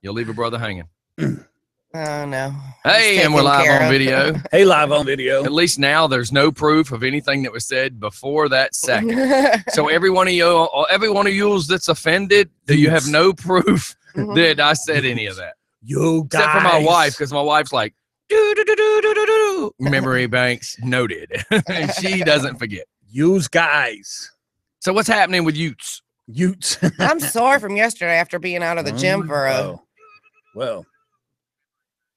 You'll leave a brother hanging. Oh, no. Hey, and we're live on video. Hey, live on video. At least now there's no proof of anything that was said before that second. So every one of you that's offended, that you have no proof that I said any of that. You guys. Except for my wife, because my wife's like, do. Memory banks noted. And she doesn't forget. Use guys. So what's happening with Utes? Utes. I'm sore from yesterday after being out of the gym for a... Well.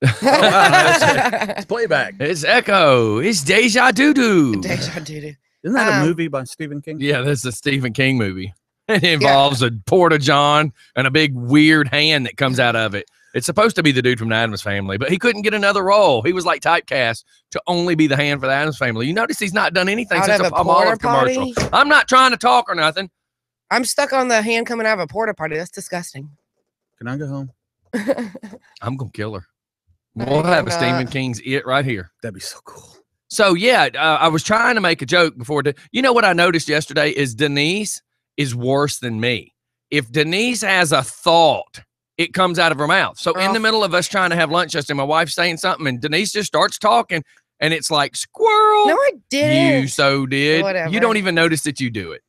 Oh, wow, it's playback. It's Echo. It's Deja Doo-Doo. Deja Doo-Doo. Isn't that a movie by Stephen King? Yeah, that's a Stephen King movie. It involves a porta-john and a big weird hand that comes out of it. It's supposed to be the dude from the Addams Family, but he couldn't get another role. He was like typecast to only be the hand for the Addams Family. You notice he's not done anything since a Palmolive commercial. I'm not trying to talk or nothing. I'm stuck on the hand coming out of a porta potty. That's disgusting. Can I go home? I'm going to kill her. We'll have a Stephen King's It right here. That'd be so cool. So, yeah, I was trying to make a joke before. You know what I noticed yesterday is Denise is worse than me. If Denise has a thought, it comes out of her mouth. So in the middle of us trying to have lunch yesterday, my wife's saying something, and Denise just starts talking, and it's like, squirrel. No, I didn't. You so did. Whatever. You don't even notice that you do it.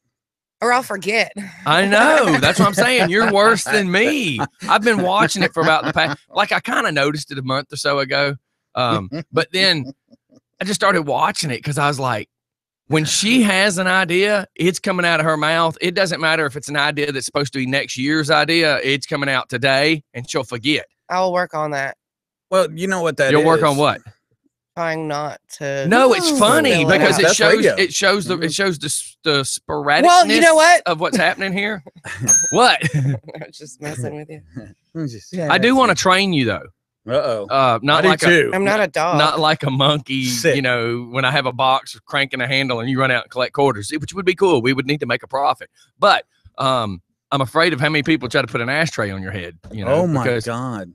Or I'll forget. I know. That's what I'm saying. You're worse than me. I've been watching it for about the past, like I kind of noticed it a month or so ago. But then I just started watching it because I was like, when she has an idea, it's coming out of her mouth. It doesn't matter if it's an idea that's supposed to be next year's idea. It's coming out today and she'll forget. I'll work on that. Well, you know what that You'll is. work on what? Trying not to. No, it's funny because That's it shows the sporadicness Well, you know what? of what's happening here. What? I'm just messing with you. I do want to train you though. Not like I'm not a dog. Not like a monkey, Sick. you know, when I have a box cranking a handle and you run out and collect quarters, which would be cool. We would need to make a profit. But I'm afraid of how many people try to put an ashtray on your head. You know, oh my God.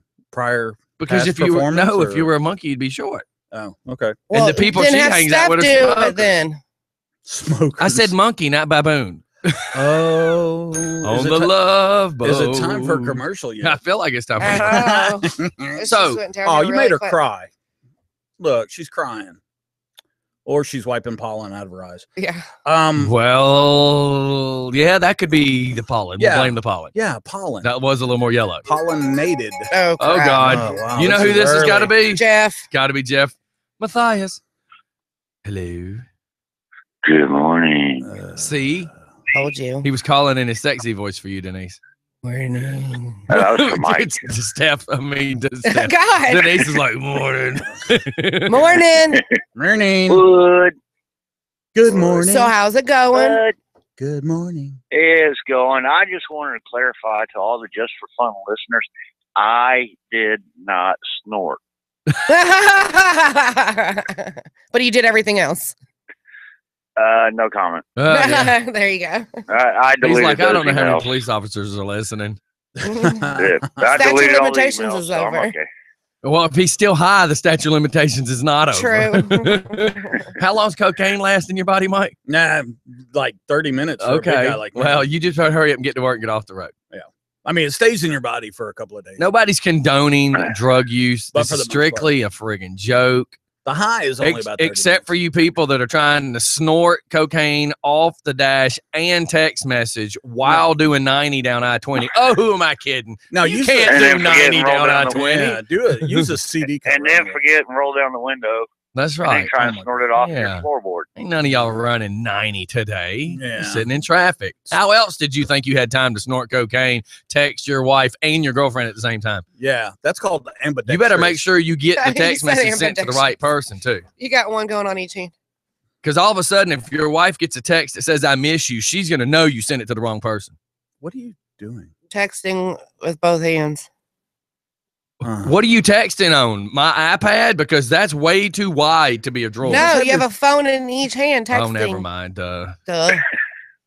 Because if you were a monkey, you'd be short. Oh, okay. Well, and the people she hangs out with are smokers. then. Smokers. I said monkey, not baboon. Oh. On the love boat. Is it time for a commercial yet? I feel like it's time for a commercial. So, you made her cry. Look, she's crying. Or she's wiping pollen out of her eyes. Yeah. Well, yeah, that could be the pollen. Yeah. We'll blame the pollen. Yeah, pollen. That was a little more yellow. Pollinated. Oh, God. Oh, wow. You know who this has got to be? Jeff. Got to be Jeff Matthias. Hello. Good morning. See? Told you. He was calling in his sexy voice for you, Denise. Morning. That was for Mike. to Steph. I mean, to Steph. God. Denise is like, morning. Morning. Morning. Good. Good morning. So how's it going? Good. Good morning. It's going. I just wanted to clarify to all the Just for Fun listeners, I did not snort. But you did everything else. No comment. Yeah. There you go. I deleted He's like, I don't know those how many emails. police officers are listening. I Statute deleted all the limitations emails, is so I'm over. okay. Well, if he's still high, the statute of limitations is not over. True. How long's cocaine last in your body, Mike? Nah, like 30 minutes. For a big Okay. guy like me. Well, you just better hurry up and get to work and get off the road. I mean, it stays in your body for a couple of days. Nobody's condoning drug use. But This for is the most strictly a friggin' joke. The high is only about 30 Except for you people that are trying to snort cocaine off the dash and text message while doing 90 down I-20. Oh, who am I kidding? No, You use can't And do then forget 90 and roll down down the I-20. Yeah, do it. Use a CD cover. And then forget and roll down the window. That's And right. then try and snort it off your Yeah. floorboard. Ain't none of y'all running 90 today. Yeah. You're sitting in traffic. How else did you think you had time to snort cocaine, text your wife and your girlfriend at the same time? Yeah, that's called ambidextrous. You better make sure you get the You text said message sent to the right person, too. You got one going on each hand. Because all of a sudden, if your wife gets a text that says, I miss you, she's going to know you sent it to the wrong person. What are you doing? Texting with both hands. What are you texting on? My iPad? Because that's way too wide to be a drawer. No, you have a phone in each hand texting. Oh, never mind. Duh.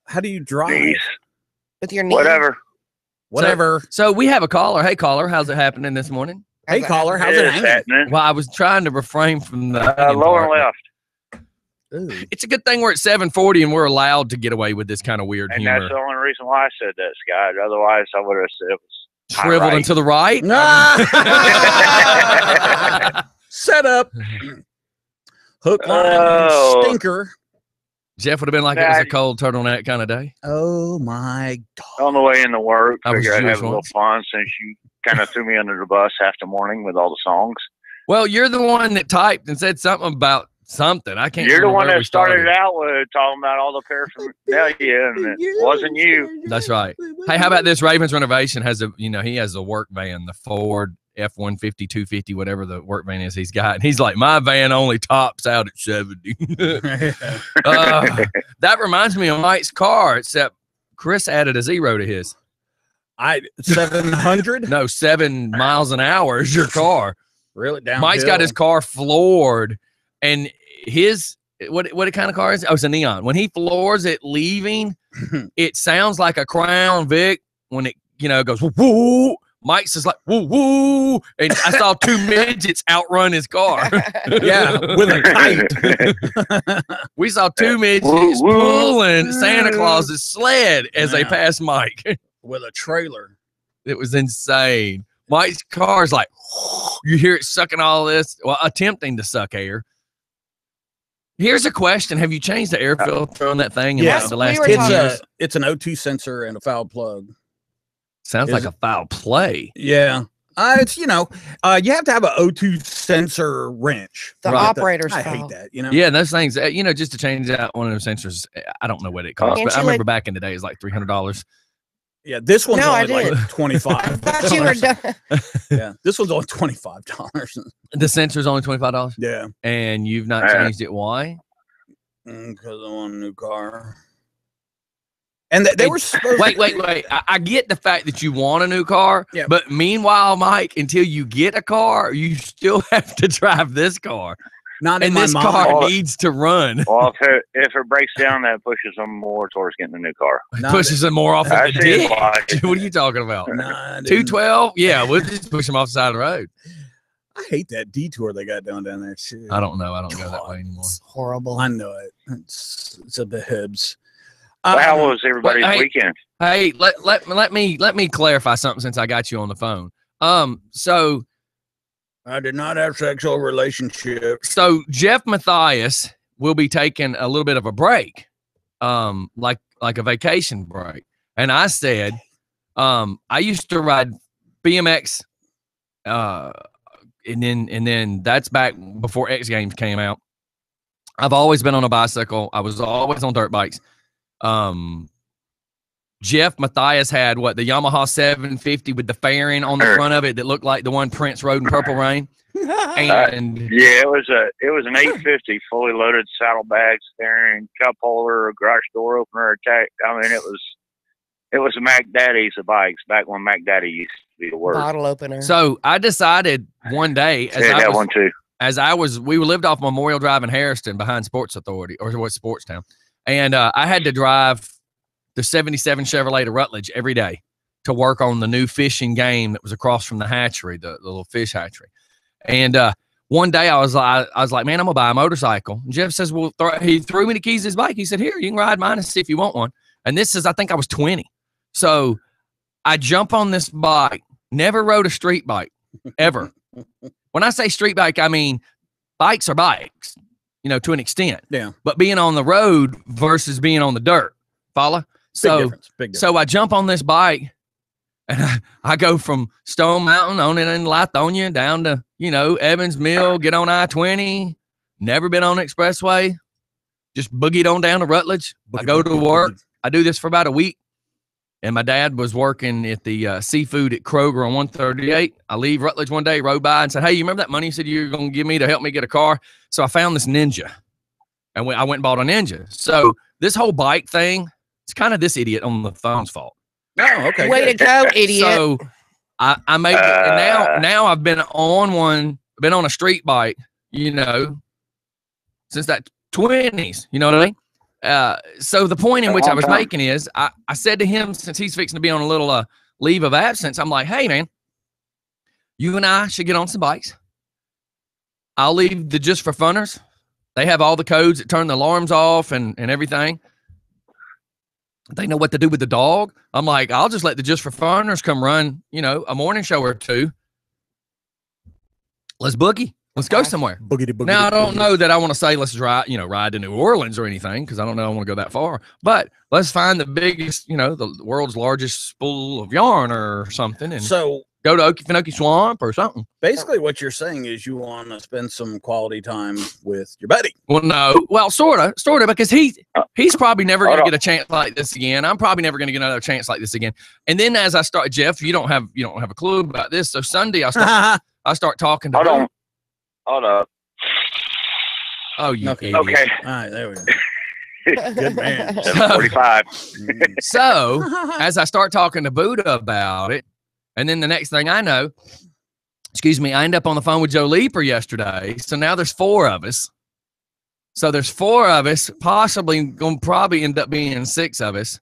How do you drive? Jeez. With your knee. Whatever. So we have a caller. Hey, caller. How's it happening this morning? Hey, caller. How's it It's hanging? happening. Well, I was trying to refrain from the Lower part. left. Ooh. It's a good thing we're at 7:40 and we're allowed to get away with this kind of weird And humor. that's the only reason why I said that, Scott. Otherwise, I would have said it was Shriveled right. and to the right. Set up. Hook, line, and Oh. stinker. Jeff would have been like it was a cold turtleneck kind of day. Oh my God. On the way into work, I was figured I'd Jewish have a little once. fun since you kind of threw me under the bus half the morning with all the songs. Well, you're the one that typed and said something about something. I can't You're the remember one where that we started it out with talking about all the paraphernalia, and it wasn't you. That's right. Hey, how about this? Ravens Renovation has he has a work van, the Ford F-150, 250, whatever the work van is he's got. And he's like, my van only tops out at 70. That reminds me of Mike's car, except Chris added a 0 to his. 700? No, 7 miles an hour is your car. Really? Down. Mike's got his car floored, and his what kind of car is it? Oh, it's a Neon. When he floors it leaving, it sounds like a Crown Vic when it goes woo woo. Mike's is like woo woo, and I saw 2 midgets outrun his car. Yeah, with a kite. We saw 2 midgets Woo, woo. pulling Santa Claus's sled as they Yeah. passed Mike. With a trailer. It was insane. Mike's car's like, you hear it sucking all this, well, attempting to suck air. Here's a question. Have you changed the air filter on that thing in Yeah. like the last We were 10 talking- years? It's an O2 sensor and a foul plug. Sounds Is like it? a foul play. Yeah. It's, you have to have an O2 sensor wrench. The Right. operator's I fault. hate that, Yeah, those things, just to change out one of those sensors, I don't know what it costs, Can't but I you, remember back in the day, it was like $300. Yeah, this one's No, I only did. like 25. I thought you were done. Yeah, this one's only $25. The sensor's only $25, Yeah, and you've not Yeah. changed it. Why? because I want a new car. And they were supposed Wait. I get the fact that you want a new car, Yeah. but meanwhile, Mike, until you get a car, you still have to drive this car. not in And my this mind. car Oh. needs to run. Well, if it breaks down, that pushes them more towards getting a new car. Not- Pushes them more off I of the see ditch. why. What are you talking about? Not in- 212? Yeah, we'll just push them off the side of the road. I hate that detour they got down there. Shit. I don't know. I don't go that way anymore. It's horrible. I know it. It's a behibs. So how was everybody's But, hey, weekend? Hey, let me clarify something since I got you on the phone. So I did not have sexual relationships. Jeff Matthias will be taking a little bit of a break, like a vacation break. And I said, I used to ride BMX, and then that's back before X Games came out. I've always been on a bicycle. I was always on dirt bikes. Jeff Matthias had the Yamaha 750 with the fairing on the front of it that looked like the one Prince rode in Purple Rain. And Yeah, it was an 850 fully loaded saddlebags, steering, cup holder, a garage door opener, attack. I mean, it was a Mac Daddy's of bikes back when Mac Daddy used to be the word. Bottle opener. so I decided one day They had that one too. we lived off Memorial Drive in Harrison behind Sports Authority, or what, Sports Town. And I had to drive the 77 Chevrolet to Rutledge every day to work on the new fishing game that was across from the hatchery, the little fish hatchery. And one day I was like, man, I'm gonna buy a motorcycle. And Jeff says, well, he threw me the keys to his bike. He said, here, you can ride mine and see if you want one. And this is, I think I was 20. So I jump on this bike, never rode a street bike ever. When I say street bike, I mean bikes are bikes, to an extent. Yeah. But being on the road versus being on the dirt, follow? Big difference. So I jump on this bike, and I go from Stone Mountain on it in Lithonia down to, Evans Mill, get on I-20, never been on the expressway, just boogied on down to Rutledge. I go to work. I do this for about a week. And my dad was working at the seafood at Kroger on 138. I leave Rutledge one day, rode by and said, hey, you remember that money you said you were going to give me to help me get a car? So I found this Ninja, and I went and bought a Ninja. So this whole bike thing, it's kind of this idiot on the phone's fault. Oh, okay. Way to go, idiot. So I made it, and now I've been on a street bike, since that 20s. You know what I mean? So the point in which I was making is, I said to him, since he's fixing to be on a little leave of absence, I'm like, hey man, you and I should get on some bikes. I'll leave the Just for Funners. 'Em. They have all the codes that turn the alarms off and everything. They know what to do with the dog. I'm like, I'll just let the Just for Funners come run, a morning show or two. Let's boogie. Let's go somewhere. Boogity. Now, I don't know that I want to say let's ride to New Orleans or anything, because I don't know I want to go that far. But let's find the biggest, the world's largest spool of yarn or something, and so go to Okefenokee Swamp or something. basically what you're saying is you want to spend some quality time with your buddy. Well, no. Well, sort of, because he's probably never going to get a chance like this again. I'm probably never going to get another chance like this again. And then as I start, Jeff, you don't have a clue about this. So Sunday I start talking to him. Hold up. Oh, you idiot. Okay. All right, there we go. Good man. 7:45. So as I start talking to Buddha about it, and then the next thing I know, I end up on the phone with Joe Leeper yesterday. So now there's 4 of us. So there's 4 of us, possibly going to probably end up being 6 of us,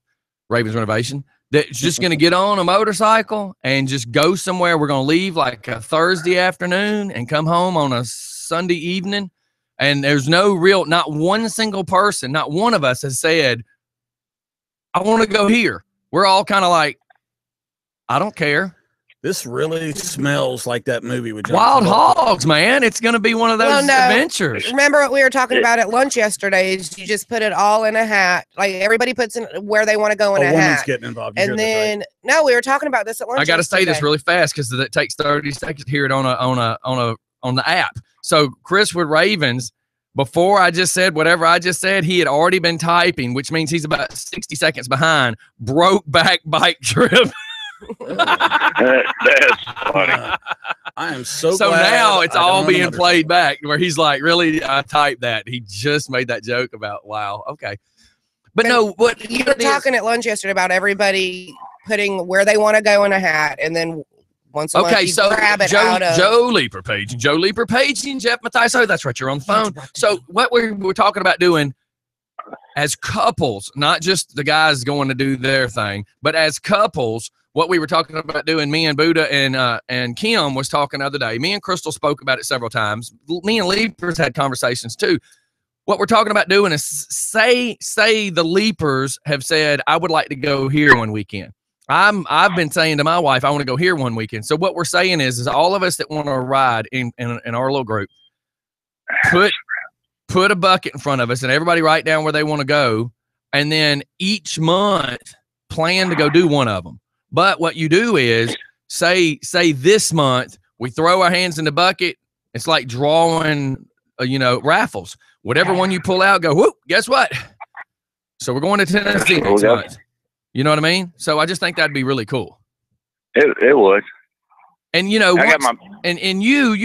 Ravens Renovation, that's just going to get on a motorcycle and just go somewhere. We're going to leave like a Thursday afternoon and come home on a Sunday evening. And there's not one single person, not one of us has said, I want to go here. We're all kind of like, I don't care. This really smells like that movie with Wild Jonathan Blow. Hogs, man. It's going to be one of those adventures. Remember what we were talking about at lunch yesterday is you just put it all in a hat. Like everybody puts in where they want to go in a woman's hat. getting involved. You And hear this, then right? no, we were talking about this at lunch. I got to say this yesterday. really fast because it takes 30 seconds to hear it on the app. So Chris with Ravens, before I just said whatever I just said, he had already been typing, which means he's about 60 seconds behind. Broke back bike trip. That's funny. I am so So glad now it's I don't all own a being motorcycle. played back where he's like, really, I typed that. He just made that joke about, wow, okay. But no, what You were talking at lunch yesterday about everybody putting where they want to go in a hat, and then once a month you grab it out of. Joe Leeper page and Jeff Mathias. Oh, that's right, you're on the phone. So what we're talking about doing as couples, not just the guys going to do their thing, but as couples, what we were talking about doing, me and Buddha and Kim was talking the other day. Me and Crystal spoke about it several times. Me and Leapers had conversations too. What we're talking about doing is say the Leapers have said, I would like to go here one weekend. I've been saying to my wife, I want to go here one weekend. So what we're saying is all of us that want to ride in our little group, put a bucket in front of us and everybody write down where they want to go. And then each month plan to go do one of them. But what you do is say this month we throw our hands in the bucket. It's like drawing, raffles. Whatever one you pull out, go, whoop, guess what? So we're going to Tennessee next month. You know what I mean? So I just think that'd be really cool. It would. And you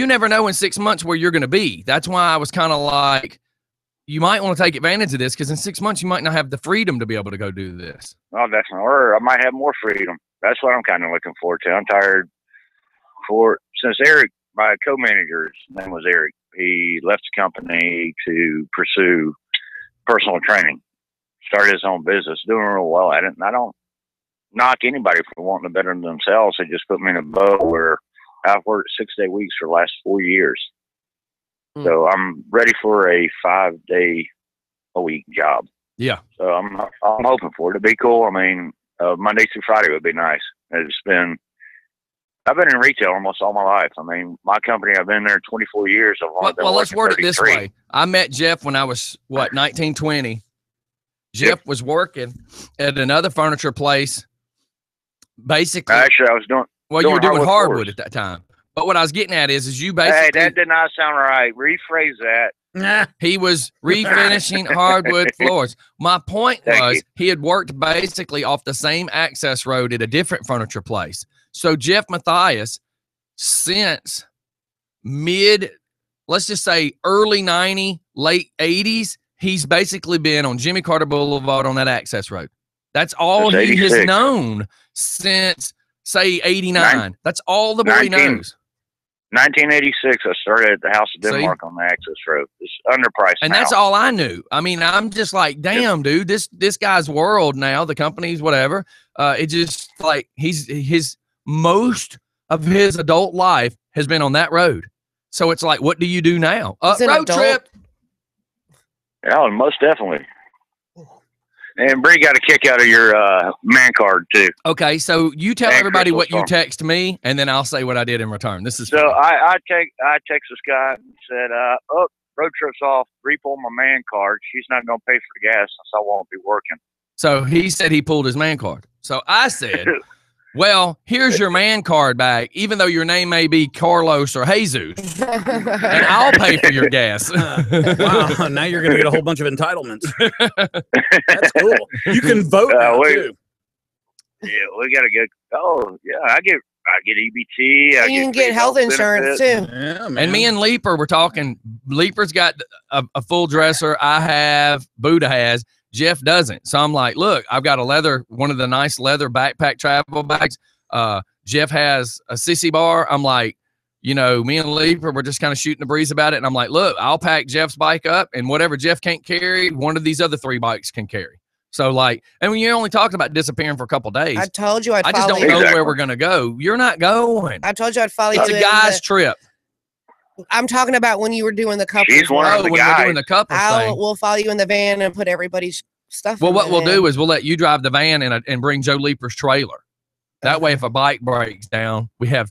never know in 6 months where you're going to be. That's why I was kind of like, you might want to take advantage of this because in 6 months you might not have the freedom to be able to go do this. Oh, definitely. Or I might have more freedom. That's what I'm kind of looking forward to. I'm tired since Eric, my co-manager's name was Eric. He left the company to pursue personal training. Started his own business, doing real well at it. And I don't knock anybody for wanting to better themselves. They just put me in a boat where I've worked 6-day weeks for the last 4 years. So I'm ready for a 5-day-a-week job. Yeah. So I'm hoping for it to be cool. I mean, Monday through Friday would be nice. I've been in retail almost all my life. I mean, my company, I've been there 24 years. Well, let's word it this way. I met Jeff when I was 19, 20. Jeff was working at another furniture place. Basically, actually, I was doing. Well, you were doing hardwood at that time. But what I was getting at is you basically. Hey, that did not sound right. Rephrase that. He was refinishing hardwood floors. My point was he had worked basically off the same access road at a different furniture place. So Jeff Mathias, since let's just say early 90s, late 80s, he's basically been on Jimmy Carter Boulevard on that access road. That's all he has known since, say, 89. That's all the boy knows. 1986, I started at the House of Denmark on the access road. It's underpriced and now. That's all I knew. I mean, I'm just like, damn, dude, this guy's world now, the company's whatever. It just like his most of his adult life has been on that road. So it's like, what do you do now? Road trip. Yeah, most definitely. And Bree got a kick out of your man card too. Okay, so you tell everybody what you text me, and then I'll say what I did in return. This is so I text this guy and said, road trip's off. Bree pulled my man card. She's not going to pay for the gas since I won't be working. So he said he pulled his man card. So I said, well, here's your man card back, even though your name may be Carlos or Jesus, and I'll pay for your gas. Wow, now you're going to get a whole bunch of entitlements. That's cool. You can vote now, too. Yeah, we got to get. Oh, yeah, I get EBT. And you can get health insurance too. Yeah, man. And me and Leaper were talking. Leaper's got a full dresser. I have. Buddha has. Jeff doesn't. So I'm like, look, I've got one of the nice leather backpack travel bags. Jeff has a sissy bar. I'm like, me and Leaper were just kind of shooting the breeze about it. And I'm like, look, I'll pack Jeff's bike up, and whatever Jeff can't carry, one of these other 3 bikes can carry. So and when you're only talking about disappearing for a couple days, I told you I just don't know where we're going to go. You're not going. I told you I'd follow you. It's a guy's trip. I'm talking about when you were doing the couple. She's one of the guys. We're doing the couple thing. We'll follow you in the van and put everybody's stuff. Well, what we'll do is we'll let you drive the van and bring Joe Leaper's trailer. That way, if a bike breaks down, we have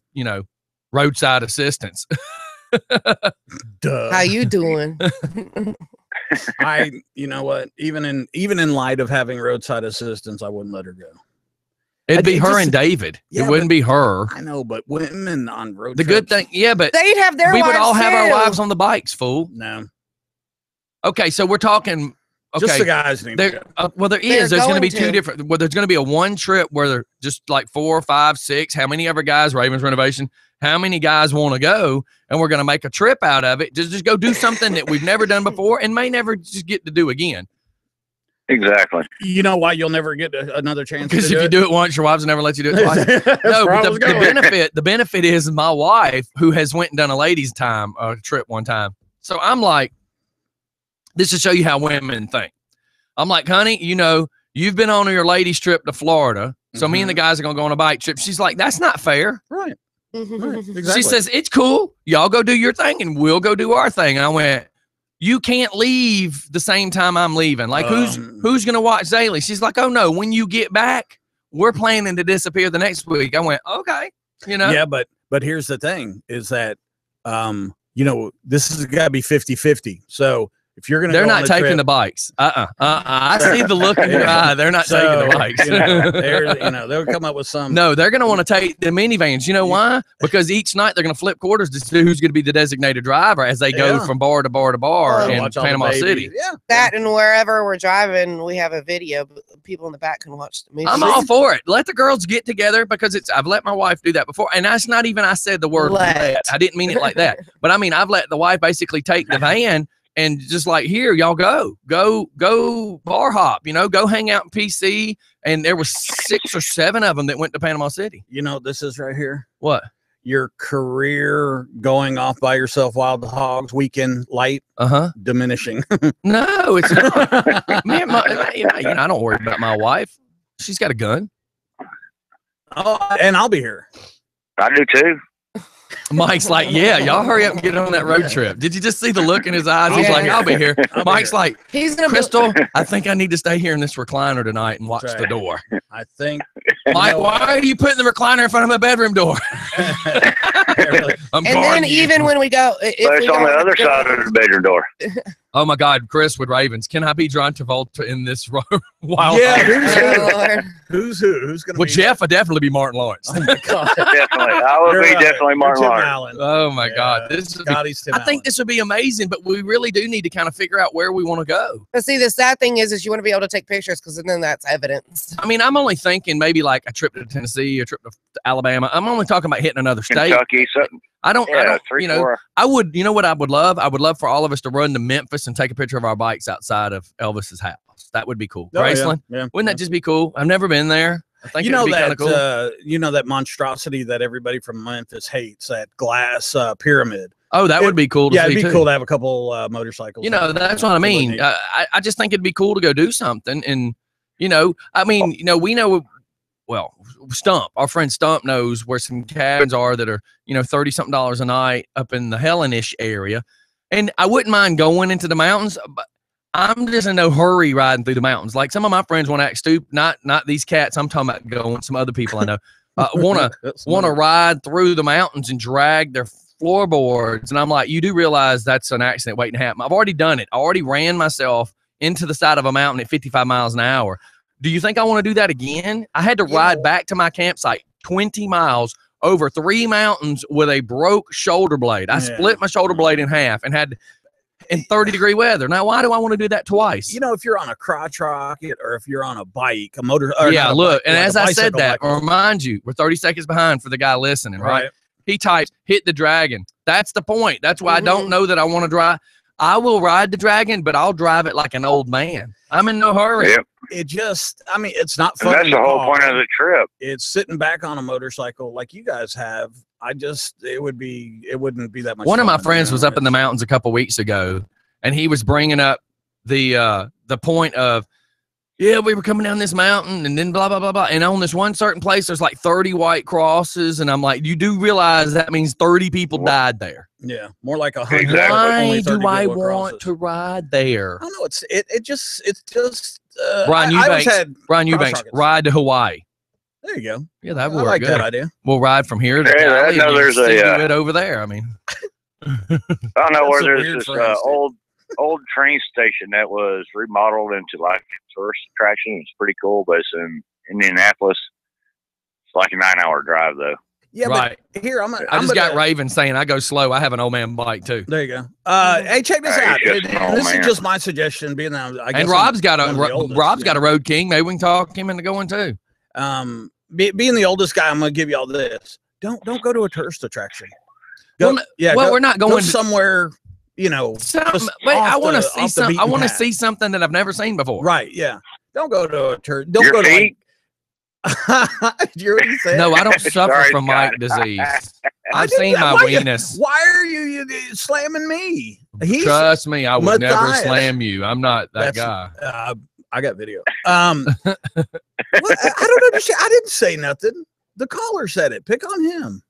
roadside assistance. Duh. How you doing? You know what? Even in light of having roadside assistance, I wouldn't let her go. It'd be her and David. Yeah, it wouldn't be her. I know, but women on road the trips, good thing, yeah, but they'd have their. We would all have our too. wives on the bikes, fool. No. Okay, so we're talking. Okay, just the guys need to go. Well, there's going to be 2 different. Well, there's going to be a one trip where they're just like 4, 5, 6. How many other guys? Ravens Renovation. How many guys want to go? And we're going to make a trip out of it. Just go do something that we've never done before and may never just get to do again. Exactly. You know why you'll never get another chance? Because if you do it once, your wives will never let you do it twice. No, but the benefit is my wife, who has went and done a ladies' time trip one time. So I'm like, this to show you how women think. I'm like, honey, you've been on your ladies' trip to Florida, so me and the guys are gonna go on a bike trip. She's like, that's not fair. Right. Exactly. She says, it's cool. Y'all go do your thing, and we'll go do our thing. And I went, you can't leave the same time I'm leaving. Like, who's going to watch Zaylee? She's like, oh, no, when you get back, we're planning to disappear the next week. I went, okay. Yeah, but here's the thing is that, this has got to be 50-50. So if you're going to They're not taking the bikes. I see the look in your eye. They're not taking the bikes. They'll come up with some. No, they're going to want to take the minivans. You know why? Because each night they're going to flip quarters to see who's going to be the designated driver as they go from bar to bar to bar in Panama City. Yeah. That and wherever we're driving, we have a video. But people in the back can watch the movie. I'm all for it. Let the girls get together because I've let my wife do that before. And that's not even I said the word let. I didn't mean it like that. But I mean, I've let the wife basically take the van. And just like, here, y'all go bar hop, go hang out in PC. And there was 6 or 7 of them that went to Panama City. This is right here. What? Your career going off by yourself, wild hogs, weekend light, diminishing. No, it's not. Man, I don't worry about my wife. She's got a gun. Oh, and I'll be here. I do too. Mike's like, yeah, y'all hurry up and get on that road trip. Did you just see the look in his eyes? He's like, I'll be here. Mike's like, Crystal, I think I need to stay here in this recliner tonight and watch the door. I think. Mike, why are you putting the recliner in front of my bedroom door? And then even when we go, it's on the other side of the bedroom door. Oh my God, Chris with Ravens. Can I be John Travolta in this wild? Yeah, who's going to? Well, Jeff would definitely be Martin Lawrence. Oh my God, definitely. I would be definitely Martin Lawrence. Oh my God, I think this would be amazing, but we really do need to kind of figure out where we want to go. But see, the sad thing is you want to be able to take pictures because then that's evidence. I mean, I'm only thinking maybe like a trip to Tennessee, a trip to Alabama. I'm only talking about hitting another state. Kentucky, something. I don't, I would, what I would love? I would love for all of us to run to Memphis and take a picture of our bikes outside of Elvis's house. That would be cool. Graceland, wouldn't that just be cool? I've never been there. I think that cool. That monstrosity that everybody from Memphis hates, that glass pyramid. Oh, that would be cool. It'd be cool to have a couple motorcycles. That's what I mean. I just think it'd be cool to go do something. And, we know, well, Stump, our friend Stump knows where some cabins are that are, $30-something a night up in the Hellenish area. And I wouldn't mind going into the mountains, but I'm just in no hurry riding through the mountains. Like some of my friends want to act stupid. Not these cats. I'm talking about going. Some other people I know want to ride through the mountains and drag their floorboards. And I'm like, you do realize that's an accident waiting to happen. I've already done it. I already ran myself into the side of a mountain at 55 miles an hour. Do you think I want to do that again? I had to ride back to my campsite 20 miles over 3 mountains with a broke shoulder blade. I split my shoulder blade in half and had in 30-degree weather. Now, why do I want to do that twice? You know, if you're on a crotch rocket or if you're on a bike, a motor. Yeah, look, and as I said that, I'll remind you, we're 30 seconds behind for the guy listening, right? He types, hit the dragon. That's the point. That's why I don't know that I want to drive. I will ride the dragon, but I'll drive it like an old man. I'm in no hurry. Yep. It just, I mean, it's not fun. And that's the whole point of the trip. It's sitting back on a motorcycle like you guys have. It wouldn't be that much. One of my friends was up in the mountains a couple weeks ago, and he was bringing up the point of, yeah, we were coming down this mountain and then blah, blah, blah, blah. And on this one certain place, there's like 30 white crosses. And I'm like, you do realize that means 30 people died there. Yeah. More like 100. Exactly. Why do I want to ride there? I don't know. It's just Brian Eubanks, ride to Hawaii. There you go. Yeah, that would work. I like that idea. We'll ride from here to Cali and there's it over there. I mean, I don't know where there's this old train station that was remodeled into like a tourist attraction. It's pretty cool, but it's in Indianapolis. It's like a 9-hour drive though. Yeah, right. But here I just got Raven saying I go slow. I have an old man bike too. There you go. Hey, check this out. This is just my suggestion. Being that I guess and Rob's got a Road King. Maybe we can talk him into going too. Being the oldest guy, I'm gonna give you all this. Don't go to a tourist attraction. We're not going somewhere. You know, I want to see something. I want to see something that I've never seen before. Right? Yeah. Don't go to a church. Don't go to. No, I don't suffer from Mike disease. I've seen my weenus. Why are you slamming me? Trust me, I would never slam you. I'm not that guy. I got video. I don't understand. I didn't say nothing. The caller said it. Pick on him.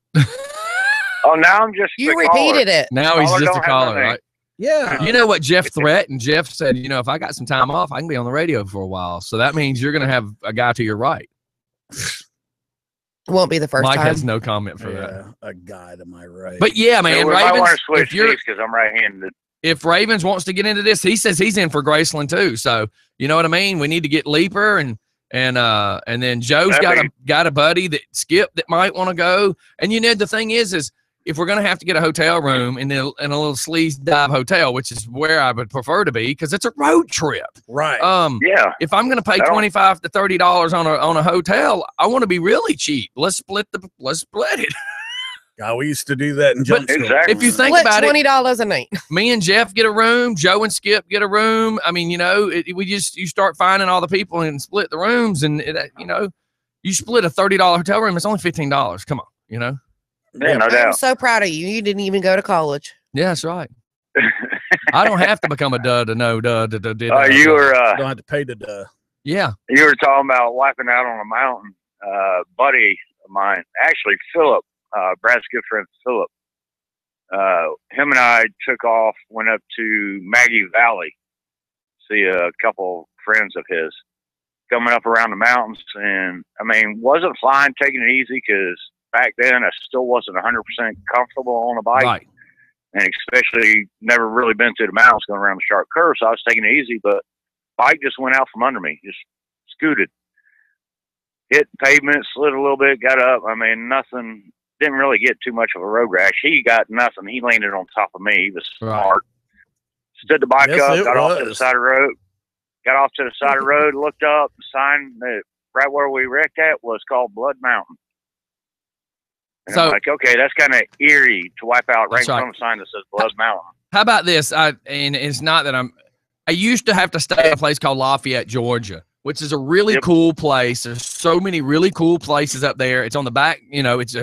Oh, now I'm just you repeated it. Now he's just a caller, right? Yeah. You know what Jeff threatened? Jeff said, you know, if I got some time off, I can be on the radio for a while. So that means you're going to have a guy to your right. Won't be the first time. Mike has no comment for that. A guy to my right. But yeah, man, Ravens, I want to switch because I'm right-handed. If Ravens wants to get into this, he says he's in for Graceland too. So you know what I mean? We need to get Leaper and then Joe's got a buddy that Skip that might want to go. And you know, the thing is if we're going to have to get a hotel room in a little sleaze dive hotel, which is where I would prefer to be because it's a road trip. Right. Yeah. If I'm going to pay $25 to $30 on a hotel, I want to be really cheap. Let's split it. God, we used to do that in jump school. Exactly. If you think about it, $20 a night. Me and Jeff get a room. Joe and Skip get a room. I mean, you know, you start finding all the people and split the rooms, and you know, you split a $30 hotel room. It's only $15. Come on, you know. Yeah, no doubt. I'm so proud of you. You didn't even go to college. Yeah, that's right. I don't have to become a duh to know duh. You were don't have to pay the duh. Yeah. You were talking about wiping out on a mountain. Buddy of mine, actually Philip, Brad's good friend Philip. Him and I took off, went up to Maggie Valley, see a couple friends of his coming up around the mountains, and I mean, wasn't flying, taking it easy because back then I still wasn't 100% comfortable on a bike. Right. And especially never really been to the mountains going around the sharp curves. So I was taking it easy, but bike just went out from under me, just scooted, hit pavement, slid a little bit, got up. I mean, nothing, didn't really get too much of a road rash. He got nothing. He landed on top of me. He was smart. Stood the bike up, got off to the side of the road, looked up, the sign that right where we wrecked at was called Blood Mountain. And so, I'm like, okay, that's kind of eerie to wipe out right in front of a sign that says Blood Mountain. How about this? And it's not that I used to have to stay at a place called Lafayette, Georgia, which is a really cool place. There's so many really cool places up there. It's on the back, you know, it's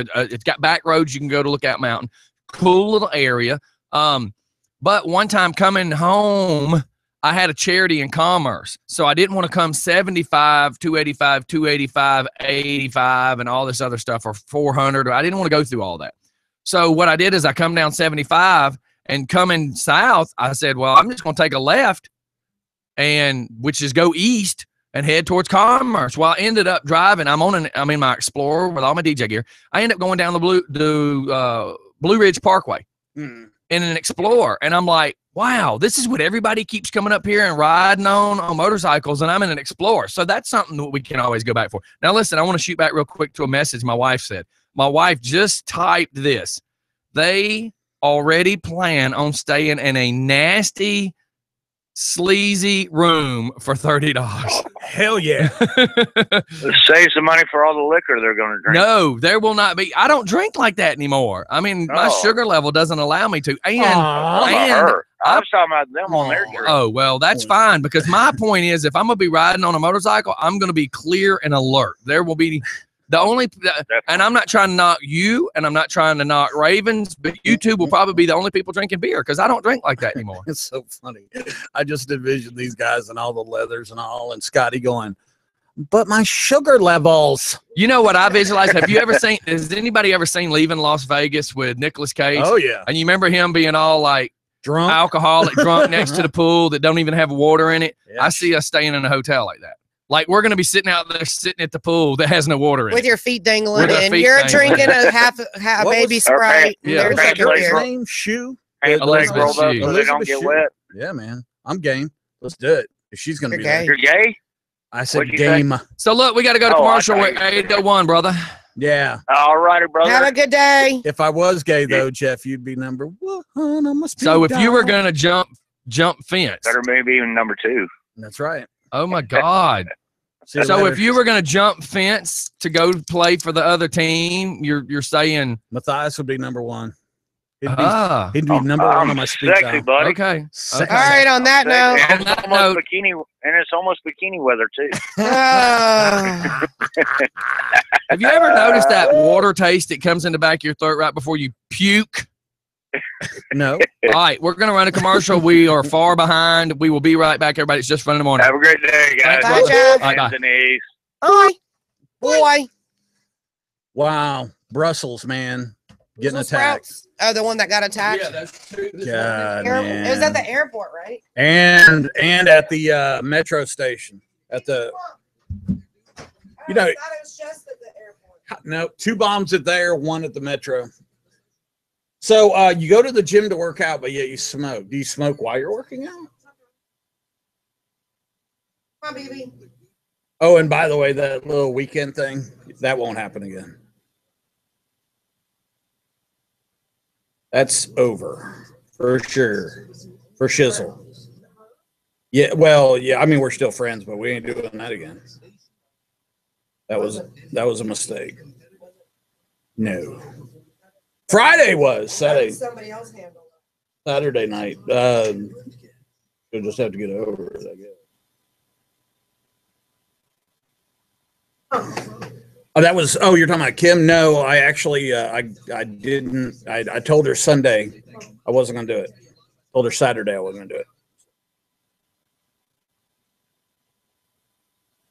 got back roads you can go to Lookout Mountain. Cool little area. But one time coming home, I had a charity in Commerce. So I didn't want to come 75, 285, 285, 85, and all this other stuff, or 400. I didn't want to go through all that. So what I did is I come down 75 and coming south, I said, well, I'm just going to take a left and which is go east and head towards Commerce. Well, I ended up driving. I'm in my Explorer with all my DJ gear. I end up going down the Blue Ridge Parkway in an Explorer, and I'm like, wow, this is what everybody keeps coming up here and riding on motorcycles, and I'm in an Explorer. So that's something that we can always go back for. Now, listen, I want to shoot back real quick to a message my wife said. My wife just typed this. They already plan on staying in a nasty, sleazy room for $30. Hell yeah. Save some money for all the liquor they're going to drink. No, there will not be. I don't drink like that anymore. I mean, my sugar level doesn't allow me to. And I was talking about them on their trip. Oh, well, that's fine, because my point is, if I'm going to be riding on a motorcycle, I'm going to be clear and alert. There will be the only, and I'm not trying to knock you, and I'm not trying to knock Ravens, but you two will probably be the only people drinking beer, because I don't drink like that anymore. It's so funny. I just envision these guys and all the leathers and all, and Scotty going, but my sugar levels. You know what I visualize? Have you ever seen, has anybody ever seen Leaving Las Vegas with Nicolas Cage? Oh, yeah. And you remember him being all like drunk, alcoholic, drunk next to the pool that don't even have water in it? Yeah. I see us staying in a hotel like that. Like, we're going to be sitting out there, sitting at the pool that has no water in it. With your feet dangling, and you're drinking a half baby Sprite. Yeah. There's your same shoe. Legs rolled up so they don't get wet. Yeah, man. I'm game. Let's do it. If she's going to be there. You're gay? I said game. Say? So, look, we got to go to commercial with 801, brother. Yeah. All righty, brother. Have a good day. If I was gay, though, Jeff, you'd be number one on my speed So if dial. you were going to jump fence. Better maybe even number 2. That's right. Oh, my God. So if you were going to jump fence to go play for the other team, you're saying Matthias would be number 1. He'd be number 1 on my speed sexy, dial. buddy. Okay. All right, on that note. And it's almost bikini weather, too. Have you ever noticed that water taste that comes in the back of your throat right before you puke? No. All right, we're going to run a commercial. We are far behind. We will be right back, everybody. It's just fun in the morning. Have a great day, guys. Bye, Jeff. Bye, Denise. Bye. Boy. Wow. Brussels, man. Getting attacked. Oh, the one that got attacked? Yeah, that's true. God, man. It was at the airport, right? And at the metro station. At the, you know. I thought it was just at the airport. No, 2 bombs at there, 1 at the metro. So you go to the gym to work out, but yet you smoke. Do you smoke while you're working out? Come on, baby. Oh, and by the way, that little weekend thing, that won't happen again. That's over for sure. For shizzle. Yeah, well, yeah, I mean, we're still friends, but we ain't doing that again. That was a mistake. No. Friday was Saturday. Somebody else handled it. Saturday night. You'll just have to get over it, I guess. Oh, that was. Oh, you're talking about Kim? No, I actually, I didn't. I told her Sunday I wasn't going to do it. Told her Saturday I wasn't going to do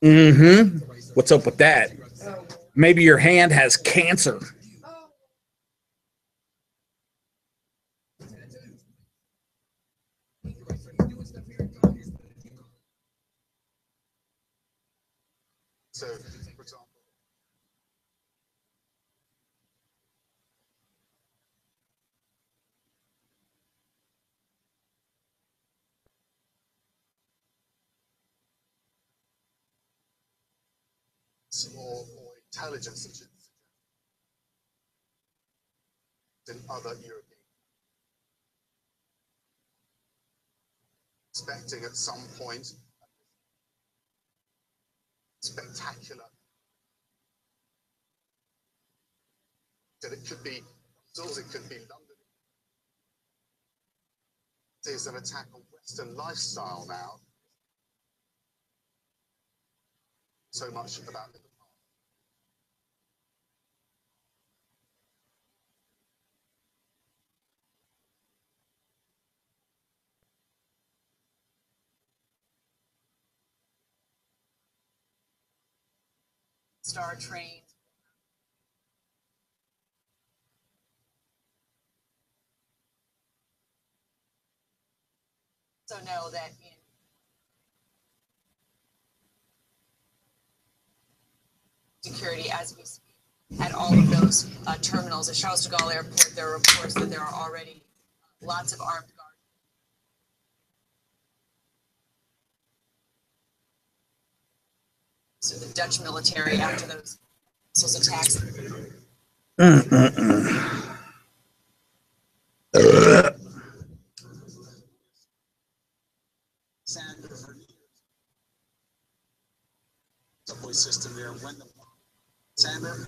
it. Mm-hmm. What's up with that? Maybe your hand has cancer. So, for example, or intelligence agents in other European, expecting at some point spectacular. That it could be Brussels, it could be London. It is an attack on Western lifestyle now. So much about it. Star trains. So know that in security as we speak at all of those terminals. At Charles de Gaulle Airport, there are reports that there are already lots of armed guards. So the Dutch military, after those attacks. Subway system there. When the Sander.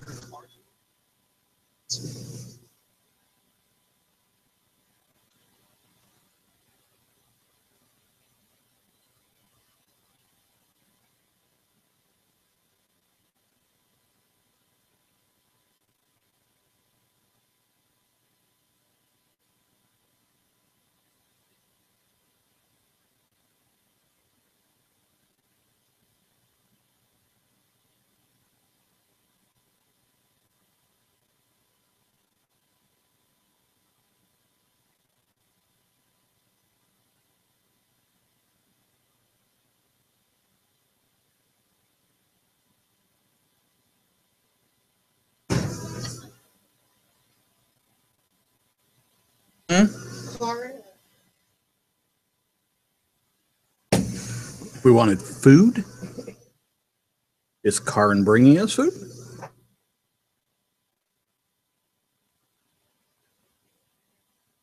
We wanted food. Is Karin bringing us food?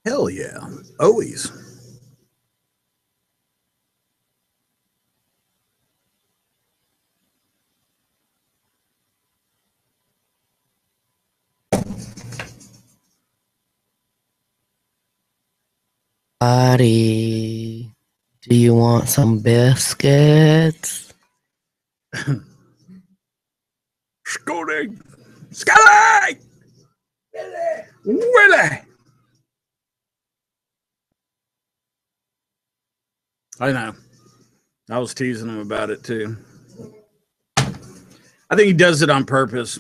Hell yeah. Always. Buddy, do you want some biscuits? Scooting! Scully! Willie! I know. I was teasing him about it too. I think he does it on purpose.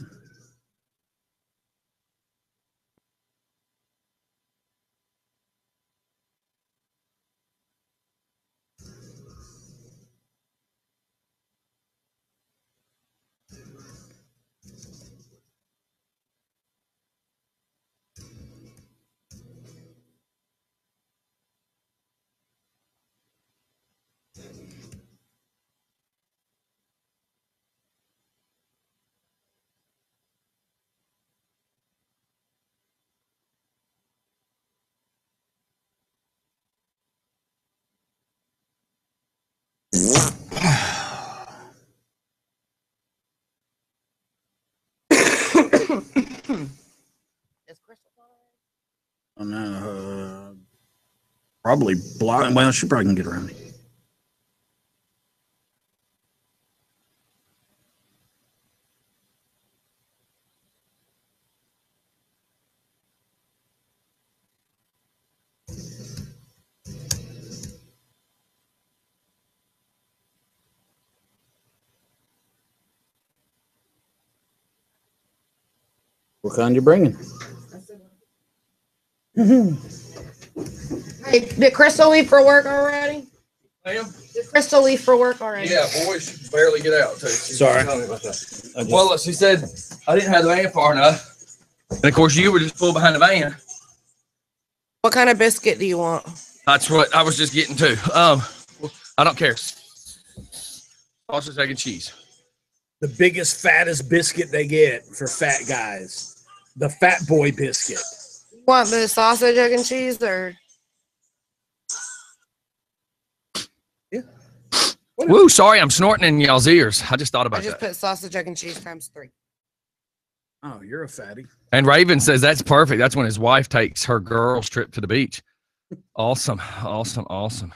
Oh, no, probably block. Well, she probably can get around me. What kind you bringing? Hey, did Crystal leave for work already? Ma'am? Did Crystal leave for work already? Yeah, boy, she can barely get out too. Sorry. Well, she said I didn't have the van far enough, and of course you were just pulled behind the van. What kind of biscuit do you want? That's what I was just getting to. I don't care. Sausage, egg, and cheese. The biggest, fattest biscuit they get for fat guys. The fat boy biscuit. You want the sausage, egg, and cheese, or? Yeah. Woo, sorry, I'm snorting in y'all's ears. I just thought about I just that. put sausage, egg, and cheese times 3. Oh, you're a fatty. And Raven says that's perfect. That's when his wife takes her girls trip to the beach. Awesome, awesome, awesome.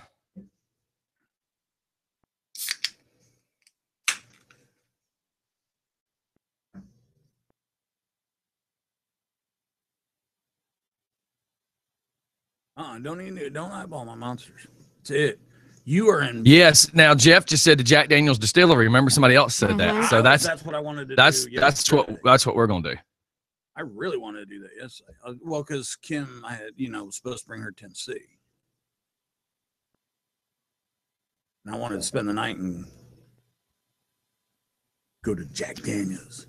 Don't eyeball my monsters. That's it. You are in. Yes. Now Jeff just said the Jack Daniel's Distillery. Remember, somebody else said that. So that's what I wanted to do. That's what we're gonna do. I really wanted to do that yesterday. Well, because Kim, I had was supposed to bring her Tennessee, and I wanted to spend the night and go to Jack Daniel's.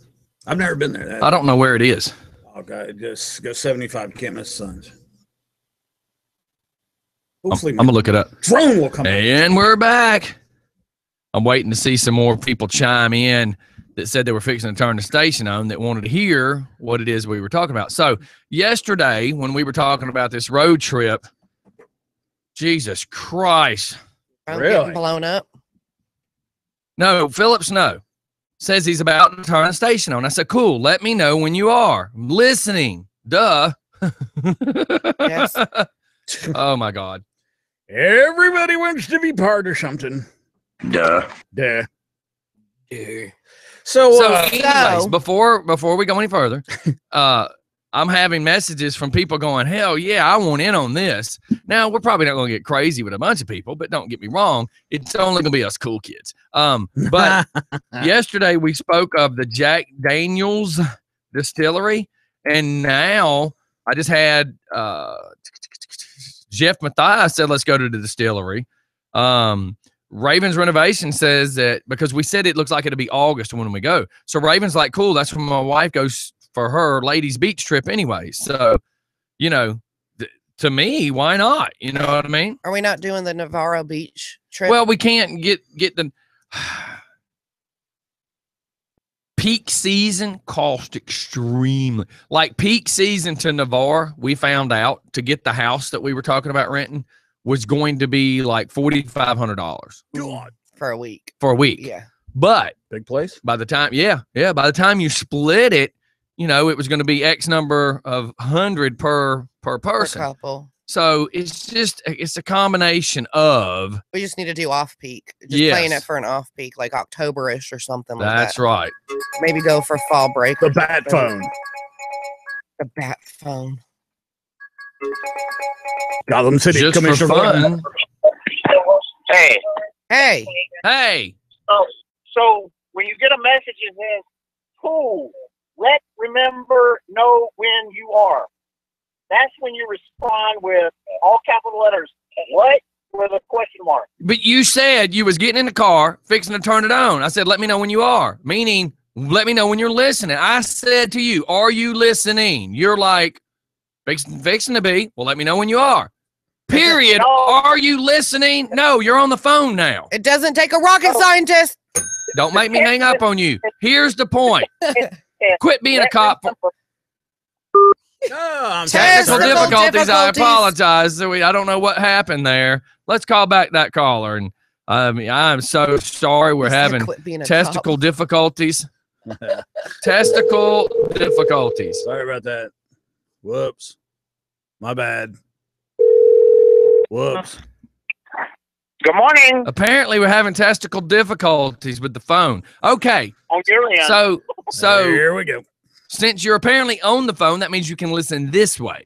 I've never been there. I don't know where it is. Okay, just go 75. Can't miss Suns. I'm gonna look it up. Drone will come. And we're back. I'm waiting to see some more people chime in that said they were fixing to turn the station on that wanted to hear what it is we were talking about. So yesterday, when we were talking about this road trip, Jesus Christ. I'm getting blown up. No, Phillips, no. Says he's about to turn the station on. I said, cool, let me know when you are. I'm listening. Duh. Yes. Oh, my God. Everybody wants to be part of something. Duh. Duh. So anyways, before we go any further, I'm having messages from people going, hell yeah, I want in on this. Now, we're probably not going to get crazy with a bunch of people, but don't get me wrong. It's only going to be us cool kids. But yesterday we spoke of the Jack Daniels distillery, and now I just had Jeff Matthias said, let's go to the distillery. Ravens Renovation says that because we said it looks like it'll be August when we go. So Raven's like, cool, that's when my wife goes for her ladies beach trip anyway. So, you know, to me, why not? You know what I mean? Are we not doing the Navarro Beach trip? Well, we can't get the peak season cost extremely. Like peak season to Navarre, we found out to get the house that we were talking about renting was going to be like $4,500 for a week. For a week. Yeah. But big place. By the time, by the time you split it, you know, it was going to be X number of 100 per person. Per couple. So it's a combination of. We just need to do off peak. Just playing it for an off peak, like October-ish or something like that. That's right. Maybe go for fall break. The bat phone. The bat phone. Gotham City just Commissioner. For fun. Hey. Hey. Hey. So when you get a message that says, cool, remember, know when you are. That's when you respond with all capital letters, what? With a question mark. But you said you was getting in the car, fixing to turn it on. I said, let me know when you are. Meaning, let me know when you're listening. I said to you, are you listening? You're like, fixing to be. Well, let me know when you are. Period. No. Are you listening? No, you're on the phone now. It doesn't take a rocket scientist. Don't make me hang up on you. Here's the point. Quit being a cop. Technical difficulties. I apologize. I don't know what happened there. Let's call back that caller. And I'm so sorry we're having testicle difficulties. Testicle difficulties. Sorry about that. Whoops. My bad. Whoops. Good morning. Apparently, we're having testicle difficulties with the phone. Okay. On your end. So here we go. Since you're apparently on the phone, that means you can listen this way.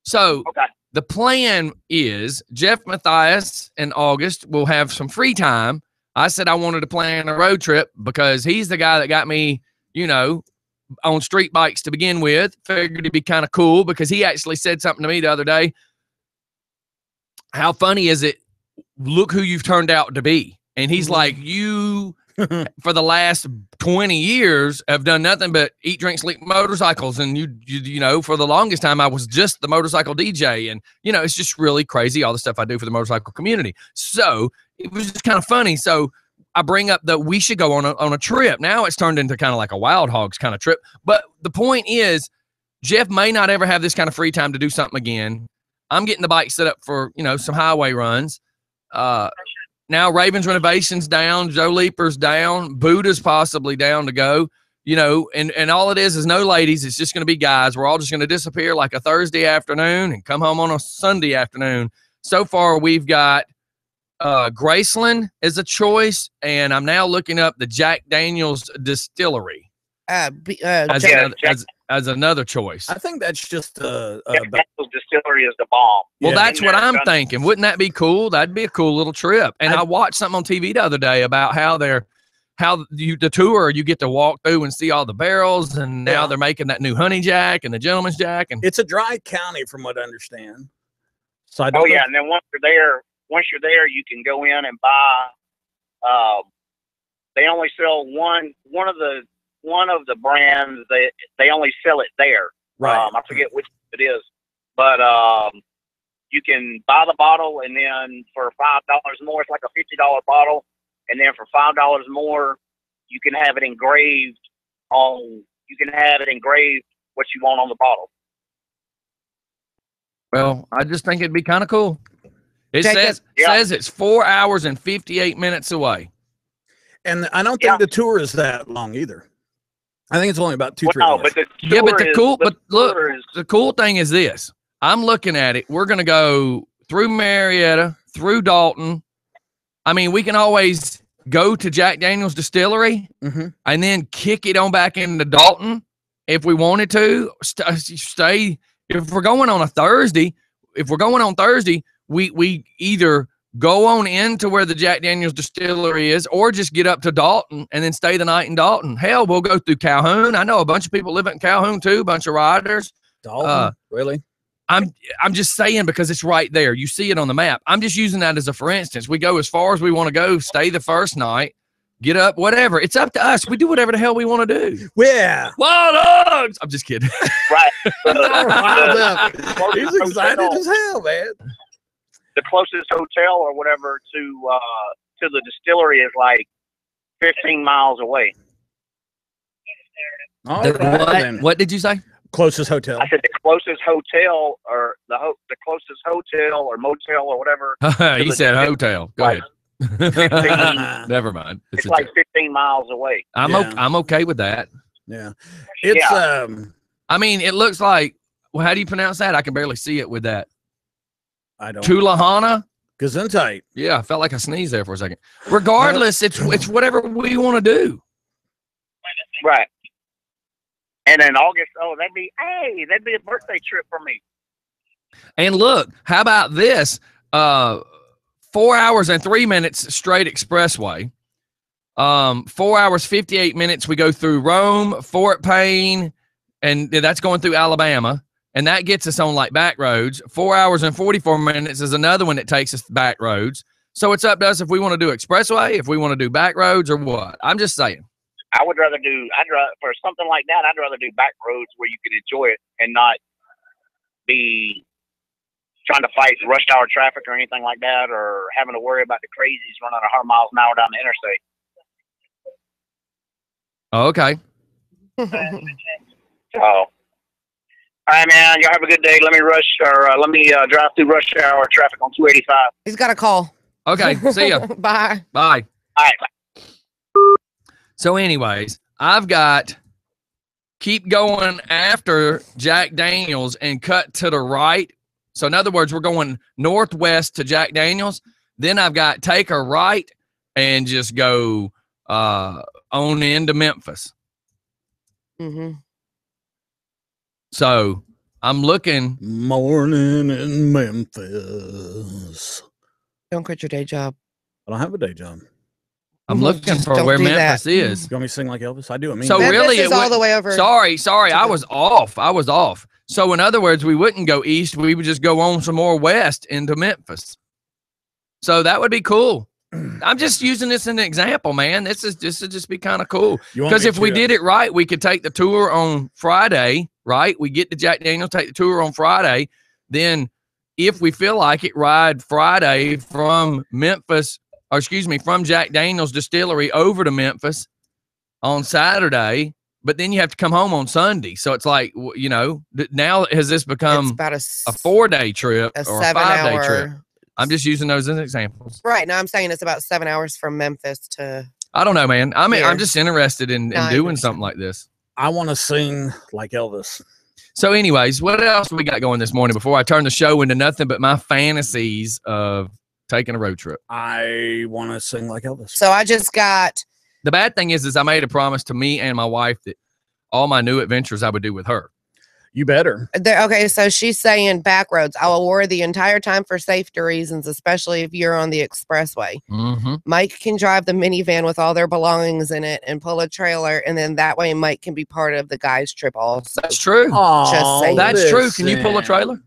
So the plan is Jeff Matthias in August will have some free time. I said I wanted to plan a road trip because he's the guy that got me, you know, on street bikes to begin with. Figured it'd be kind of cool because he actually said something to me the other day. How funny is it? Look who you've turned out to be. And he's like, you, for the last 20 years, have done nothing but eat, drink, sleep motorcycles. And you know, for the longest time, I was just the motorcycle DJ. And, you know, it's just really crazy, all the stuff I do for the motorcycle community. So it was just kind of funny. So I bring up that we should go on a trip. Now it's turned into kind of like a Wild Hogs kind of trip. But the point is, Jeff may not ever have this kind of free time to do something again. I'm getting the bike set up for, you know, some highway runs. Now Ravens Renovation's down, Joe Leaper's down, Buddha's possibly down to go, you know, and all it is no ladies. It's just going to be guys. We're all just going to disappear like a Thursday afternoon and come home on a Sunday afternoon. So far, we've got Graceland as a choice, and I'm now looking up the Jack Daniels Distillery as another choice. I think that's just Daniels Distillery is the bomb. Well, that's what I'm thinking. Wouldn't that be cool? That'd be a cool little trip. And I watched something on TV the other day about how the tour, you get to walk through and see all the barrels, and now they're making that new Honey Jack and the Gentleman's Jack, and it's a dry county from what I understand. So and then once you're there, you can go in and buy. They only sell one of the one of the brands that they only sell it there. Right. I forget which it is, but you can buy the bottle, and then for $5 more, it's like a $50 bottle, and then for $5 more, you can have it engraved on. You can have it engraved what you want on the bottle. Well, I just think it'd be kind of cool. It Jacob, says it's 4 hours and 58 minutes away. And I don't think the tour is that long either. I think it's only about 2-3 no, hours. but the the cool thing is this. I'm looking at it. We're going to go through Marietta, through Dalton. I mean, we can always go to Jack Daniel's Distillery and then kick it on back into Dalton if we wanted to. Stay. If we're going on a Thursday, we either go on into where the Jack Daniel's Distillery is, or just get up to Dalton and then stay the night in Dalton. Hell, we'll go through Calhoun. I know a bunch of people live in Calhoun too, a bunch of riders. Dalton, really? I'm just saying because it's right there. You see it on the map. I'm just using that as a for instance. We go as far as we want to go, stay the first night, get up, whatever. It's up to us. We do whatever the hell we want to do. Yeah. Wild dogs! I'm just kidding. Right. He's excited as hell, man. The closest hotel or whatever to the distillery is like 15 miles away. What did you say? Closest hotel. I said the closest hotel or the closest hotel or motel or whatever. He said hotel. Go ahead. 15, Never mind. It's like 15 miles away. I'm okay with that. Yeah. It's I mean, it looks like. Well, how do you pronounce that? I can barely see it with that. I don't. Tullahoma. Gesundheit. Yeah, I felt like I sneezed there for a second. Regardless, it's whatever we want to do. Right. And then August, that'd be a birthday trip for me. And look, how about this? 4 hours and 3 minutes straight expressway. 4 hours, 58 minutes. We go through Rome, Fort Payne, and that's going through Alabama. And that gets us on like back roads. 4 hours and 44 minutes is another one that takes us back roads. So it's up to us if we want to do expressway, if we want to do back roads or what. I'm just saying. I'd rather for something like that, I'd rather do back roads where you can enjoy it and not be trying to fight rush hour traffic or anything like that, or having to worry about the crazies running 100 miles an hour down the interstate. Okay. All right, man. Y'all have a good day. Let me drive through rush hour traffic on 285. He's got a call. Okay. See ya. Bye. Bye. All right. Bye. So anyways, I've got keep going after Jack Daniel's and cut to the right. So in other words, we're going northwest to Jack Daniel's. Then I've got take a right and just go on into Memphis. Mm-hmm. So I'm looking. Morning in Memphis. Don't quit your day job. I don't have a day job. I'm looking for where Memphis is. You want me to sing like Elvis? I do. I mean, so Memphis really, is all the way over. Sorry, I was off. So in other words, we wouldn't go east. We would just go on some more west into Memphis. So that would be cool. I'm just using this as an example, man. This would just be kind of cool. Because if we did it right, we could take the tour on Friday, right? We get to Jack Daniel's, take the tour on Friday. Then if we feel like it, ride Friday from from Jack Daniel's Distillery over to Memphis on Saturday. But then you have to come home on Sunday. So it's like, now has this become about a 4-day trip or a 5-day trip? I'm just using those as examples. Right. Now I'm saying it's about 7 hours from Memphis to. I don't know, man. I'm just interested in doing something like this. I want to sing like Elvis. So anyways, what else we got going this morning before I turn the show into nothing but my fantasies of taking a road trip? I want to sing like Elvis. So I just got. The bad thing is I made a promise to me and my wife that all my new adventures I would do with her. You better. Okay, so she's saying back roads. I will worry the entire time for safety reasons, especially if you're on the expressway. Mm-hmm. Mike can drive the minivan with all their belongings in it and pull a trailer, and then that way Mike can be part of the guys' trip also. That's true. Just saying. That's true. Can you pull a trailer?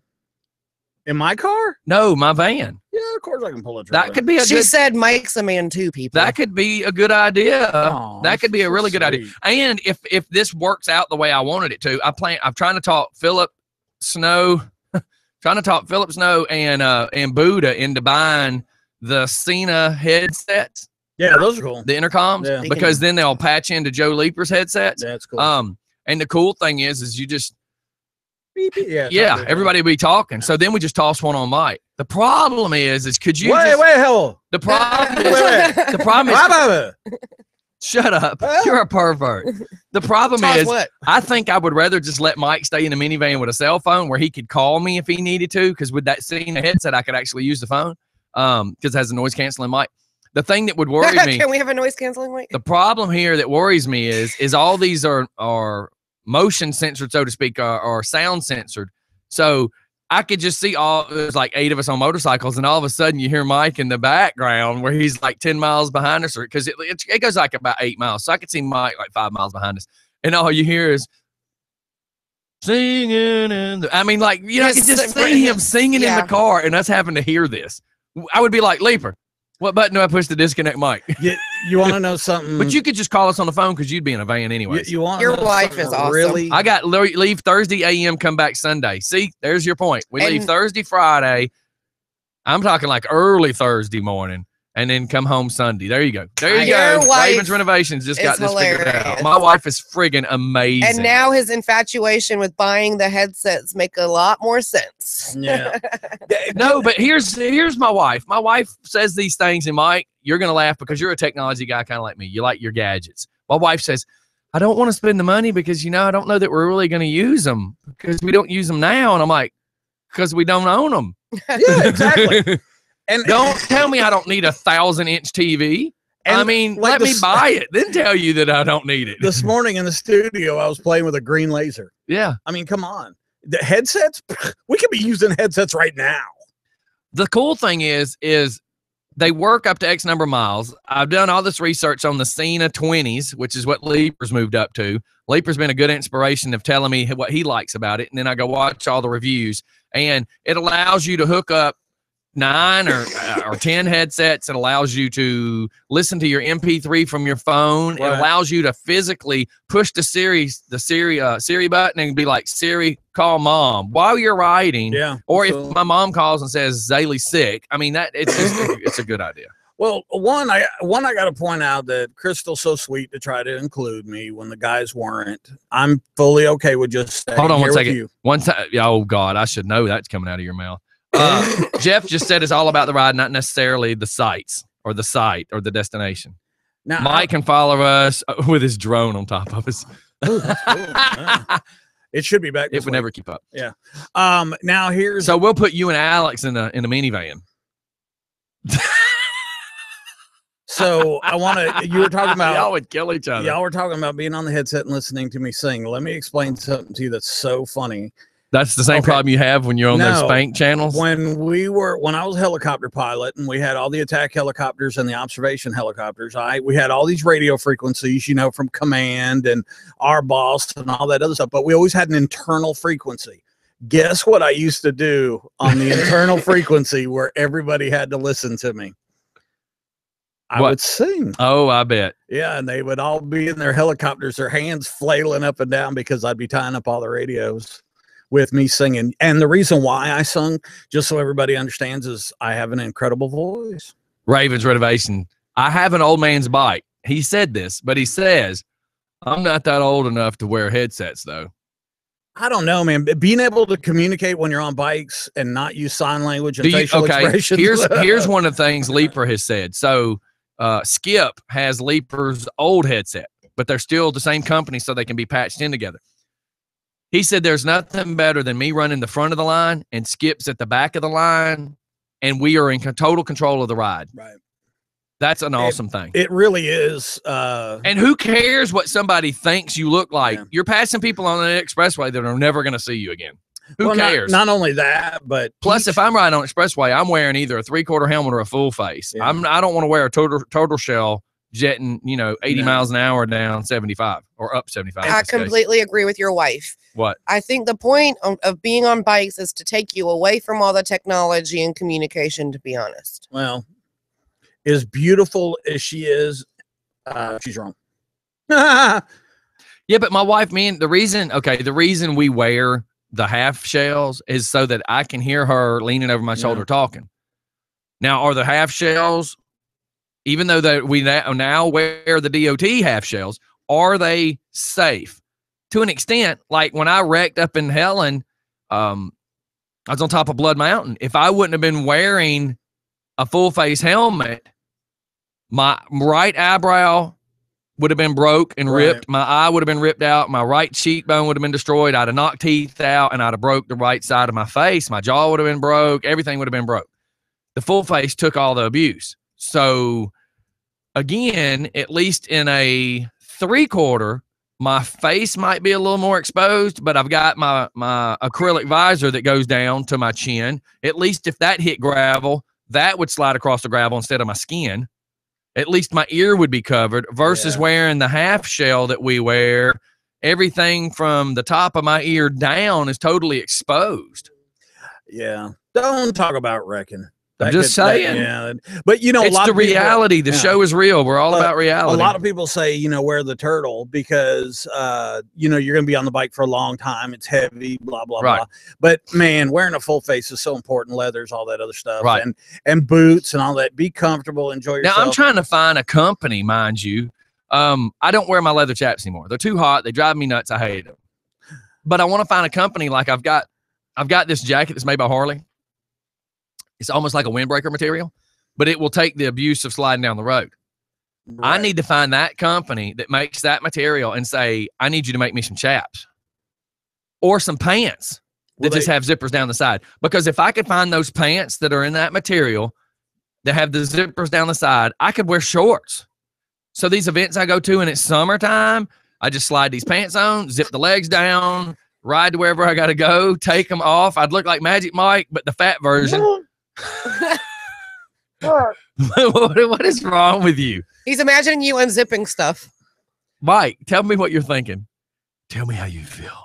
In my car? No, my van. Yeah, of course I can pull a trailer. That could be a She said Mike's a man too, people. That could be a good idea. Aw, that could be a really good idea. And if this works out the way I wanted it to, I'm trying to talk Philip Snow and Buddha into buying the Cena headsets. Yeah, those are cool. The intercoms, Yeah. because then they'll patch into Joe Leaper's headsets. That's cool. And the cool thing is you just yeah, everybody will be talking. So then we just toss one on Mike. The problem is could you wait, hell. the problem is Wait. the problem is shut up. You're a pervert. The problem Toss is what? I think I would rather just let Mike stay in the minivan with a cell phone where he could call me if he needed to, because with that Cena headset I could actually use the phone because it has a noise canceling mic. The thing that would worry me. Can we have a noise canceling mic? The problem here that worries me is all these are motion censored, so to speak, or sound censored. So I could just see there's like 8 of us on motorcycles, and all of a sudden you hear Mike in the background where he's like 10 miles behind us, because it goes like about 8 miles. So I could see Mike like 5 miles behind us, and all you hear is singing. I could just see him singing in the car, and us having to hear this. I would be like, Leaper, what button do I push to disconnect Mike? You want to know something? But you could just call us on the phone because you'd be in a van anyway. You want Your wife is awesome. Really? I got leave Thursday a.m., come back Sunday. See, there's your point. We leave Thursday, Friday. I'm talking like early Thursday morning, and then come home Sunday. There you go. There you go. Ravens Renovations just got this figured out. My wife is friggin' amazing. And now his infatuation with buying the headsets make a lot more sense. Yeah. No, but here's my wife. My wife says these things, and Mike, you're gonna laugh because you're a technology guy, kind of like me. You like your gadgets. My wife says, I don't want to spend the money because I don't know that we're really gonna use them because we don't use them now. And I'm like, because we don't own them. Yeah, exactly. And don't tell me I don't need a 1,000-inch TV. Let me buy it, then tell you that I don't need it. This morning in the studio, I was playing with a green laser. Yeah. I mean, come on. The headsets, we could be using headsets right now. The cool thing is they work up to X number of miles. I've done all this research on the Cena 20s, which is what Leaper's moved up to. Leaper's been a good inspiration of telling me what he likes about it. And then I go watch all the reviews, and it allows you to hook up 9 or 10 headsets. It allows you to listen to your MP3 from your phone. Right. It allows you to physically push the Siri button and be like, Siri, call mom while you're riding. Yeah. Or if my mom calls and says Zaylee's sick, it's a good idea. Well, I got to point out that Crystal's so sweet to try to include me when the guys weren't. I'm fully okay with just staying. Hold on here 1 second. with you. One time, oh God, I should know that's coming out of your mouth. Jeff just said it's all about the ride, not necessarily the sights or the site or the destination. Now, Mike can follow us with his drone on top of us. Ooh, that's cool. Yeah. It should be back. It would never keep up. Yeah. Now so we'll put you and Alex in a minivan. So I want to. You were talking about y'all would kill each other. Y'all were talking about being on the headset and listening to me sing. Let me explain something to you that's so funny. That's the same problem you have when you're on those Spank channels? When I was a helicopter pilot and we had all the attack helicopters and the observation helicopters, we had all these radio frequencies, from command and our boss and all that other stuff, but we always had an internal frequency. Guess what I used to do on the internal frequency where everybody had to listen to me? I would sing. Oh, I bet. Yeah, and they would all be in their helicopters, their hands flailing up and down because I'd be tying up all the radios with me singing. And the reason why I sung, just so everybody understands, is I have an incredible voice. Ravens Renovation. I have an old man's bike. He said this, but he says, I'm not that old enough to wear headsets, though. I don't know, man. Being able to communicate when you're on bikes and not use sign language and facial expressions. Here's one of the things Leaper has said. So Skip has Leaper's old headset, but they're still the same company, so they can be patched in together. He said there's nothing better than me running the front of the line and Skip's at the back of the line, and we are in total control of the ride. Right. That's an awesome thing. It really is. And who cares what somebody thinks you look like? Yeah. You're passing people on the expressway that are never going to see you again. Who cares? Not only that, but plus, if I'm riding on expressway, I'm wearing either a 3/4 helmet or a full face. Yeah. I don't want to wear a total shell jetting, 80 miles an hour down 75 or up 75. I completely agree with your wife. What? I think the point of being on bikes is to take you away from all the technology and communication, to be honest. Well, as beautiful as she is, she's wrong. Yeah, but my wife, the reason we wear the half shells is so that I can hear her leaning over my shoulder talking. Now, are the half shells, even though that we now wear the DOT half shells, are they safe? To an extent, like when I wrecked up in Helen, I was on top of Blood Mountain. If I wouldn't have been wearing a full face helmet, my right eyebrow would have been broke and ripped. My eye would have been ripped out. My right cheekbone would have been destroyed. I'd have knocked teeth out, and I'd have broke the right side of my face. My jaw would have been broke. Everything would have been broke. The full face took all the abuse. So again, at least in a 3/4, my face might be a little more exposed, but I've got my acrylic visor that goes down to my chin. At least if that hit gravel, that would slide across the gravel instead of my skin. At least my ear would be covered versus wearing the half shell that we wear. Everything from the top of my ear down is totally exposed. Yeah. Don't talk about wrecking. I'm just saying. But it's a lot of reality. The show is real. We're all about reality. A lot of people say, wear the turtle because, you're going to be on the bike for a long time. It's heavy, blah, blah, blah. But man, wearing a full face is so important. Leathers, all that other stuff, and boots and all that. Be comfortable, enjoy yourself. Now I'm trying to find a company, mind you. I don't wear my leather chaps anymore. They're too hot. They drive me nuts. I hate them. But I want to find a company like I've got this jacket that's made by Harley. It's almost like a windbreaker material, but it will take the abuse of sliding down the road. I need to find that company that makes that material and say, I need you to make me some chaps or some pants that just have zippers down the side. Because if I could find those pants that are in that material that have the zippers down the side, I could wear shorts. So these events I go to and it's summertime, I just slide these pants on, zip the legs down, ride to wherever I got to go, take them off. I'd look like Magic Mike, but the fat version. What is wrong with you? He's imagining you unzipping stuff. Mike, tell me what you're thinking. Tell me how you feel.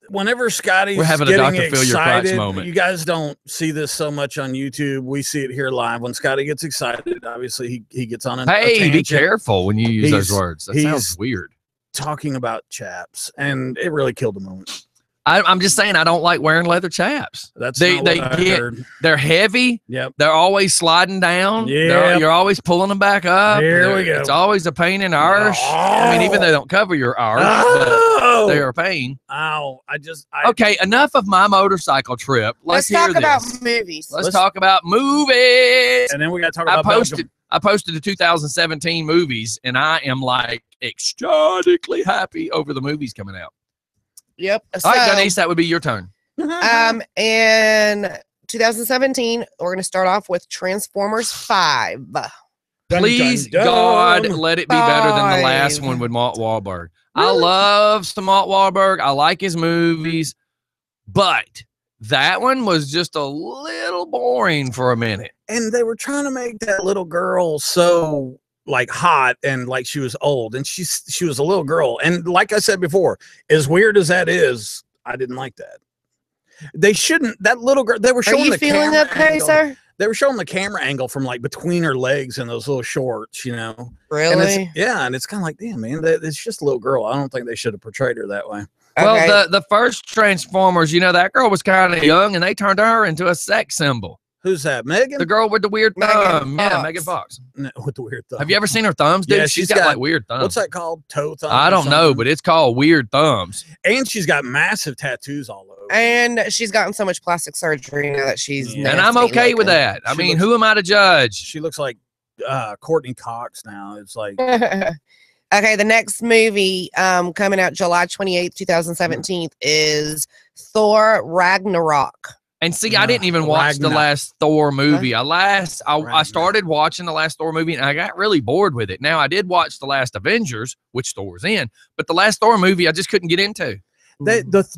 Whenever Scotty's having a Dr. Phil your crotch moment. You guys don't see this so much on YouTube. We see it here live. When Scotty gets excited, obviously he gets on a Hey, be careful when you use those words. That sounds weird. Talking about chaps, and it really killed the moment. I'm just saying I don't like wearing leather chaps. They're heavy. Yep. They're always sliding down. Yeah. You're always pulling them back up. Here we go. It's always a pain in the arse. I mean, even though they don't cover your arse, they're a pain. Okay, enough of my motorcycle trip. Let's talk about movies. Let's talk about movies. And then we got to talk about I posted the 2017 movies, and I am like ecstatically happy over the movies coming out. Yep. All right, Denise, that would be your turn. In 2017, we're going to start off with Transformers 5. Please, God, let it be better than the last one with Mark Wahlberg. Really? I love Mark Wahlberg. I like his movies, but that one was just a little boring for a minute. And they were trying to make that little girl so like hot and like she was old, and she was a little girl. And like I said before, as weird as that is, I didn't like that. They shouldn't. That little girl. They were showing. Are you feeling okay, sir? They were showing the camera angle from like between her legs in those little shorts, Really? And it's kind of like, damn, man, it's just a little girl. I don't think they should have portrayed her that way. Well, the first Transformers, that girl was kind of young, and they turned her into a sex symbol. Who's that? Megan? The girl with the weird thumb. Yeah, Megan Fox. No, with the weird thumb. Have you ever seen her thumbs, dude? Yeah, she's got like weird thumbs. What's that called? Toe thumbs? I don't know, but it's called weird thumbs. And she's got massive tattoos all over. And she's gotten so much plastic surgery now that she's and I'm okay with that. I mean, who am I to judge? She looks like Courtney Cox now. It's like okay, the next movie coming out July 28th, 2017 is Thor Ragnarok. And see, I didn't even watch the last Thor movie. I started watching the last Thor movie, and I got really bored with it. Now, I did watch the last Avengers, which Thor's in, but the last Thor movie I just couldn't get into.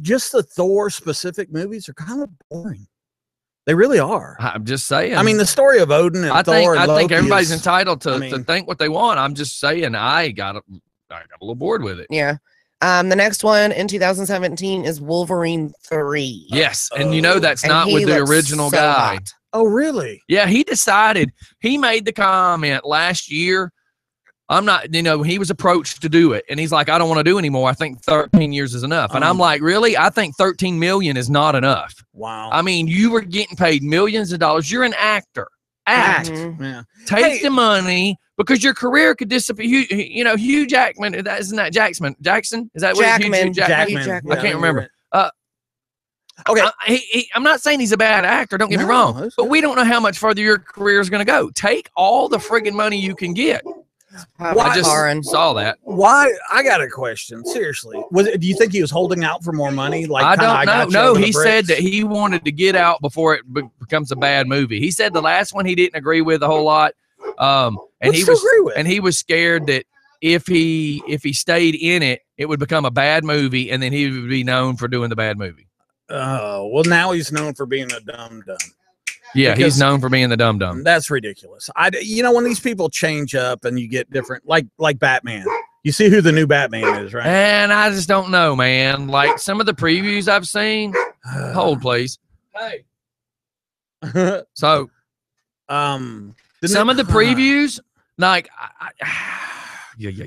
Just the Thor specific movies are kind of boring. They really are. I'm just saying. I mean, the story of Odin and Thor. I think everybody's is, entitled to think what they want. I'm just saying, I got a little bored with it. Yeah. The next one in 2017 is Wolverine 3. Yes, and you know that's not with the original guy. Hot. Oh, really? Yeah, he decided. He made the comment last year. I'm not, he was approached to do it, and he's like, I don't want to do anymore. I think 13 years is enough. And I'm like, really? I think 13 million is not enough. Wow. I mean, you were getting paid millions of dollars. You're an actor. Act. Yeah. Take the money because your career could disappear. Hugh Jackman. Isn't that Jackson? Is that what Jackman? Jackman. I can't remember. Okay. I'm not saying he's a bad actor. Don't get me wrong. But we don't know how much further your career is going to go. Take all the friggin' money you can get. I just saw that. Why? I got a question. Seriously, do you think he was holding out for more money? Like I don't know. No, he said that he wanted to get out before it becomes a bad movie. He said the last one he didn't agree with a whole lot, and he was scared that if he stayed in it, it would become a bad movie, and then he would be known for doing the bad movie. Oh, well, now he's known for being a dum-dum. Yeah, he's known for being the dum-dum. That's ridiculous. When these people change up and you get different, like Batman, you see who the new Batman is, right? And I just don't know, man. Like some of the previews I've seen. Hold, please. Hey. So, some of the previews, like,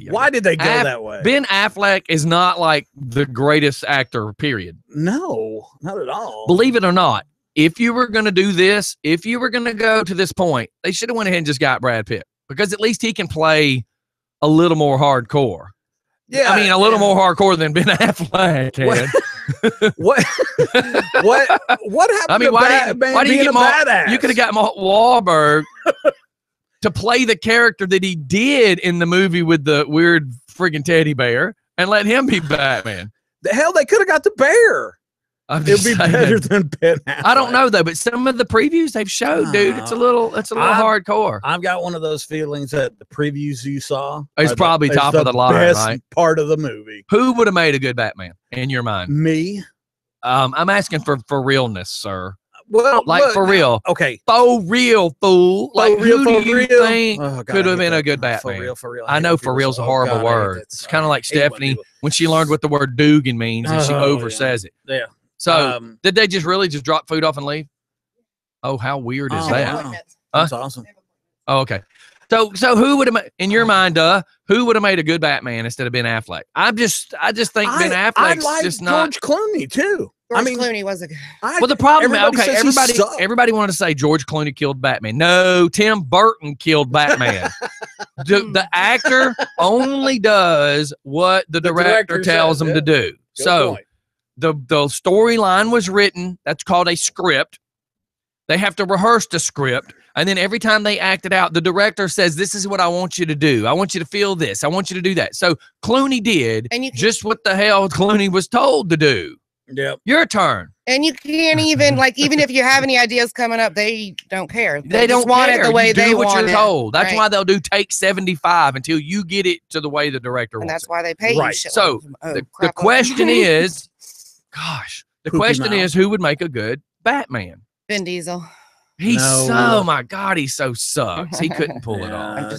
Why did they go that way? Ben Affleck is not like the greatest actor, period. No, not at all. Believe it or not. If you were going to do this, if you were going to go to this point, they should have went ahead and just got Brad Pitt because at least he can play a little more hardcore. Yeah, I mean, a little more hardcore than Ben Affleck can. What happened? I mean, why do you get badass? You could have got Mark Wahlberg to play the character that he did in the movie with the weird friggin' teddy bear and let him be Batman. The hell, they could have got the bear. It'd be better than Ben Affleck. I don't know though, but some of the previews they've showed, dude, it's a little hardcore. I've got one of those feelings that the previews you saw is probably top of the line, right? Part of the movie. Who would have made a good Batman in your mind? Me. I'm asking for realness, sir. Well, for real. Okay. For real, fool. Like, who do you think could have been a good Batman? For real. I know for real's a horrible word. It's kind of like Stephanie when she learned what the word Dugan means and she oversays it. Yeah. So did they just drop food off and leave? Oh, how weird is that? Wow. That's awesome. Oh, okay. So who would have, in your mind, who would have made a good Batman instead of Ben Affleck? I just think Ben Affleck's just not. George Clooney too. Clooney was a good. Well, the problem, everybody wanted to say George Clooney killed Batman. No, Tim Burton killed Batman. the actor only does what the director tells him to do. So the storyline was written. That's called a script. They have to rehearse the script. And then every time they act it out, the director says, this is what I want you to do. I want you to feel this. I want you to do that. So Clooney did just what the hell Clooney was told to do. Yep. Your turn. And you can't even, even if you have any ideas coming up, they don't care. They don't want care. It the way they want what you're told. That's right? why they'll do take 75 until you get it to the way the director wants. And that's why they pay you shit. So the question is, gosh, the question is, who would make a good Batman? Vin Diesel. My God, he so sucks. He couldn't pull it off.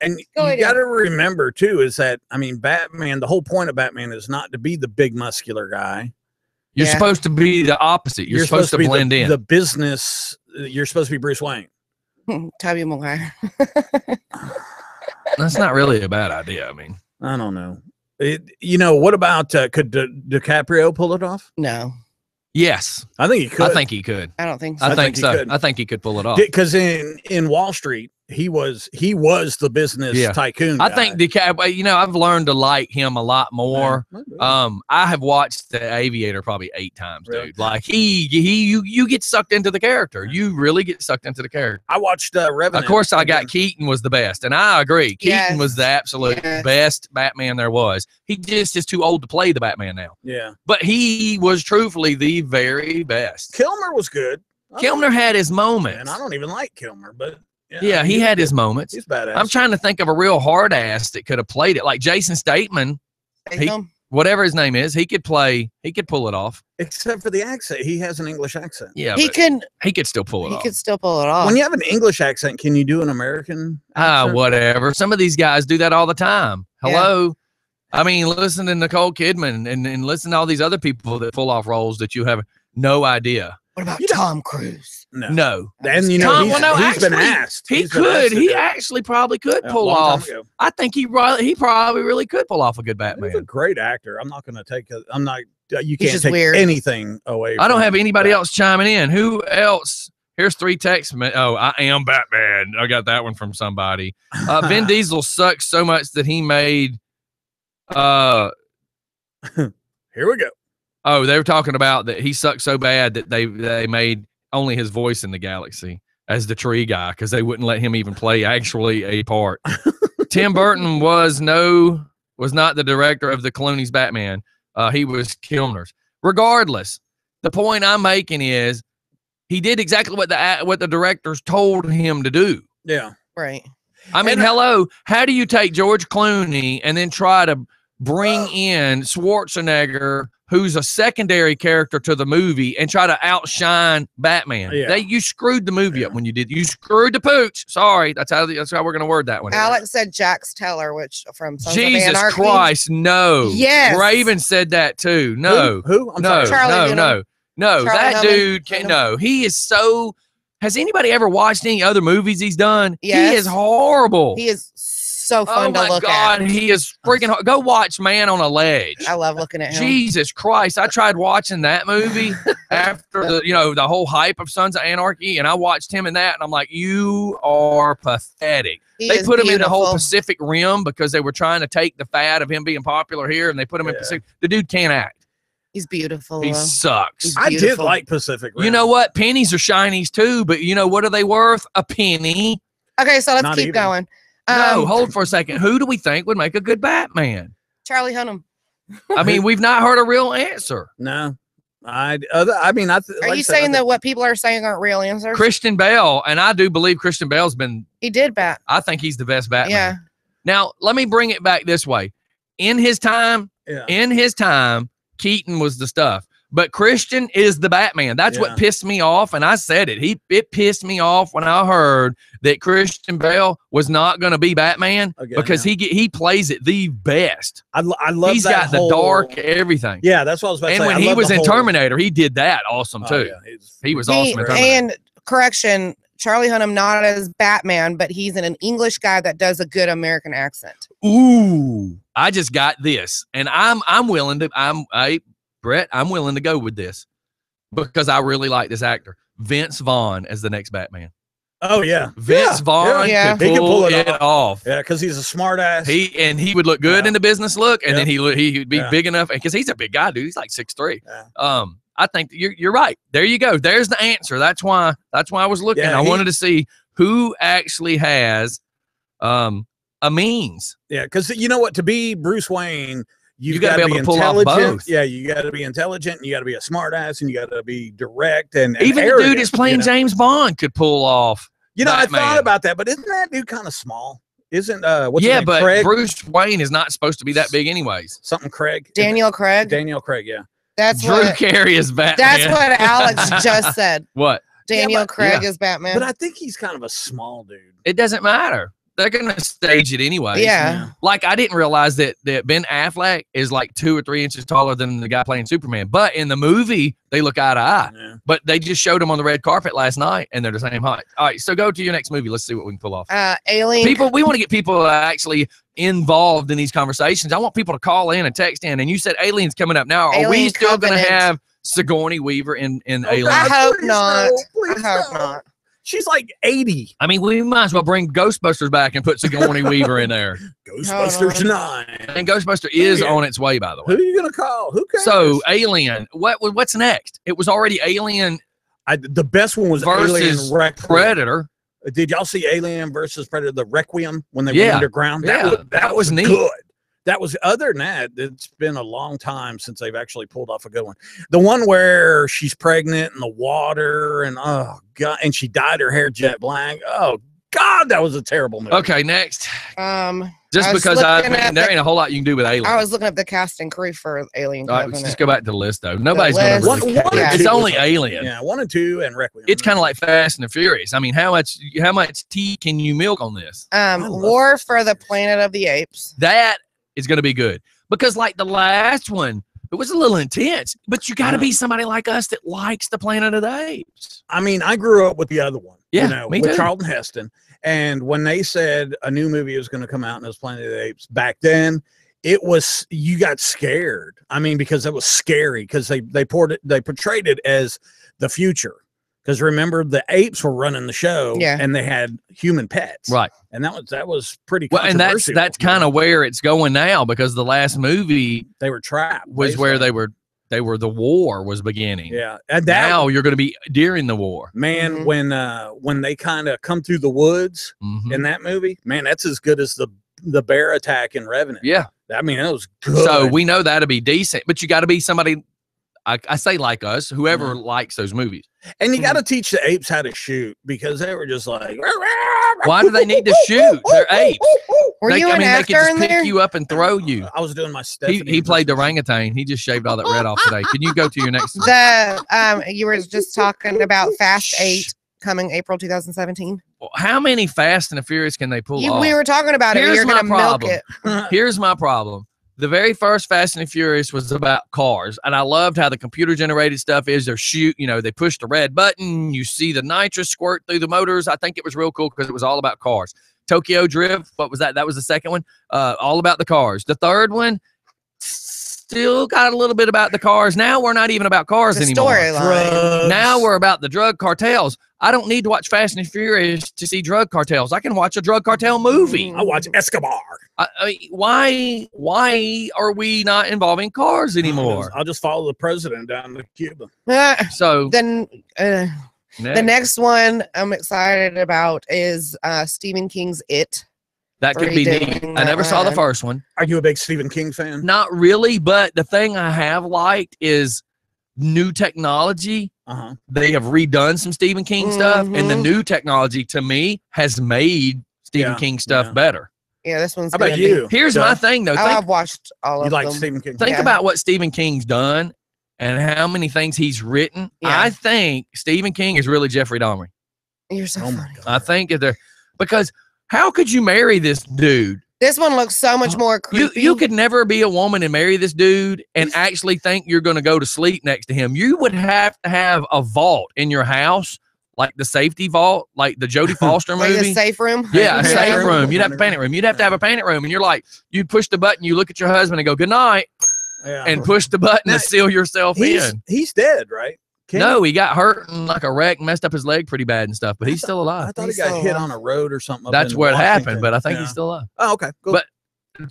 And you got to remember too is that Batman. The whole point of Batman is not to be the big muscular guy. You're supposed to be the opposite. You're supposed to blend in. The business. You're supposed to be Bruce Wayne. Tobey Maguire. That's not really a bad idea. I don't know. What about could DiCaprio pull it off? No. Yes, I think he could. I don't think so. I think so. I think he could pull it off because in Wall Street he was the business tycoon guy. I think DiCaprio. I've learned to like him a lot more. I have watched The Aviator probably 8 times, dude. Like you get sucked into the character. You really get sucked into the character. I watched Revenant. Of course, I got Keaton was the best, and I agree. Keaton was the absolute best Batman there was. He just is too old to play the Batman now. Yeah, but he was truthfully the very best. Kilmer was good. Kilmer had his moments, and I don't even like Kilmer, but. Yeah, he had his moments. He's badass. I'm trying to think of a real hard ass that could have played it, like Jason Statham. whatever his name is, he could pull it off. Except for the accent. He has an English accent. Yeah, he could still pull it off. He could still pull it off. When you have an English accent, can you do an American accent? Whatever. Some of these guys do that all the time. Hello. Yeah. I mean, listen to Nicole Kidman and listen to all these other people that pull off roles that you have no idea. What about Tom Cruise? No. And he's been asked. He actually probably could pull off. I think he probably really could pull off a good Batman. He's a great actor. I'm not going to you can't take anything away from I don't have anybody else chiming in. Who else? Here's 3 texts. Oh, I am Batman. I got that one from somebody. Vin Diesel sucks so much that he made here we go. Oh, they were talking about that he sucked so bad that they made only his voice in the Galaxy as the tree guy because they wouldn't let him even play actually a part. Tim Burton was not the director of the Clooney's Batman. He was Kilmer's. Regardless, the point I'm making is he did exactly what the directors told him to do. Yeah, right. I mean, hello, how do you take George Clooney and then try to bring in Schwarzenegger, who's a secondary character to the movie, and try to outshine Batman? Yeah. You screwed the movie up when you did. You screwed the pooch. Sorry, that's how we're going to word that one. Alex said Jax Teller, which from Sons Jesus of Anarchy. Christ, no. Yes. Raven said that too. No. Who? No. That dude can no. He is so. Has anybody ever watched any other movies he's done? Yes. He is horrible. He is so fun to look at. He is freaking hard. Go watch Man on a Ledge. I love looking at him. Jesus Christ. I tried watching that movie after the whole hype of Sons of Anarchy, and I watched him in that, and I'm like, you are pathetic. They put him in the whole Pacific Rim because they were trying to take the fad of him being popular here, and they put him in Pacific. The dude can't act. He's beautiful. He sucks. I did like Pacific Rim. You know what? Pennies are shinies too, but you know what are they worth? A penny. Okay, so let's keep going. No, hold for a second. Who do we think would make a good Batman? Charlie Hunnam. I mean, we've not heard a real answer. No. Are you saying that what people are saying aren't real answers? Christian Bale, and I do believe Christian Bale's been. He did Bat. I think he's the best Batman. Yeah. Now, let me bring it back this way. In his time, Keaton was the stuff. But Christian is the Batman. That's what pissed me off, and I said it. It pissed me off when I heard that Christian Bale was not going to be Batman because he plays it the best. I love. He's got the dark everything. Yeah, that's what I was about to say. And when he was in Terminator, he did that awesome too. Yeah, he was awesome in Terminator. And correction, Charlie Hunnam not as Batman, but he's an English guy that does a good American accent. Ooh, I just got this, and I'm willing to. Brett, I'm willing to go with this because I really like this actor. Vince Vaughn as the next Batman. Oh, yeah. Vince Vaughn could pull it off. Yeah, because he's a smart ass. He would look good in the business look, and then he'd be big enough, because he's a big guy, dude. He's like 6'3". Yeah. I think you're right. There you go. There's the answer. That's why I was looking. I wanted to see who actually has a means. Yeah, because you know what? To be Bruce Wayne, you got to be able to pull off both. Yeah, you got to be intelligent, and you got to be a smart ass, and you got to be direct and even arrogant, the dude is playing James Bond could pull off. Batman. I thought about that, but isn't that dude kind of small? Isn't what's his name? But Craig? Bruce Wayne is not supposed to be that big, anyways. Something Craig. Daniel Craig. Daniel Craig. Yeah. That's Drew Carey is Batman. That's what Alex just said. What? Daniel Craig is Batman. But I think he's kind of a small dude. It doesn't matter. They're going to stage it anyway. Yeah. Like, I didn't realize that Ben Affleck is like 2 or 3 inches taller than the guy playing Superman. But in the movie, they look eye to eye. Yeah. But they just showed him on the red carpet last night, and they're the same height. All right, so go to your next movie. Let's see what we can pull off. Alien. We want to get people actually involved in these conversations. I want people to call in and text in. And you said Alien's coming up now. Are we still going to have Sigourney Weaver in Alien? I hope not. I hope not. She's like 80. I mean, we might as well bring Ghostbusters back and put Sigourney Weaver in there. Ghostbusters 9. And Ghostbuster is on its way, by the way. Who are you going to call? Who cares? So, Alien. What's next? It was already Alien. The best one was versus Alien Predator. Did y'all see Alien versus Predator, the Requiem, when they went underground? That was neat. Good. That was, other than that, it's been a long time since they've actually pulled off a good one. The one where she's pregnant in the water and oh god, and she dyed her hair jet black. Oh God, that was a terrible movie. Okay, next. Just I was because there ain't a whole lot you can do with Alien. I was looking up the cast and crew for Alien Covenant. Just go back to the list though. Nobody's going to really care. It's only Alien. Yeah, 1 and 2 and Requiem. It's kind of like Fast and the Furious. I mean, how much tea can you milk on this? War for the Planet of the Apes. That is going to be good because like the last one, it was a little intense, but you got to be somebody like us that likes the Planet of the Apes. I mean, I grew up with the other one. Yeah, with Charlton Heston. And when they said a new movie was going to come out and it was Planet of the Apes back then, you got scared. I mean, because it was scary because they portrayed it as the future. Because remember, the apes were running the show, and they had human pets, right? And that was pretty well. And that's kind of where it's going now because the last movie they were trapped was where they were the war was beginning. Yeah, and now you're going to be during the war. Man, when they kind of come through the woods in that movie, man, that's as good as the bear attack in Revenant. Yeah, I mean, that was good. So we know that'll be decent, but you got to be somebody. I say like us, whoever likes those movies. And you got to teach the apes how to shoot because they were just like, why do they need to shoot? They're apes. Were you an actor they could just in pick there? you up and throw you. I was doing my Stephanie. He played the orangutan. He just shaved all that red off today. Can you go to your next? You were just talking about Fast 8 coming April 2017. How many Fast and the Furious can they pull off? We were talking about it. You're going to milk it. Here's my problem. The very first Fast and the Furious was about cars, and I loved how the computer-generated stuff is. They push the red button, you see the nitrous squirt through the motors. I think it was real cool because it was all about cars. Tokyo Drift, what was that? That was the second one, all about the cars. The third one still got a little bit about the cars. Now we're not even about cars anymore. Now we're about the drug cartels. I don't need to watch Fast and Furious to see drug cartels. I can watch a drug cartel movie. I watch Escobar. Why are we not involving cars anymore? I'll just follow the president down to Cuba. So then the next one I'm excited about is Stephen King's It. That could be neat. I never saw the first one. Are you a big Stephen King fan? Not really, but the thing I have liked is new technology. They have redone some Stephen King stuff, and the new technology to me has made Stephen King stuff better. Yeah, this one's. How about you? Here's my thing, though. I've watched all of them. You like Stephen King? Think about what Stephen King's done and how many things he's written. Yeah. I think Stephen King is really Jeffrey Dahmer. You're so funny. I think because how could you marry this dude? This one looks so much more creepy. You could never be a woman and marry this dude and actually think you're going to go to sleep next to him. You would have to have a vault in your house, like the safety vault, like the Jodie Foster movie. Like a safe room? Yeah, a safe room. You'd have a panic room. You'd have to have a panic room. And you're like, you'd push the button, you look at your husband and go, good night, and push the button to seal yourself in. He's dead, right? No, he got hurt in like a wreck, messed up his leg pretty bad and stuff, but he's still alive. I thought he got hit on a road or something. That's where it happened, but I think he's still alive. Oh, okay. Cool. But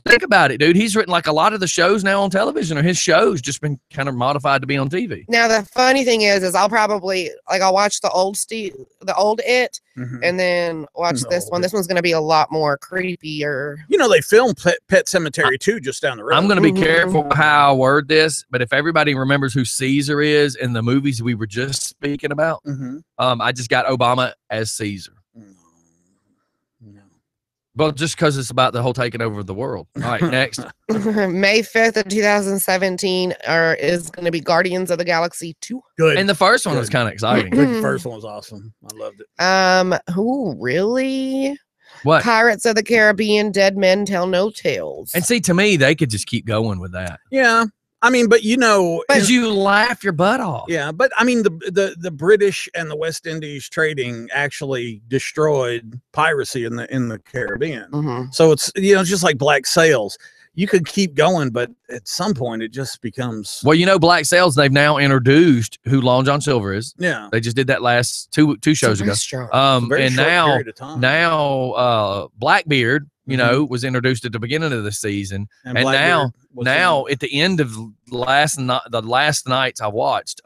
think about it, dude. He's written like a lot of the shows now on television, or his shows just been kind of modified to be on TV. Now the funny thing is I'll probably I'll watch the old It, and then watch this one. This one's going to be a lot more creepier. You know, they filmed Pet Sematary 2 just down the road. I'm going to be careful how I word this, but if everybody remembers who Caesar is in the movies we were just speaking about, I just got Obama as Caesar. Well, just because it's about the whole taking over of the world. All right, next. May 5th of 2017 is going to be Guardians of the Galaxy 2. Good. And the first one was kind of exciting. The first one was awesome. I loved it. Who really? What? Pirates of the Caribbean, Dead Men Tell No Tales. And see, to me, they could just keep going with that. Yeah. I mean, but because you laugh your butt off. Yeah, but I mean, the British and the West Indies trading actually destroyed piracy in the Caribbean. So it's just like black sails. You could keep going, but at some point it just becomes. Well, black sails. They've now introduced who Long John Silver is. Yeah, they just did that last two shows ago. And now Blackbeard. Was introduced at the beginning of the season, and now at the end of the last nights I watched,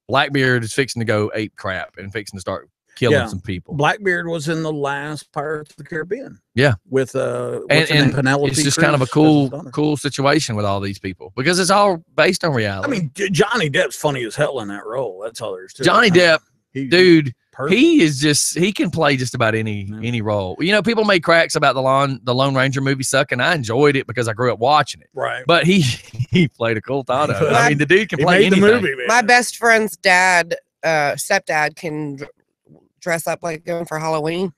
Blackbeard is fixing to go ape crap and fixing to start killing some people. Blackbeard was in the last Pirates of the Caribbean. Yeah, with and Penelope. It's just kind of a cool situation with all these people because it's all based on reality. I mean, Johnny Depp's funny as hell in that role. That's all there is to it. Johnny Depp, dude. perfect. he can play just about any role. You know, people made cracks about the Lone Ranger movie suck, and I enjoyed it because I grew up watching it. Right. But he played a cool Tonto. I mean, the dude can He play made the anything. movie, man. My best friend's dad, stepdad, can dress up like him for Halloween.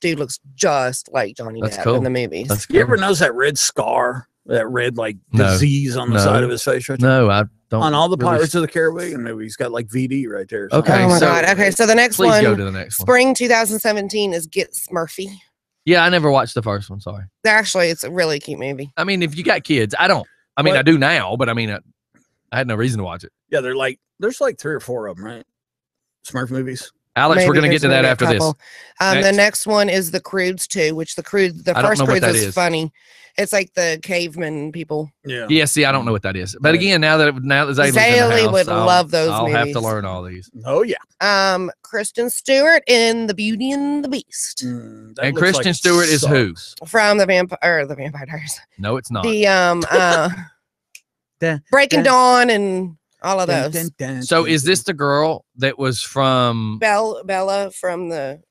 Dude looks just like Johnny That's Depp cool. in the movies. That's You cool. ever notice that red scar, that red like No. disease on the No. side of his face right there? No, I don't. On all the really- Pirates of the Caribbean movies, he's got like VD right there. or Okay, something. Oh my so- god. Okay, so the next Please one, go to the next one. spring 2017, is Get Smurfy. Yeah, I never watched the first one. Sorry. Actually, it's a really cute movie. I mean, if you got kids, I don't. I mean, What? I do now, but I mean, I had no reason to watch it. Yeah, there's like 3 or 4 of them, right? Smurf movies. Alex, we're Maybe gonna get there's to that maybe a after this. couple. The Next. next one is The Croods 2, which the I don't first know what Croods that is is. funny. It's like the caveman people. Yeah. Yeah, see, I don't know what that is. But again, now that Zaylee's in the Zaylee house, would love those I'll have to movies. learn all these. Oh yeah. Kristen Stewart in The Beauty and the Beast That And looks like Kristen it Stewart is who? sucks. from the Vampire Diaries. No, it's not. The Dun, Breaking dun. Dawn and all of Dun, those. dun, dun, So dun, is this the girl that was from? Bella from the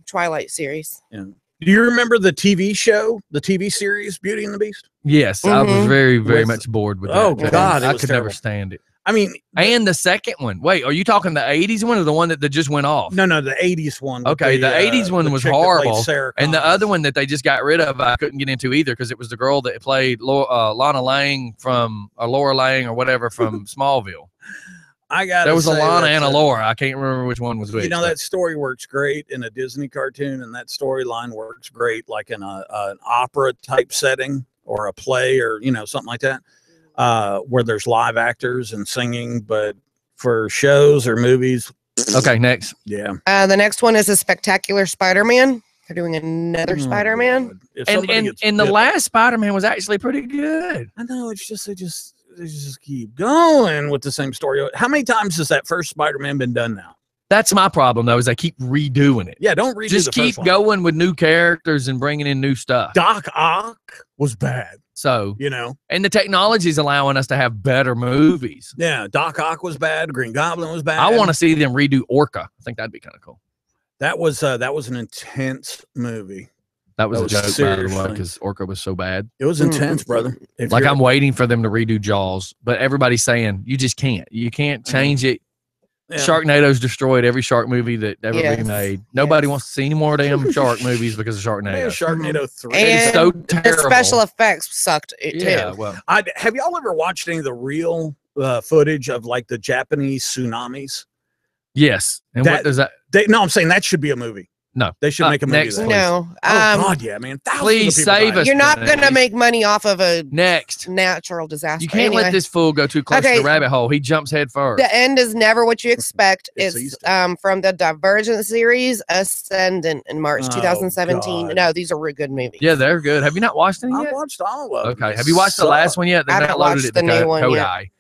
Twilight series. Do you remember the TV show, the TV series Beauty and the Beast? Yes, I was Mhm. very, very With- much bored with that. Oh, because God, it I was could never terrible. stand it. I mean, And the second one. Wait, are you talking the '80s one or the one that just went off? no, the 80s one. with Okay, the 80s one the was chick that played horrible, Sarah And the Connor. other one that they just got rid of, I couldn't get into either because it was the girl that played Lana Lang or Laura Lang or whatever from Smallville. I got There was a Lana and a Laura. I can't remember which one was which. You know, but- that story works great in a Disney cartoon, and that storyline works great like in an opera type setting or a play or, something like that, where there's live actors and singing. But for shows or movies, Okay, next. yeah. The next one is A Spectacular Spider-Man. They're doing another Oh, Spider-Man. God. If And somebody and, gets and the bit- last Spider-Man was actually pretty good. I know, it's just they just keep going with the same story. How many times has that first Spider-Man been done now? That's my problem though, is they keep redoing it. Yeah, don't redo Just the keep first one. going with new characters and bringing in new stuff. Doc Ock was bad, So, and the technology is allowing us to have better movies. Yeah, Doc Ock was bad. Green Goblin was bad. I want to see them redo Orca. I think that'd be kind of cool. That was an intense movie. That was That a was joke, by the seriously- way, because Orca was so bad. It was intense, brother. If Like you're- I'm waiting for them to redo Jaws, but everybody's saying you just can't. You can't change it. Yeah. Sharknado's destroyed every shark movie that ever Yes. been made. Nobody Yes. wants to see any more damn shark movies because of Man, Sharknado. Sharknado 3. It is And so the terrible. special effects sucked it Yeah, too. well, Have y'all ever watched any of the real footage of like the Japanese tsunamis? yes. And what That- does that? No, I'm saying that should be a movie. No. They should make a movie. next, of that. please. No, Oh God, yeah, man. Thousands Please of people save died. us. you're not from gonna that. make money off of a Next. natural disaster. You can't Anyway, let this fool go too close to Okay. the rabbit hole. He jumps head first. The end is never what you expect. It's It's Easter. from the Divergent series, Ascendant in March Oh, 2017. God. No, these are real good movies. Yeah, they're good. Have you not watched any I yet? watched all of them. Okay. It Have you watched the last sucked. one yet? They I haven't downloaded watched it the to new one yet. Kodai.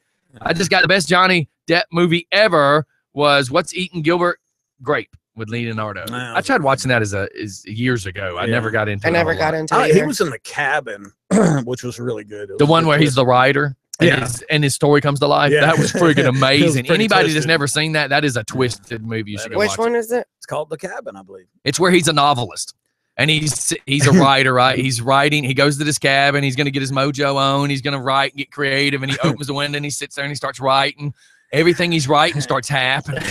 I just got the best Johnny Depp movie ever was What's Eating Gilbert Grape with Leonardo. Wow. I tried watching that as years ago. I Yeah. never got into I it a never whole got lot. into it. He either. was in The Cabin, which was really good. It The was one good where he's twist. the writer and, Yeah. his story comes to life. Yeah. That was freaking It was amazing. pretty Anybody that's twisted. never seen that is a twisted movie. You should go Which watch one is it? It's called The Cabin, I believe. It's where he's a novelist and he's a writer, right? He's writing. He goes to this cabin. He's going to get his mojo on. He's going to write, get creative, and he opens the window and he sits there and he starts writing. Everything he's writing starts happening,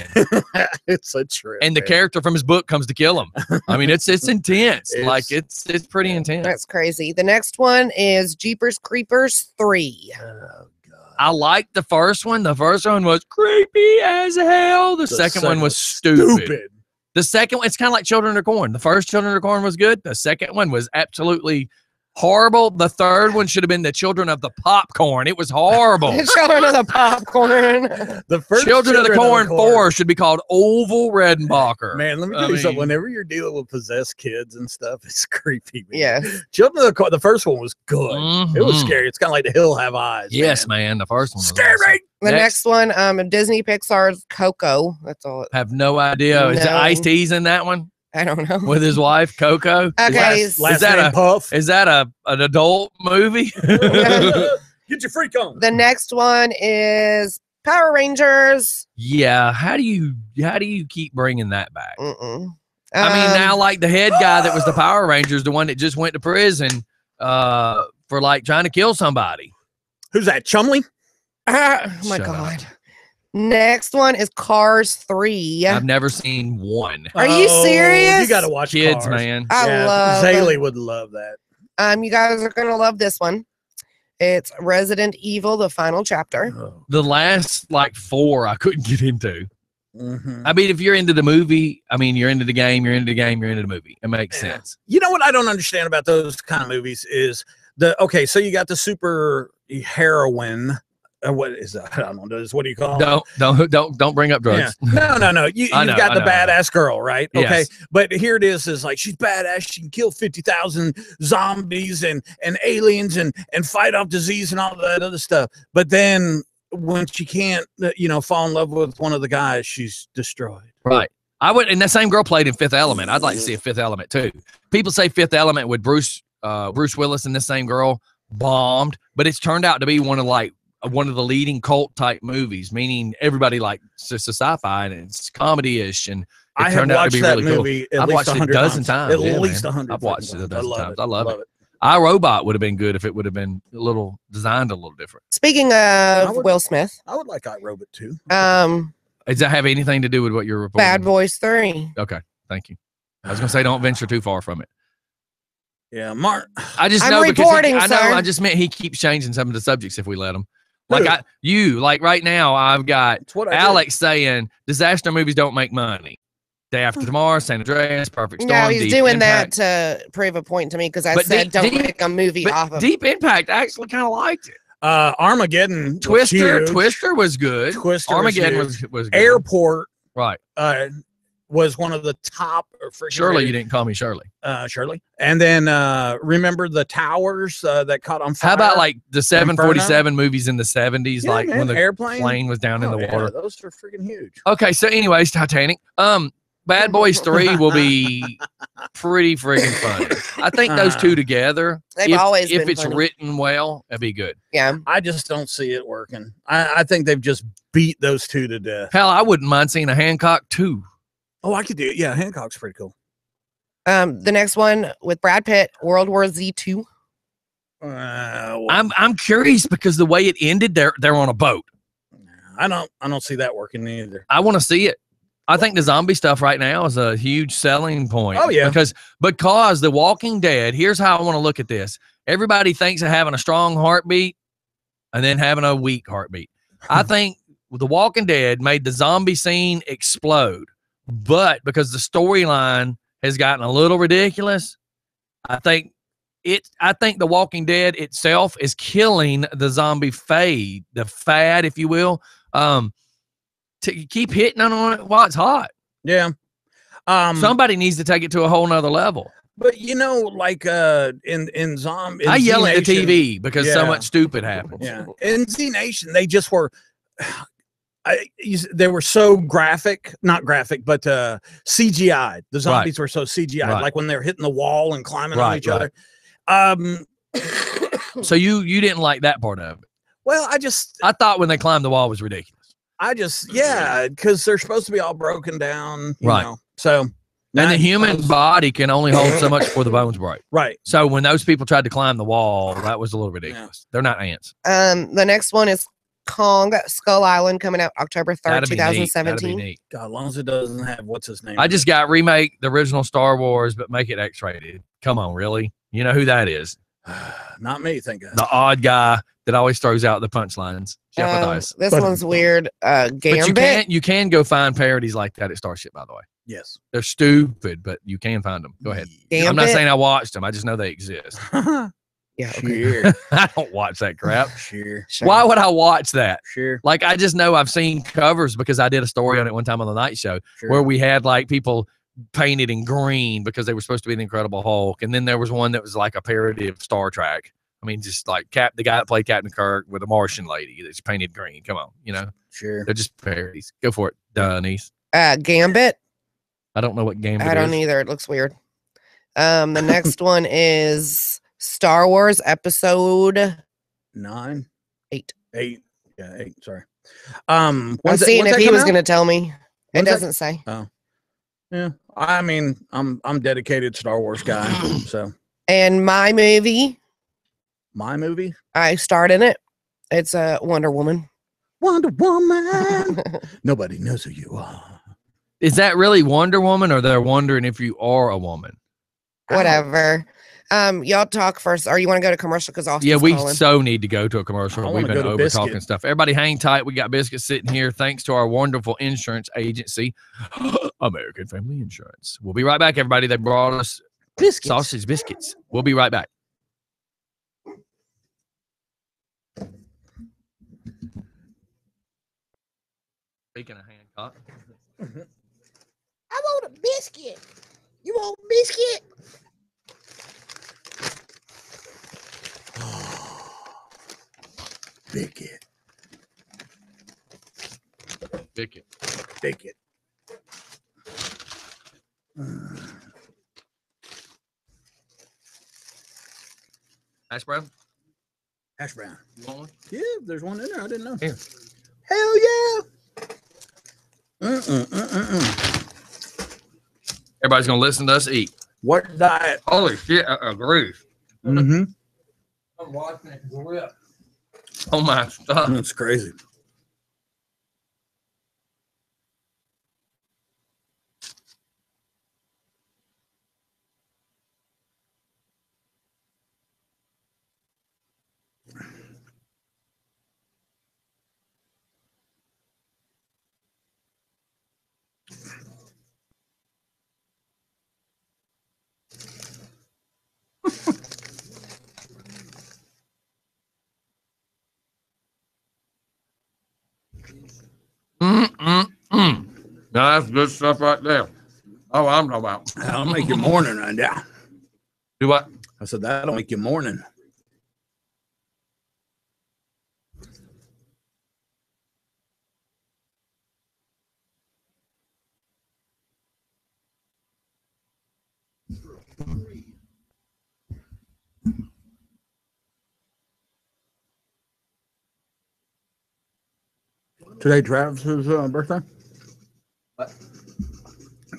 It's a trip. and the man. character from his book comes to kill him. I mean, it's intense. It's- Like it's pretty intense. That's crazy. The next one is Jeepers Creepers 3. Oh, God. I liked the first one. The first one was creepy as hell. The second one was stupid. The second one, it's kind of like Children of the Corn. The first Children of the Corn was good. The second one was absolutely horrible. The third one should have been the Children of the Popcorn. It was horrible. Children of the Popcorn. The first Children of the Corn 4 should be called Oval Redenbacher. Man, let me I tell you something. mean- Whenever you're dealing with possessed kids and stuff, it's creepy. Man. Yeah. Children of the Corn, the first one was good. It was Mhm. scary. It's kind of like The Hill Have Eyes. Yes, man. The first one was Scary. awesome. The Next. next one, Disney Pixar's Coco. That's all. Have no idea. Is it No. Ice-T's in that one I don't know. with his wife Coco? Okay. Last that name a- Puff. Is that an adult movie? Get your freak on. The next one is Power Rangers. Yeah. How do you keep bringing that back? Mm-mm. I mean, now like the head guy that was the Power Rangers, the one that just went to prison for like trying to kill somebody. Who's that? Chumley? Oh my Shut up. God. Next one is Cars 3. I've never seen one. Are you serious? You got to watch Kids, Cars. man. I love Zaylee would love that. You guys are gonna love this one. It's Resident Evil, the final chapter. Oh. The last like 4 I couldn't get into. Mhm. I mean, if you're into the movie, I mean, you're into the game, you're into the game, you're into the movie. It makes Yeah. sense. You know what I don't understand about those kind of movies is so you got the super heroine. What is that? I don't know. What do you call it? Don't bring up drugs. Yeah. No. You've I know, got the I know. badass girl, right? Okay. Yes. But here it is like she's badass. She can kill 50,000 zombies and aliens and fight off disease and all that other stuff. But then when she can't, fall in love with one of the guys, she's destroyed. Right. I would, and that same girl played in Fifth Element. I'd like to see a Fifth Element too. People say Fifth Element with Bruce Willis and this same girl bombed, but it's turned out to be one of the leading cult type movies, meaning everybody likes it's a sci-fi and it's comedy-ish, and I it have turned out to watched be that really cool. movie at I've least watched it a 100 dozen times. At Yeah, least man. 100. I've watched it a dozen times. I love it. iRobot would have been good if it would have been a little designed a little different. Speaking of Will Smith, I would like iRobot too. Does that have anything to do with what you're reporting? Bad Boys 3. Okay, thank you. I was gonna say don't venture too far from it. Yeah, Mark. I just I'm know because reporting, I know. sir. I just meant he keeps changing some of the subjects if we let him. Who? Like right now, I've got It's what I Alex saying disaster movies don't make money. Day After Tomorrow, San Andreas, Perfect Storm. No, he's Deep doing Impact. that to prove a point to me because I But said don't Deep- make a movie But off of Deep Impact actually kind of liked it. Armageddon. was Twister huge. was good. Twister Armageddon was was good. Airport Right. was one of the top. Shirley, you didn't call me Shirley. Shirley. And then remember the towers that caught on fire? How about like the 747 movies in the 70s, Yeah, like man, when the airplane plane was down in the yeah, water? those are freaking huge. Okay, so anyways, Titanic. Bad Boys 3 will be pretty friggin' funny. I think those two together, They've if always been it's funny. written well, it'd be good. Yeah. I just don't see it working. I think they've just beat those two to death. Hell, I wouldn't mind seeing a Hancock 2. Oh, I could do it. Yeah, Hancock's pretty cool. The next one with Brad Pitt, World War Z 2. I'm curious because the way it ended, they're on a boat. I don't see that working either. I want to see it. I think the zombie stuff right now is a huge selling point. Oh, yeah. Because The Walking Dead, here's how I want to look at this. Everybody thinks of having a strong heartbeat and then having a weak heartbeat. I think The Walking Dead made the zombie scene explode. But because the storyline has gotten a little ridiculous, I think The Walking Dead itself is killing the zombie fad, the fad, if you will. To keep hitting on it while it's hot. Yeah. Somebody needs to take it to a whole nother level. But like in zombie, I yell at the Z-Nation- TV because so Yeah. much stupid happens. Yeah, in Z Nation, they just were. They were so graphic, not graphic, but CGI. The zombies were so CGI, Right. like when they're hitting the wall and climbing on Right, each right. other. So you didn't like that part of it. Well, I thought when they climbed the wall was ridiculous. yeah, because they're supposed to be all broken down, you Right. know. So, And the human body can only hold so much before the bones break. right? So when those people tried to climb the wall, that was a little ridiculous. They're not ants. The next one is Kong Skull Island coming out October 3rd, That'd be neat. That'd be 2017. neat. God, as long as it doesn't have what's his name. I just got remake the original Star Wars, but make it X-rated. Come on, really? You know who that is? not me. Thank God. The odd guy that always throws out the punchlines. Jeopardize. This one's weird. But Gambit. you can go find parodies like that at Starship, by the way. Yes. They're stupid, but you can find them. Go ahead. Gambit. I'm not saying I watched them. I just know they exist. Yeah. Okay. Sure. I don't watch that crap. Sure. Sure. Why would I watch that? Sure. Like, I just know I've seen covers because I did a story on it one time on the night show Sure. where we had like people painted in green because they were supposed to be the Incredible Hulk. And then there was one that was like a parody of Star Trek. I mean, just like the guy that played Captain Kirk with a Martian lady that's painted green. Come on, Sure. they're just parodies. Go for it, Denise. Gambit. I don't know what game I don't either. It looks weird. The next one is Star Wars Episode 9, 8. 8. Yeah, 8. Sorry. I when's seen when's if that he come was out? going to tell me. It When's that- doesn't say. Yeah, I mean, I'm dedicated Star Wars guy. So And my movie, my movie, I starred in it. It's a Wonder Woman. Wonder Woman. Nobody knows who you are. Is that really Wonder Woman, or they're wondering if you are a woman? Whatever. Y'all talk first, or you want to go to commercial because Austin's Yeah, we calling. so need to go to a commercial. I We've wanna been go to over Biscuit. talking stuff. Everybody hang tight. We got Biscuit sitting here thanks to our wonderful insurance agency, American Family Insurance. We'll be right back, everybody. They brought us Biscuits. sausage biscuits. We'll be right back. Speaking of Hancock. I want a biscuit. You want a biscuit? Bigot. Biscuit. Bigot. Hash brown? Hash brown. You want one? Yeah, there's one in there. I didn't know. Here. Hell yeah. Everybody's going to listen to us eat. What diet? Holy shit, I agree. Mm-hmm. I'm watching it grip. Oh my stuff. That's crazy. Now that's good stuff right there. Oh, I'm talking about. That'll make your morning right now. Do what? I said that'll make your morning. Today Travis's birthday? What?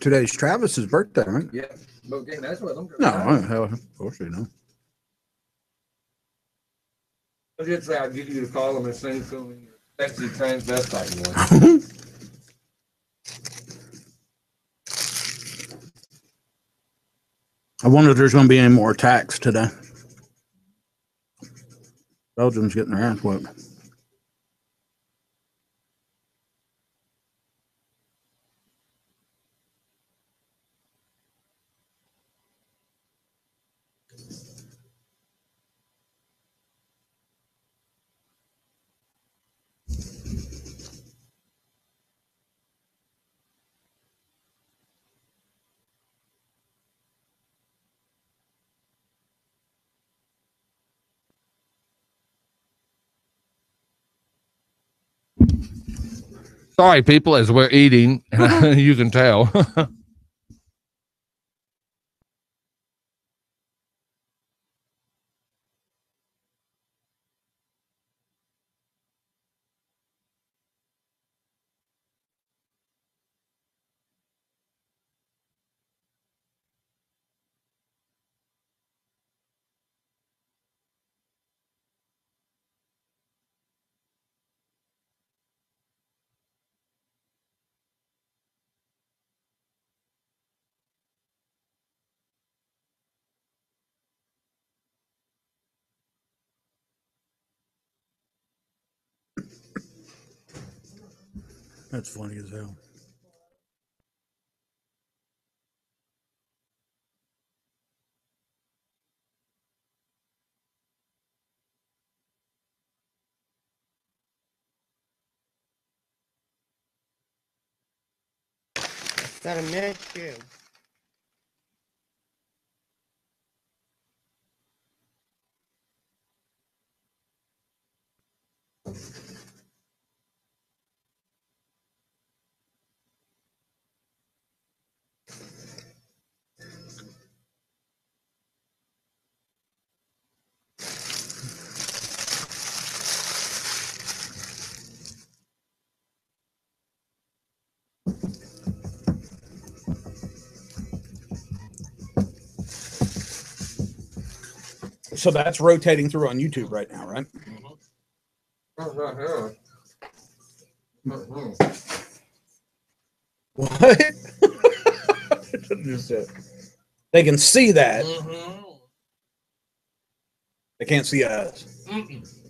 Today's Travis's birthday, right? Yeah. Okay, that's what I'm No, hell, of course you know. I did say I'd get you to call him and sing to him sexy transvestite one. I wonder if there's going to be any more attacks today. Belgium's getting their ass whooped. Sorry, people, as we're eating, you can tell. That's funny as hell. Is that a issue? So that's rotating through on YouTube right now, right? What? They can see that. They can't see us.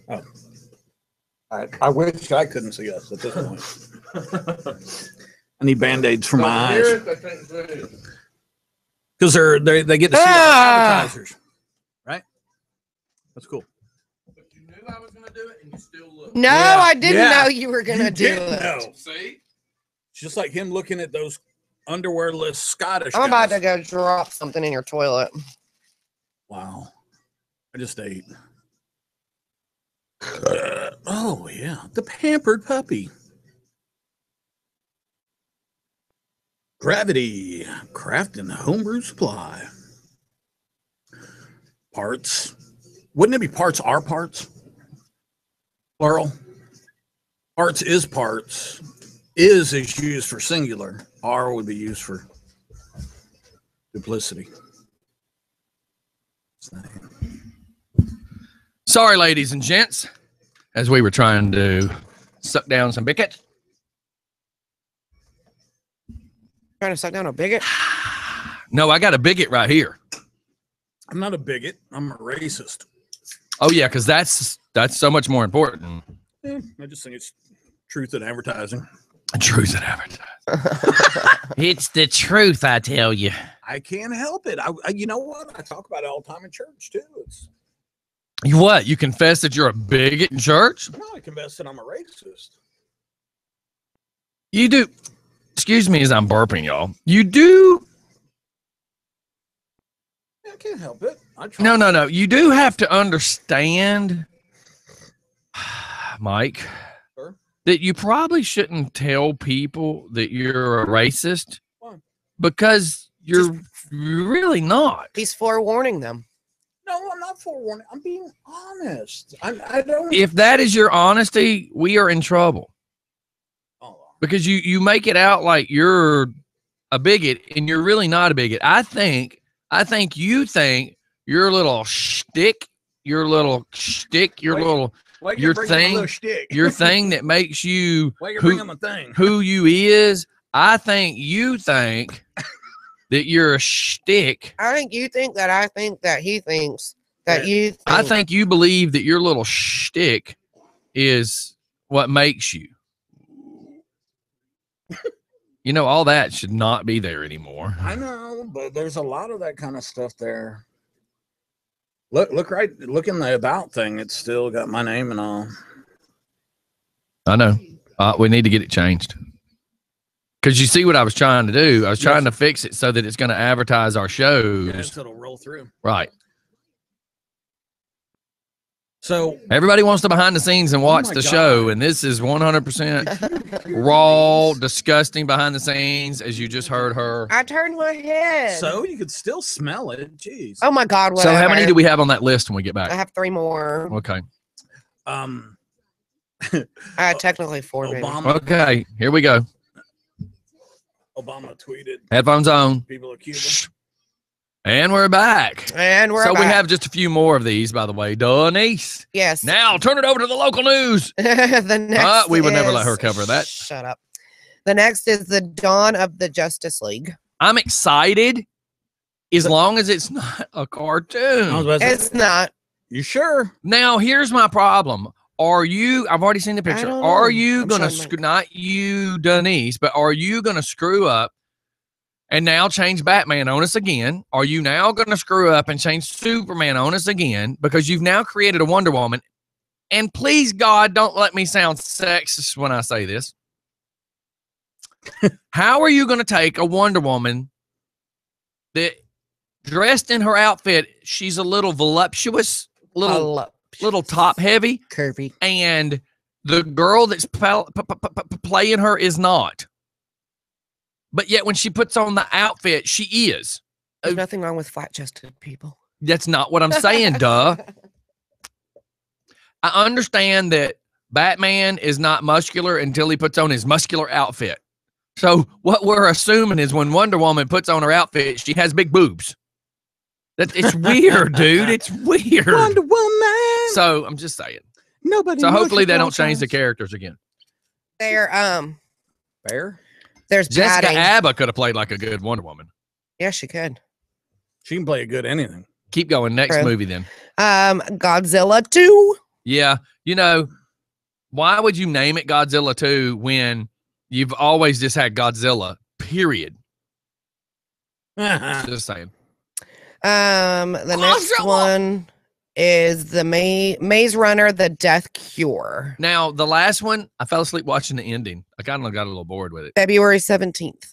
Oh. I wish I couldn't see us at this point. I need Band-Aids for my eyes. Because they get to see our advertisers. Right? That's cool. But you knew I was going to do it, and you still look. No, Yeah. I didn't Yeah. know you were going to do didn't it. know. See? It's just like him looking at those underwearless Scottish I'm about guys. to go drop something in your toilet. Wow. I just ate. Oh, yeah. The pampered puppy. Gravity. Craft and homebrew supply. Parts. Wouldn't it be parts are parts? Plural. Parts is parts. Is used for singular. Are would be used for duplicity. Sorry, ladies and gents, as we were trying to suck down some bigot. Trying to suck down a bigot? No, I got a bigot right here. I'm not a bigot. I'm a racist. Oh yeah, because that's so much more important. I just think it's truth in advertising. Truth in advertising. It's the truth, I tell you. I can't help it. You know what? I talk about it all the time in church too. It's What? You confess that you're a bigot in church? no, I confess that I'm a racist. You do. Excuse me as I'm burping, y'all. You do. I can't help it. I try. No. You do have to understand, Mike, Sir? that you probably shouldn't tell people that you're a racist. Why? Because you're really not. He's forewarning them. No, I'm not forewarning. I'm being honest. I don't. If that is your honesty, we are in trouble. Oh, Because you make it out like you're a bigot and you're really not a bigot. I think you think your little shtick, your little Why your bring him a thing- little shtick? your thing that makes you Why you who- bring him a thing? who you is. I think you think that you're a shtick. I think you think that I think that he thinks that you think. I think you believe that your little shtick is what makes you. You know, all that should not be there anymore. I know, but there's a lot of that kind of stuff there. Look in the about thing. It's still got my name and all. I know. We need to get it changed. Because you see what I was trying to do? I was trying to fix it so that it's going to advertise our shows. Yes, it'll roll through. Right. So Everybody wants the behind the scenes and watch my the God. show. And this is 100% raw, disgusting behind the scenes, as you just heard her. I turned my head. So you could still smell it. Jeez. Oh my God. So how many whatever. do we have on that list when we get I back? have 3 more. Okay. I had technically 4. maybe. Obama. Okay. Here we go. Obama tweeted Headphones on. people of Cuba. And we're back. And we're So we back. have just a few more of these, by the way. Denise. Yes. Now turn it over to the local news. The next We would never is- let her cover that. Shut up. The next is the dawn of the Justice League. I'm excited as long as it's not a I was cartoon. about to say, It's not. you sure? Now, here's my problem. I've already seen the picture. don't Are know. you I'm going to, trying to not you, Denise, but are you going to screw up and now change Batman on us again? Are you now going to screw up and change Superman on us again? Because you've now created a Wonder Woman. And please, God, don't let me sound sexist when I say this. How are you going to take a Wonder Woman that dressed in her outfit, she's a little voluptuous, little top heavy, curvy. and the girl that's playing her is not. But yet when she puts on the outfit, she is. There's nothing wrong with flat-chested people. That's not what I'm saying, duh. I understand that Batman is not muscular until he puts on his muscular outfit. So what we're assuming is when Wonder Woman puts on her outfit, she has big boobs. It's weird, dude. It's weird. Wonder Woman. So I'm just saying. Nobody. So knows hopefully your they don't change the qualities. characters again. Fair. There's Jessica padding. Alba could have played like a good Wonder Woman. Yeah, she could. She can play a good anything. Keep going. Next True. movie then. Godzilla 2. Yeah. You know, why would you name it Godzilla 2 when you've always just had Godzilla, period? Just saying. The next Godzilla. one is the Maze Runner: The Death Cure. Now, the last one, I fell asleep watching the ending. I kind of got a little bored with it. February 17th.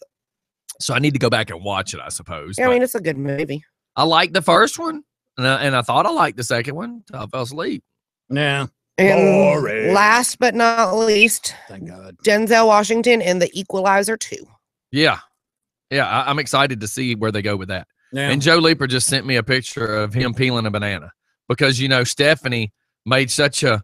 So I need to go back and watch it, I suppose. Yeah, I But mean, it's a good movie. I liked the first one, and I thought I liked the second one. I fell asleep. Yeah. And Boring. last but not least, Thank God. Denzel Washington in The Equalizer 2. Yeah. Yeah, I'm excited to see where they go with that. Yeah. And Joe Leeper just sent me a picture of him peeling a banana because, you know, Stephanie made such a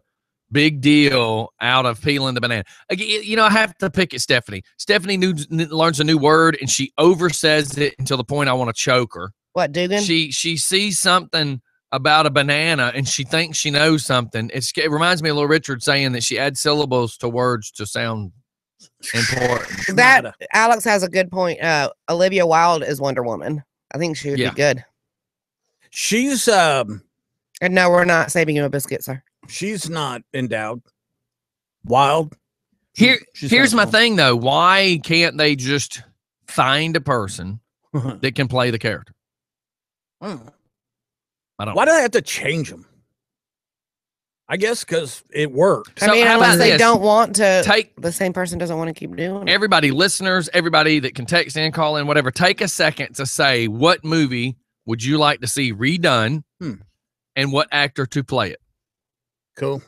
big deal out of peeling the banana. Again, you know, I have to pick at Stephanie. Stephanie learns a new word and she oversays it until the point I want to choke her. What, Dugan? She sees something about a banana and she thinks she knows something. It reminds me of Little Richard saying that she adds syllables to words to sound important. That Alex has a good point. Olivia Wilde is Wonder Woman. I think she would Yeah. be good. She's And no, we're not saving you a biscuit, sir. she's not endowed. Wild. Here's not my cool. thing though. Why can't they just find a person that can play the character? I don't. Why do they have to change them? I guess because it worked. So I mean, how about unless they this? don't want to, Take the same person doesn't want to keep doing it. everybody, listeners, everybody that can text in, call in, whatever. Take a second to say what movie would you like to see redone, and what actor to play it. Cool. Does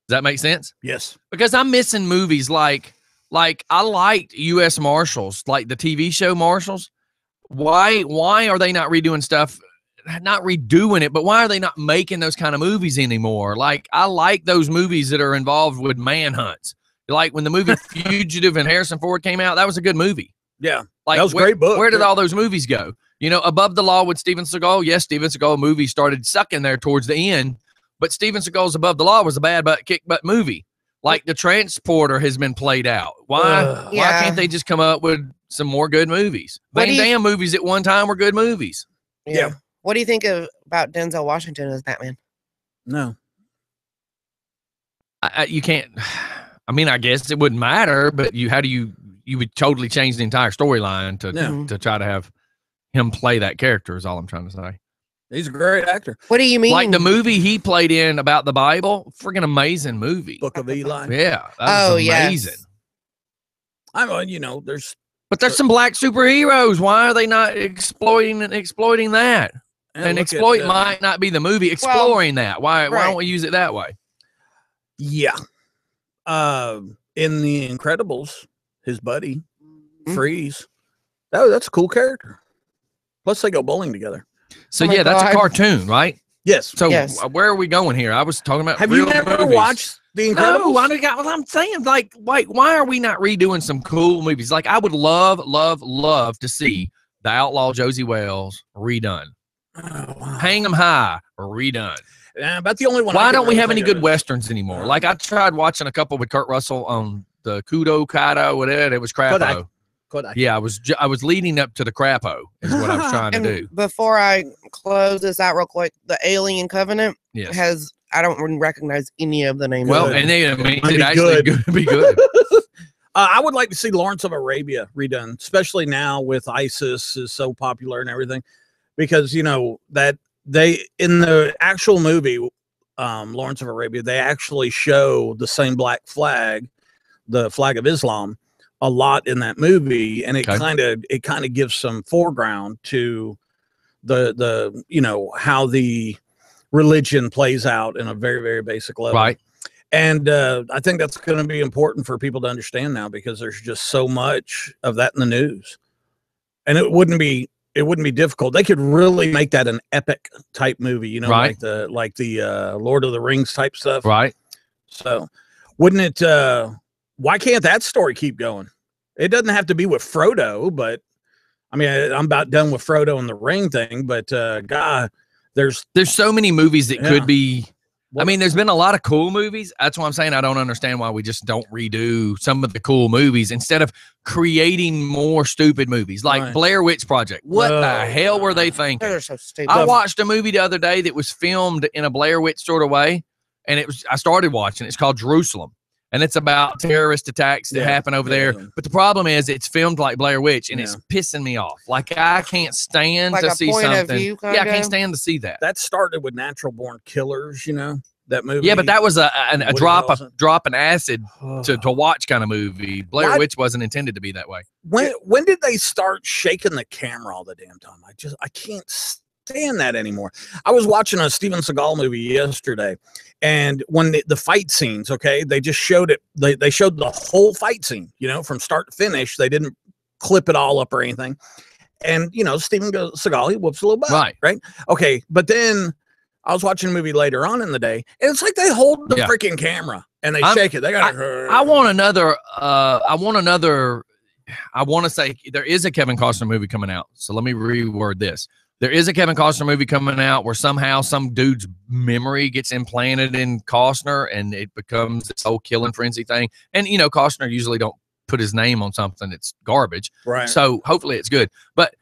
that make sense? Yes. Because I'm missing movies like I liked U.S. Marshals, like the TV show Marshals. Why are they not redoing stuff? Not redoing it, but why are they not making those kind of movies anymore? Like, I like those movies that are involved with manhunts. Like when the movie Fugitive and Harrison Ford came out, that was a good movie. Yeah. Like, That was a great book. Where did all those movies go? You know, Above the Law with Steven Seagal. Yes, Steven Seagal movie started sucking there towards the end, but Steven Seagal's Above the Law was a bad kick butt movie. Like The Transporter has been played out. Why Yeah. can't they just come up with some more good movies? What Van do you- Damme movies at one time were good movies. Yeah. What do you think about Denzel Washington as Batman? No. You can't. I mean, I guess it wouldn't matter, but you would totally change the entire storyline Yeah. to try to have him play that character. Is all I'm trying to say. He's a great actor. What do you mean? Like the movie he played in about the Bible, freaking amazing movie. Book of Eli. Yeah, that was yes. amazing. I mean, you know, there's But there's some black superheroes. Why are they not exploiting that? And look exploit at, might not be the movie. Exploring that. Why right. don't we use it that way? Yeah. In The Incredibles, his buddy, Mhm. Freeze. That's a cool character. Plus, they go bowling together. So Oh my yeah, that's a God. cartoon, right? Yes. So Yes. where are we going here? I was talking about. Have you real never movies. watched The Incredibles? No, I'm saying like, why are we not redoing some cool movies? Like, I would love to see The Outlaw Josie Wales redone. Oh, wow. Hang 'em High redone. About the only one. I Why can don't we really have any think of good is- westerns anymore? Like, I tried watching a couple with Kurt Russell on the Kudo Kaido, whatever. It was Crapo. Kodak. Kodak. Yeah, I was leading up to the Crapo is what I was trying to And do. before I close this out real quick, the Alien Covenant Yes. I don't recognize any of the names. Well, of it. and then, I mean, Might it be actually good. could be good. I would like to see Lawrence of Arabia redone, especially now with ISIS is so popular and everything, because you know that they in the actual movie, Lawrence of Arabia, they actually show the same black flag, the flag of Islam, a lot in that movie, and it Okay. kind of gives some foreground to the you know how the religion plays out in a very very basic level. Right. And I think that's going to be important for people to understand now because there's just so much of that in the news, and it wouldn't be difficult. They could really make that an epic type movie, you know, Right. like the Lord of the Rings type stuff. Right. So, wouldn't it? Why can't that story keep going? It doesn't have to be with Frodo, but I mean, I'm about done with Frodo and the Ring thing, but God, there's so many movies that Yeah. could be. I What- mean, there's been a lot of cool movies. That's why I'm saying I don't understand why we just don't redo some of the cool movies instead of creating more stupid movies like Right. Blair Witch Project. What Oh, the hell were they God. thinking? They're so stupid. I watched a movie the other day that was filmed in a Blair Witch sort of way, and I started watching. It's called Jerusalem, and it's about terrorist attacks that Yeah, happen over there. yeah. But the problem is, it's filmed like Blair Witch, and Yeah. it's pissing me off. Like I can't stand Like to a see point of something. view Yeah, I kinda? can't stand to see that. That started with Natural Born Killers, you know, that movie. Yeah, but that was a Woody drop Harrelson. an acid to watch kind of movie. Blair Why- Witch wasn't intended to be that way. when did they start shaking the camera all the damn time? I can't stand that anymore. I was watching a Steven Seagal movie yesterday, and when the fight scenes, okay, they just showed it. They showed the whole fight scene, you know, from start to finish. They didn't clip it all up or anything. And you know, Steven Seagal, he whoops a little butt, right? Okay, but then I was watching a movie later on in the day, and it's like they hold the Yeah. freaking camera and they I'm- shake it. They got. I want another. I want to say there is a Kevin Costner movie coming out. So let me reword this. There is a Kevin Costner movie coming out where somehow some dude's memory gets implanted in Costner and it becomes this whole killing frenzy thing. And, you know, Costner usually don't put his name on something that's garbage. right. So hopefully it's good. But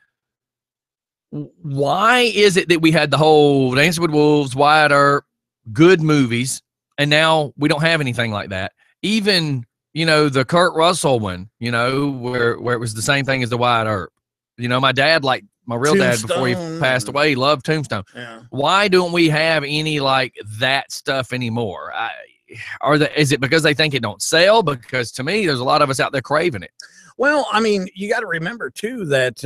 why is it that we had the whole Dancing with Wolves, Wyatt Earp, good movies, and now we don't have anything like that? Even, you know, the Kurt Russell one, you know, where it was the same thing as the Wyatt Earp. You know, my dad, like my real dad before he Tombstone. passed away, loved Tombstone. Yeah. Why don't we have any like that stuff anymore? Is it because they think it don't sell? Because to me, there's a lot of us out there craving it. Well, I mean, you got to remember too that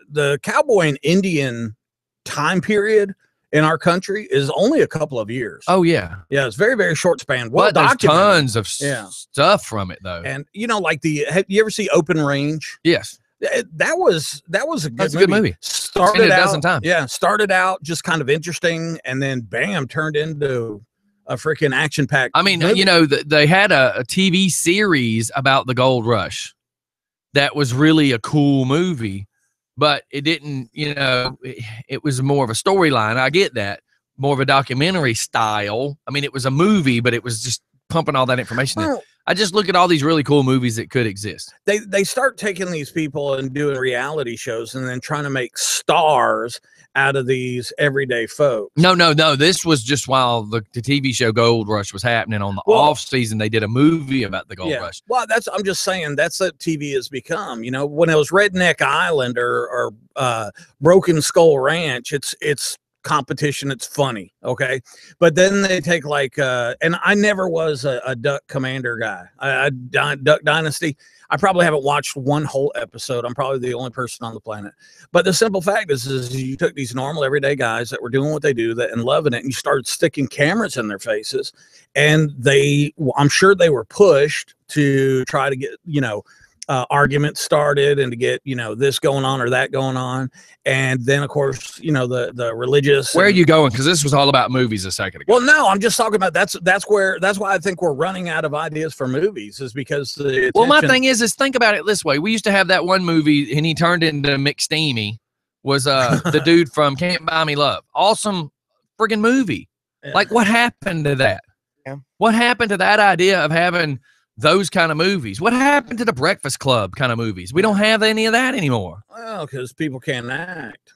the cowboy and Indian time period in our country is only a couple of years. Oh yeah, yeah, it's very, very short span. Well but there's documented. tons of Yeah. stuff from it though. And you know, like have you ever see Open Range? Yes, That was a good that's a good movie. Started Seen it a out, dozen times. yeah, started out just kind of interesting, and then bam, turned into a freaking action packed. I mean, you know, they had a TV series about the gold rush that was really a cool movie, but it didn't, you know, it was more of a storyline. I get that. More of a documentary style. I mean, it was a movie, but it was just pumping all that information in. Well, I just look at all these really cool movies that could exist. they start taking these people and doing reality shows, and then trying to make stars out of these everyday folks. No. This was just while the TV show Gold Rush was happening on the Well- off season. They did a movie about the Gold Yeah. Rush. Well, I'm just saying that's what TV has become. You know, when it was Redneck Island or Broken Skull Ranch, it's competition. It's funny. Okay. But then they take like, and I never was a Duck Commander guy. Duck Dynasty. I probably haven't watched one whole episode. I'm probably the only person on the planet. But the simple fact is you took these normal everyday guys that were doing what they do and loving it, and you started sticking cameras in their faces, and I'm sure they were pushed to try to get, you know, arguments started and to get, you know, this going on or that going on. And then of course, you know, the religious. Where are you going? Because this was all about movies a second ago. Well, no, I'm just talking about that's why I think we're running out of ideas for movies, is because the Well, my attention- thing is think about it this way. We used to have that one movie, and he turned into McSteamy, was the dude from Can't Buy Me Love. Awesome friggin' movie. Yeah. Like, what happened to that? Yeah. What happened to that idea of having those kind of movies? What happened to the Breakfast Club kind of movies? We don't have any of that anymore. Well, because people can't act.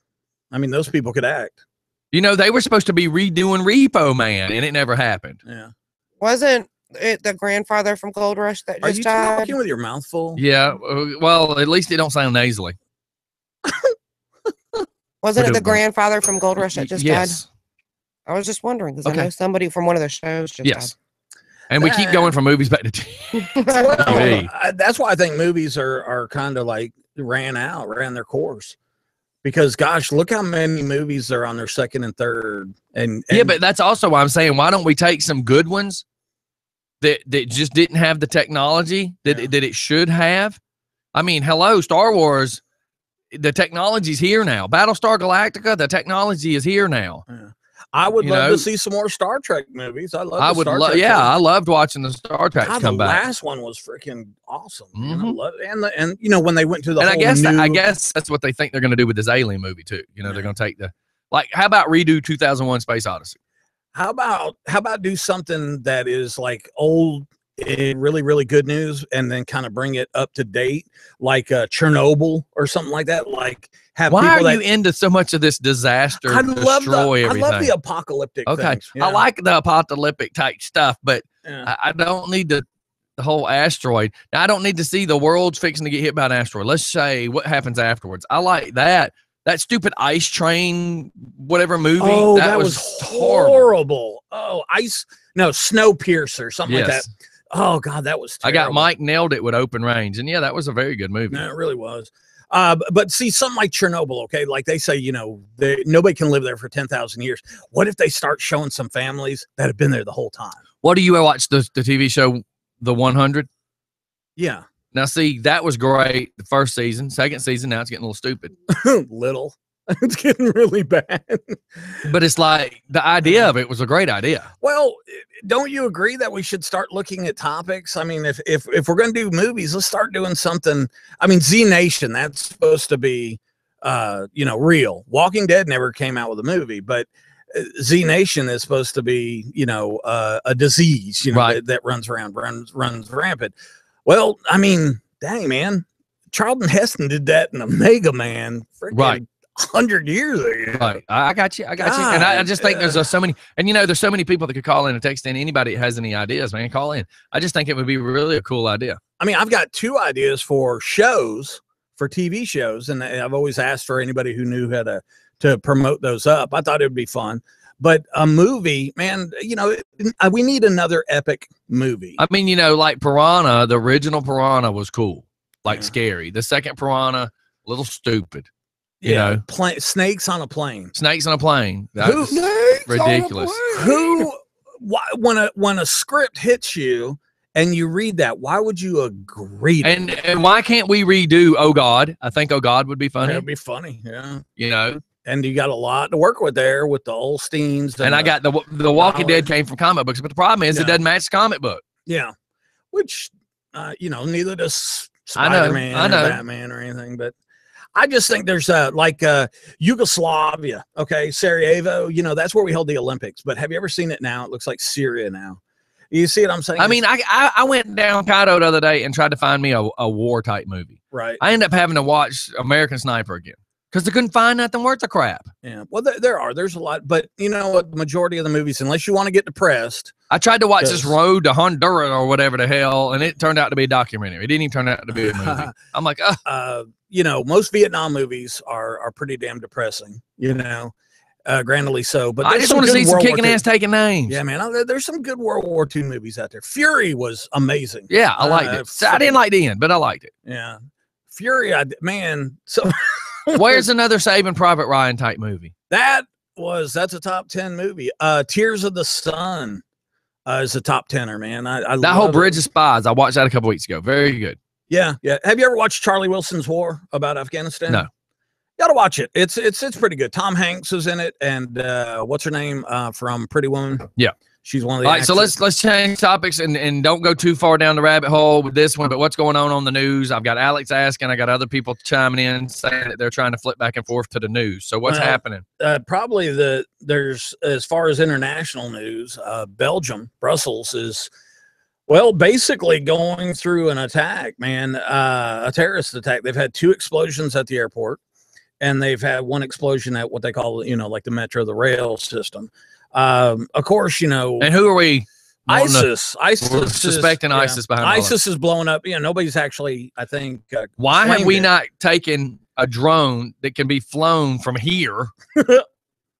I mean, those people could act. You know, they were supposed to be redoing Repo Man, and it never happened. Yeah. Wasn't it the grandfather from Gold Rush that Are just you died? talking with your mouth full? Yeah, well, at least it don't sound nasally. Wasn't it the Whatever. grandfather from Gold Rush that just died? Yes, I was just wondering because I Okay. know somebody from one of the shows just yes. And we keep going from movies back to died. Well, TV. that's why I think movies are kind of like ran their course. Because gosh, look how many movies are on their second and third. And Yeah, but that's also why I'm saying, why don't we take some good ones that just didn't have the technology that it should have? I mean, hello, Star Wars, the technology's here now. Battlestar Galactica, the technology is here now. I would You love know? to see some more Star Trek movies. I love. I the would Star love. Trek Yeah, movies. I loved watching the Star Trek God, come the back. last one was freaking awesome. Man. I Mhm. love it. And you know when they went to the And whole I new, guess that's what they think they're going to do with this Alien movie too. You know, Yeah. they're going to take how about redo 2001: Space Odyssey? how about do something that is like old, really really good news, and then kind of bring it up to date, like Chernobyl or something like that. Like have Why people are you into so much of this disaster? I love destroy everything. I love the apocalyptic. Okay, things. Yeah. I like the apocalyptic type stuff, but Yeah. I don't need the whole asteroid. Now, I don't need to see the world's fixing to get hit by an asteroid. Let's say what happens afterwards. I like that. That stupid ice train, whatever movie. Oh, that was horrible. Oh, Snowpiercer, something like that. Yes. Oh God, that was I terrible. got Mike nailed it with Open Range, and yeah, that was a very good movie. No, it really was. But see, something like Chernobyl, okay, like they say, you know, nobody can live there for 10,000 years. What if they start showing some families that have been there the whole time? What do you watch the TV show, The 100? Yeah, Now, see, that was great. The first season, second season, now it's getting a little stupid. little. It's getting really bad. But it's like the idea of it was a great idea. Well, don't you agree that we should start looking at topics? I mean, if we're going to do movies, let's start doing something. I mean, Z Nation, that's supposed to be, real. Walking Dead never came out with a movie, but Z Nation is supposed to be, a disease, Right. that runs rampant. Well, I mean, dang, man, Charlton Heston did that in a Mega Man. Right. 100 years ago. Right. I got you. And I just think there's so many, and there's so many people that could call in and text in. Anybody that has any ideas, man, call in. I just think it would be really a cool idea. I mean, I've got 2 ideas for TV shows, and I've always asked for anybody who knew how to promote those up. I thought it would be fun. But a movie, man, we need another epic movie. I mean, like Piranha, the original Piranha was cool, like Yeah. scary. The second Piranha, a little stupid. Snakes on a plane. Snakes on a plane. That was ridiculous. When a script hits you and you read that, why would you agree? And why can't we redo Oh God? I think Oh God would be funny. That'd be funny, yeah. And you got a lot to work with there with the Olsteins. And I got the Walking Dead came from comic books, but the problem is it doesn't match the comic book. Yeah, which neither does I know, Spider-Man I or know. Batman or anything. But I just think there's Yugoslavia, okay, Sarajevo. That's where we held the Olympics. But have you ever seen it now? It looks like Syria now. You see what I'm saying? I mean, I went down Cairo the other day and tried to find me a war type movie. right. I ended up having to watch American Sniper again because I couldn't find nothing worth a crap. Yeah. Well, there's a lot, but you know what? The majority of the movies, unless you want to get depressed, I tried to watch this Yes. Road to Honduras or whatever the hell, and it turned out to be a documentary. It didn't even turn out to be a movie. I'm like, most Vietnam movies are pretty damn depressing. Grandly so. But I there's just want to good see some World War kicking II ass taking names. Yeah, man. There's some good World War II movies out there. Fury was amazing. Yeah, I liked it. So I didn't like the end, but I liked it. Yeah, Fury. So Where's another Saving Private Ryan type movie? that's a top 10 movie. Tears of the Sun is a top 10er, man. I That whole love Bridge it. of Spies. I watched that a couple weeks ago. Very good. Yeah. Have you ever watched Charlie Wilson's War about Afghanistan? No. You gotta watch it. It's pretty good. Tom Hanks is in it, and what's her name from Pretty Woman? Yeah. She's one of the All right, so actors. let's change topics and don't go too far down the rabbit hole with this one. But what's going on the news? I've got Alex asking. I got other people chiming in saying that they're trying to flip back and forth to the news. So what's Well, happening? Probably there's as far as international news, Brussels is basically going through an attack, man, a terrorist attack. They've had 2 explosions at the airport, and they've had 1 explosion at what they call, like the metro, the rail system. Of course, And who are we? wanting to- ISIS. We're suspecting ISIS behind all ISIS is blowing up. Nobody's actually, I think. Why have claimed we it. not taken a drone that can be flown from here,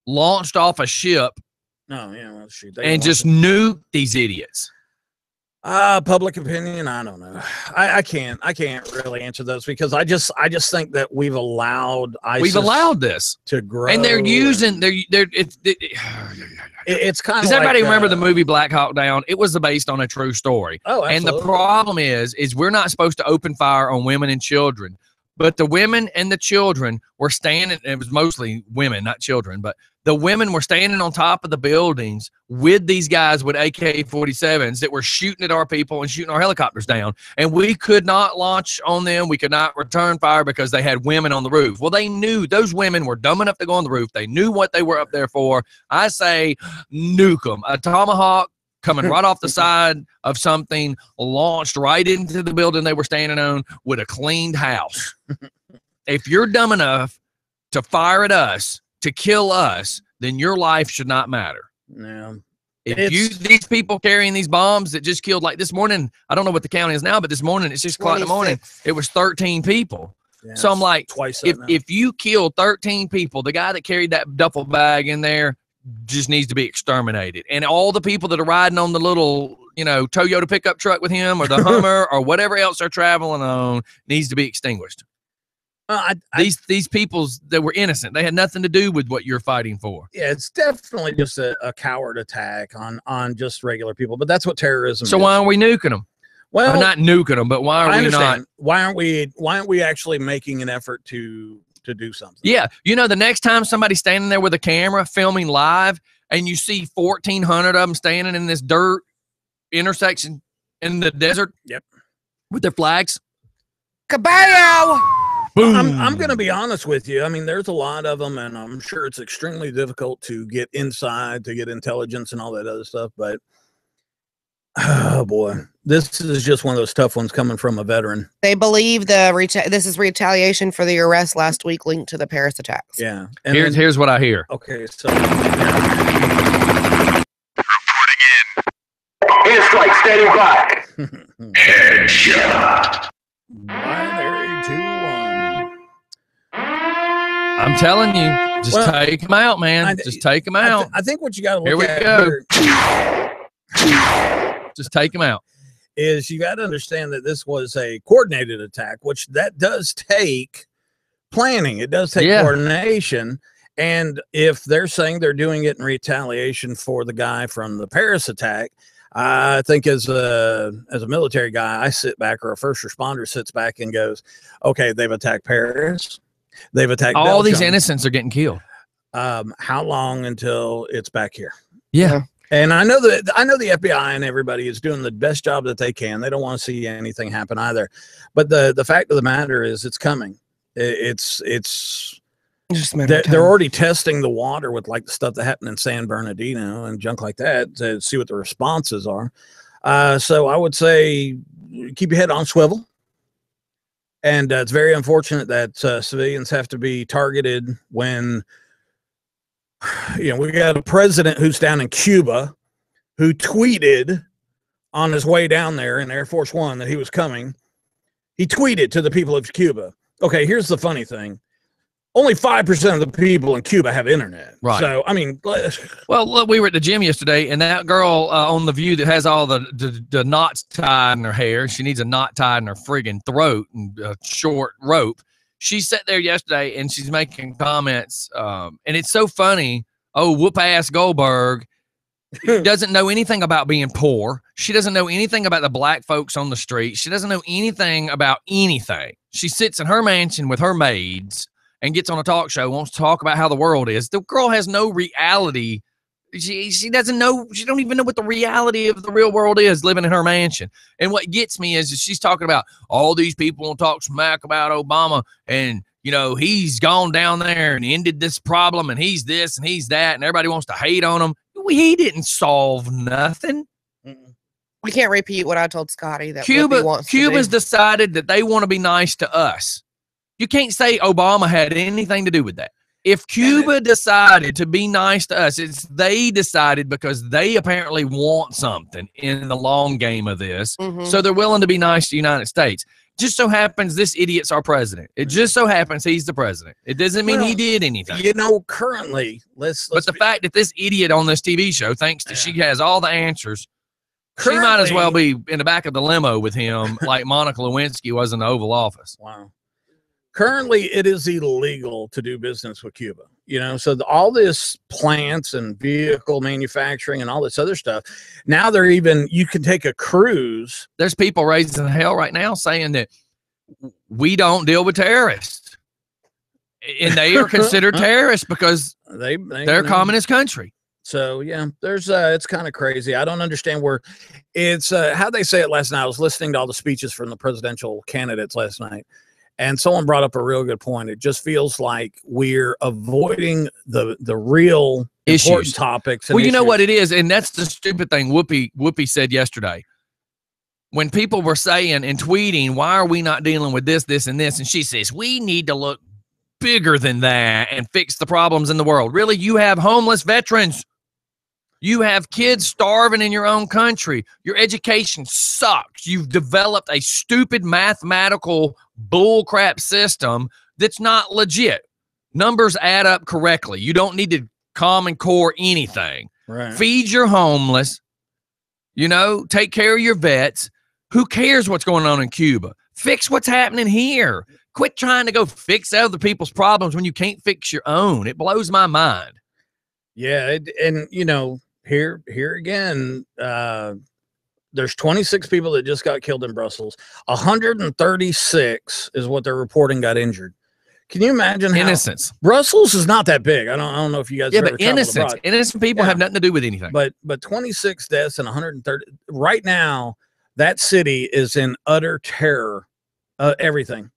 launched off a ship, No, yeah, well, shoot, they and don't just want nuke these idiots? it. Public opinion. I don't know. I can't really answer those because I just think that we've allowed ISIS We've allowed this, to grow, and they're using It's kind of. Does everybody remember the movie Black Hawk Down? It was based on a true story. Oh, And the absolutely. problem is we're not supposed to open fire on women and children, But the women and the children were standing, it was mostly women, not children, but the women were standing on top of the buildings with these guys with AK-47s that were shooting at our people and shooting our helicopters down. And we could not launch on them. We could not return fire because they had women on the roof. Well, they knew those women were dumb enough to go on the roof. They knew what they were up there for. I say nuke them. A tomahawk coming right off the side of something, launched right into the building they were standing on with a cleaned house. If you're dumb enough to fire at us, to kill us, then your life should not matter. Yeah. These people carrying these bombs that just killed, like this morning, I don't know what the count is now, but this morning, it's 6 o'clock in the morning, it was 13 people. Yeah, so I'm like, twice if you kill 13 people, the guy that carried that duffel bag in there just needs to be exterminated. And all the people that are riding on the little, Toyota pickup truck with him or the Hummer or whatever else they're traveling on needs to be extinguished. These peoples that were innocent, they had nothing to do with what you're fighting for. Yeah, it's definitely just a coward attack on just regular people. But that's what terrorism So is. why are we nuking them? Well, not nuking them, but why are we not? Why aren't we actually making an effort to do something? Yeah, the next time somebody's standing there with a camera filming live, and you see 1,400 of them standing in this dirt intersection in the desert, yep, with their flags, Kabow! boom. I'm going to be honest with you. I mean, there's a lot of them, and I'm sure it's extremely difficult to get inside, to get intelligence and all that other stuff. But oh boy, this is just one of those tough ones coming from a veteran. They believe this is retaliation for the arrest last week linked to the Paris attacks. Yeah. And here's what I hear. Okay, so Airstrike standing by. Headshot. Binary 2-1. I'm telling you, just take them out, man. Just take them out. I think what you got to Here look we at go. Just take them out. Is you got to understand that this was a coordinated attack, which that does take planning. It does take coordination. And if they're saying they're doing it in retaliation for the guy from the Paris attack, I think as a military guy, I sit back, or a first responder sits back and goes, okay, they've attacked Paris. They've attacked all Belgium. These innocents are getting killed. How long until it's back here? Yeah. And I know the FBI and everybody is doing the best job that they can. They don't want to see anything happen either. But the fact of the matter is it's coming. It's they're already testing the water with like the stuff that happened in San Bernardino and junk like that to see what the responses are. So I would say keep your head on swivel. And it's very unfortunate that civilians have to be targeted when, we got a president who's down in Cuba who tweeted on his way down there in Air Force One that he was coming. He tweeted to the people of Cuba. Okay, here's the funny thing. Only 5% of the people in Cuba have internet. Right. So, I mean, well, look, we were at the gym yesterday, and that girl on The View that has all the knots tied in her hair, she needs a knot tied in her friggin' throat and a short rope. She sat there yesterday, and she's making comments, and it's so funny. Oh, whoop-ass Goldberg doesn't know anything about being poor. She doesn't know anything about the black folks on the street. She doesn't know anything about anything. She sits in her mansion with her maids and gets on a talk show, wants to talk about how the world is. The girl has no reality. She doesn't know. She don't even know what the reality of the real world is living in her mansion. And what gets me is she's talking about all these people will talk smack about Obama and, he's gone down there and ended this problem and he's this and he's that and everybody wants to hate on him. He didn't solve nothing. We can't repeat what I told Scotty that Cuba's decided that they want to be nice to us. You can't say Obama had anything to do with that. If Cuba decided to be nice to us, they decided because they apparently want something in the long game of this. Mm-hmm. So they're willing to be nice to the United States. Just so happens this idiot's our president. It just so happens he's the president. It doesn't mean he did anything. Currently, but the fact that this idiot on this TV show thinks that she has all the answers, she might as well be in the back of the limo with him like Monica Lewinsky was in the Oval Office. Wow. Currently, it is illegal to do business with Cuba, so all this plants and vehicle manufacturing and all this other stuff. Now you can take a cruise. There's people raising hell right now saying that we don't deal with terrorists, and they are considered terrorists because they're a communist country. So yeah, there's it's kind of crazy. I don't understand where it's how they say it last night. I was listening to all the speeches from the presidential candidates last night, and someone brought up a real good point. It just feels like we're avoiding the real important Issues. topics. Well, you know issues. what it is, and that's the stupid thing Whoopi said yesterday. When people were saying and tweeting, why are we not dealing with this, this, and this? And she says, we need to look bigger than that and fix the problems in the world. Really? You have homeless veterans. You have kids starving in your own country. Your education sucks. You've developed a stupid mathematical bullcrap system that's not legit. Numbers add up correctly. You don't need to Common Core anything. Right. Feed your homeless. Take care of your vets. Who cares what's going on in Cuba? Fix what's happening here. Quit trying to go fix other people's problems when you can't fix your own. It blows my mind. Yeah, here again, there's 26 people that just got killed in Brussels. 136 is what they're reporting got injured. Can you imagine how Innocence. Brussels is not that big? I don't know if you guys. Yeah, but innocent people have nothing to do with anything. But 26 deaths and 130 right now. That city is in utter terror. Everything.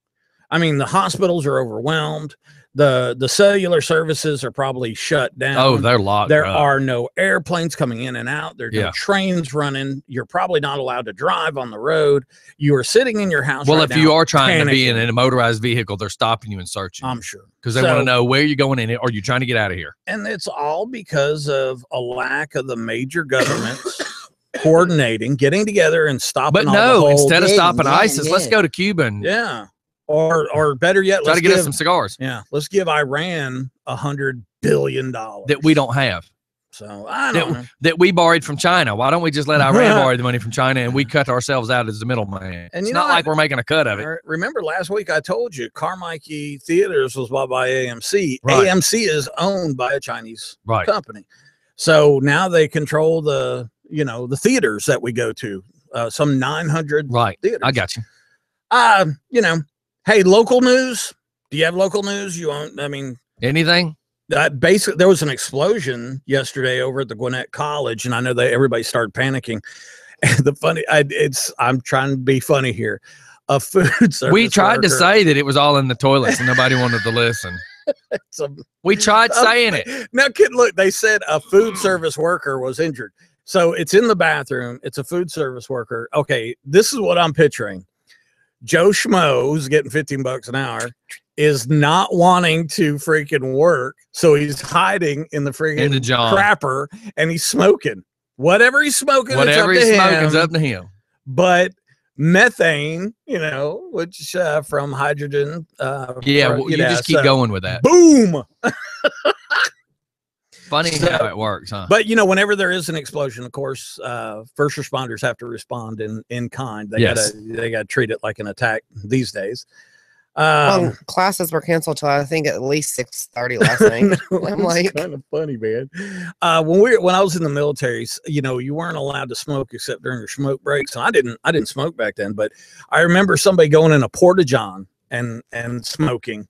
I mean, the hospitals are overwhelmed. The cellular services are probably shut down. Oh, they're locked. There are no airplanes coming in and out. There's no trains running. You're probably not allowed to drive on the road. You are sitting in your house. Well, right if now, you are trying to be panicking. in a motorized vehicle, they're stopping you and searching. I'm sure. Because they want to know where you're going in it, or you're trying to get out of here. And it's all because of a lack of the major governments coordinating, getting together and stopping. But no, instead of Yeah, stopping yeah, ISIS, let's yeah. go to Cuba and Yeah. Or better yet, try let's to get us some cigars Yeah, let's give Iran $100 billion that we don't have. So I don't know. That we borrowed from China. Why don't we just let Iran borrow the money from China and we cut ourselves out as the middleman? And it's not like we're making a cut of it. Remember last week I told you Carmichael Theaters was bought by AMC. Right. AMC is owned by a Chinese Right. company. So now they control the theaters that we go to. Some 900 Right. theaters. I got you. Hey, local news. Do you have local news? You want? I mean, anything? Basically, there was an explosion yesterday over at the Gwinnett College, and I know that everybody started panicking. And I'm trying to be funny here. A food service We tried to worker- say that it was all in the toilets and nobody wanted to listen. We tried saying it. Now, kid, look, they said a food service worker was injured. So it's in the bathroom. It's a food service worker. Okay, this is what I'm picturing. Joe Schmo, who's getting $15 an hour, is not wanting to freaking work. So he's hiding in the freaking John. crapper and he's smoking. Whatever he's smoking, Whatever it's up he's to smoking is him. up to him. But methane, which from hydrogen. You just keep going with that. Boom. Funny how it works, huh? But whenever there is an explosion, of course, first responders have to respond in kind. They gotta treat it like an attack these days. Classes were canceled till I think at least 6:30 last night. I'm like, kind of funny, man. When I was in the military, you weren't allowed to smoke except during your smoke breaks, and I didn't smoke back then. But I remember somebody going in a porta-john and smoking.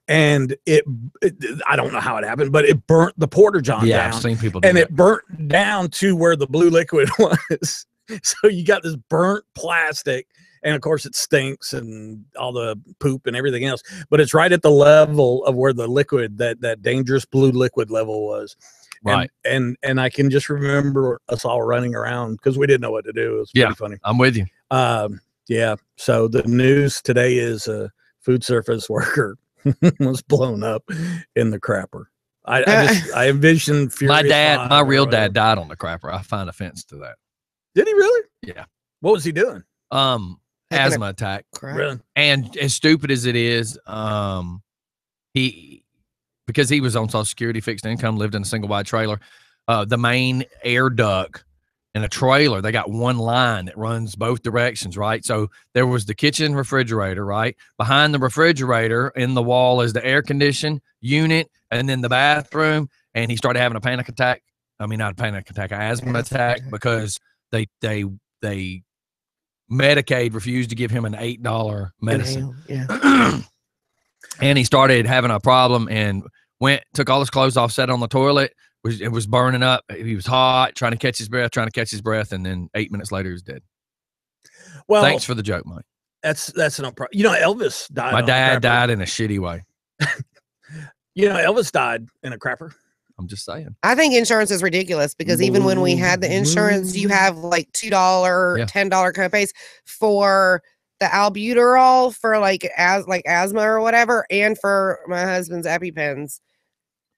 And I don't know how it happened, but it burnt the porta-john down. I've seen people do and that. it burnt down to where the blue liquid was. So you got this burnt plastic, and of course it stinks and all the poop and everything else, but it's right at the level of where the liquid, that dangerous blue liquid level was. Right. And I can just remember us all running around because we didn't know what to do. It was pretty funny. I'm with you. Yeah. So the news today is a food service worker was blown up in the crapper. I envisioned My real dad died on the crapper. I find offense to that. Did he really? Yeah. What was he doing? Asthma attack. Really? And as stupid as it is, because he was on Social Security, fixed income, lived in a single wide trailer. The main air duct in a trailer, they got one line that runs both directions, right? So there was the kitchen refrigerator, right? Behind the refrigerator in the wall is the air condition unit, and then the bathroom. And he started having a panic attack. I mean, not a panic attack, an asthma attack, because they Medicaid refused to give him an $8 medicine. Yeah. And he started having a problem and took all his clothes off, sat on the toilet. It was burning up. He was hot, trying to catch his breath. And then 8 minutes later, he was dead. Well, Thanks for the joke, Mike. That's no problem. You know, Elvis died. My dad died in a shitty way. You know, Elvis died in a crapper. I'm just saying. I think insurance is ridiculous because even when we had the insurance, you have like $2, $10 copays for the albuterol for like asthma or whatever, and for my husband's EpiPens,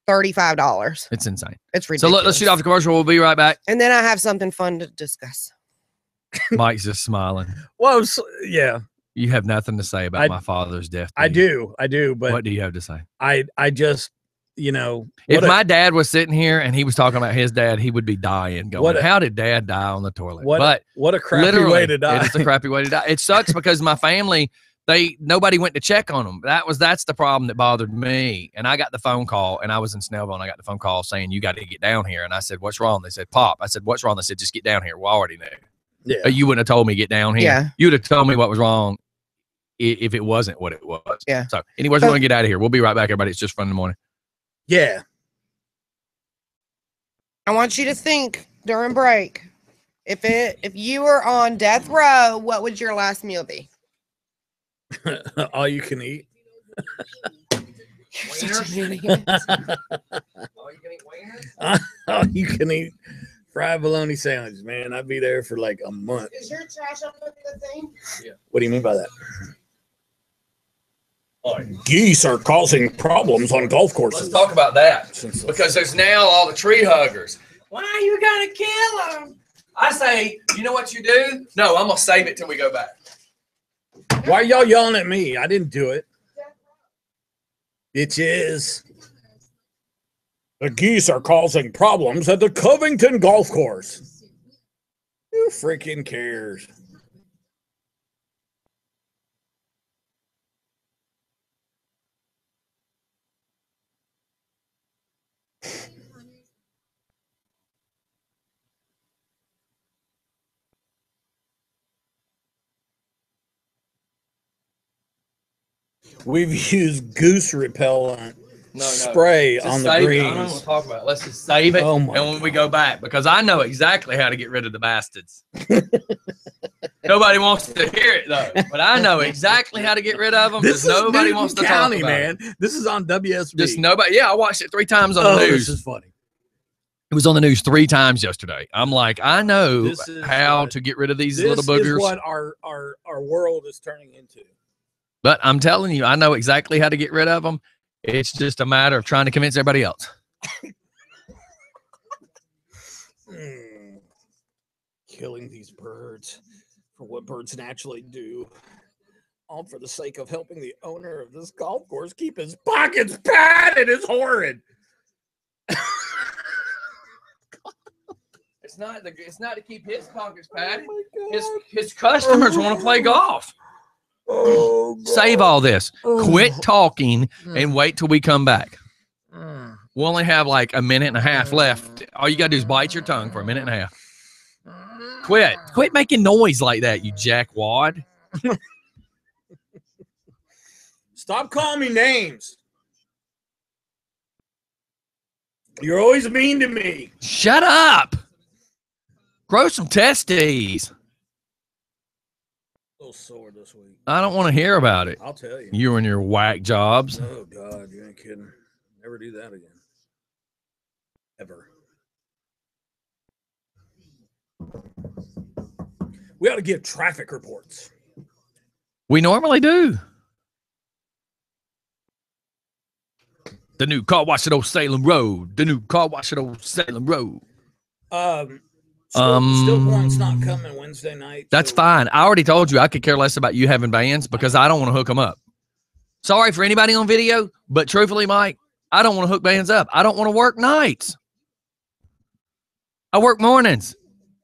$35. It's insane. It's ridiculous. So let's shoot off the commercial. We'll be right back. And then I have something fun to discuss. Mike's just smiling. Well, yeah. You have nothing to say about my father's death. I do. But what do you have to say? I just, you know, if my dad was sitting here and he was talking about his dad, he would be dying. Going, how did dad die on the toilet? What a crappy way to die. It's a crappy way to die. It sucks because my family, nobody went to check on them. That's the problem that bothered me. And I got the phone call, and I was in Snellville, and I got the phone call saying, you got to get down here. And I said, what's wrong? They said, Pop. I said, what's wrong? They said, just get down here. We already knew. Yeah. You wouldn't have told me get down here. Yeah. You would have told me what was wrong if it wasn't what it was. Yeah. So anyways, we're going to get out of here. We'll be right back, everybody. It's just fun in the morning. Yeah. I want you to think during break, if you were on death row, what would your last meal be? All you can eat. All you can eat fried bologna sandwich, man. I'd be there for like a month. Is your trash up at the thing? Yeah. What do you mean by that? Geese are causing problems on golf courses. Let's talk about that because there's now all the tree huggers. Why are you gonna kill them? I say, you know what you do? No, I'm gonna save it till we go back. Why are y'all yelling at me? I didn't do it. Bitches. The geese are causing problems at the Covington Golf Course. Who freaking cares? We've used goose repellent spray on the greens. I don't want to talk about it. Let's just save it. And when we go back, because I know exactly how to get rid of the bastards. Nobody wants to hear it though, but I know exactly how to get rid of them. Nobody wants to talk about man. it. This is on WSB. Just nobody. Yeah, I watched it 3 times on the news. This is funny. It was on the news 3 times yesterday. I'm like, I know how to get rid of these little boogers. This is what our world is turning into. But I'm telling you, I know exactly how to get rid of them. It's just a matter of trying to convince everybody else. Killing these birds for what birds naturally do. All for the sake of helping the owner of this golf course keep his pockets padded. It's horrid. It's not to keep his pockets padded. His customers want to play golf. Oh, save all this. Quit talking and wait till we come back. We'll only have like a minute and a half left. All you got to do is bite your tongue for a minute and a half. Quit making noise like that, you jackwad. Stop calling me names. You're always mean to me. Shut up. Grow some testes. A little sore this week. I don't want to hear about it. I'll tell you. You and your whack jobs. Oh, God. You ain't kidding. Never do that again. Ever. We ought to give traffic reports. We normally do. The new car wash at Old Salem Road. The new car wash at Old Salem Road. Stillborn's not coming Wednesday night. That's fine. I already told you I could care less about you having bands because I don't want to hook them up. Sorry for anybody on video, but truthfully, Mike, I don't want to hook bands up. I don't want to work nights. I work mornings.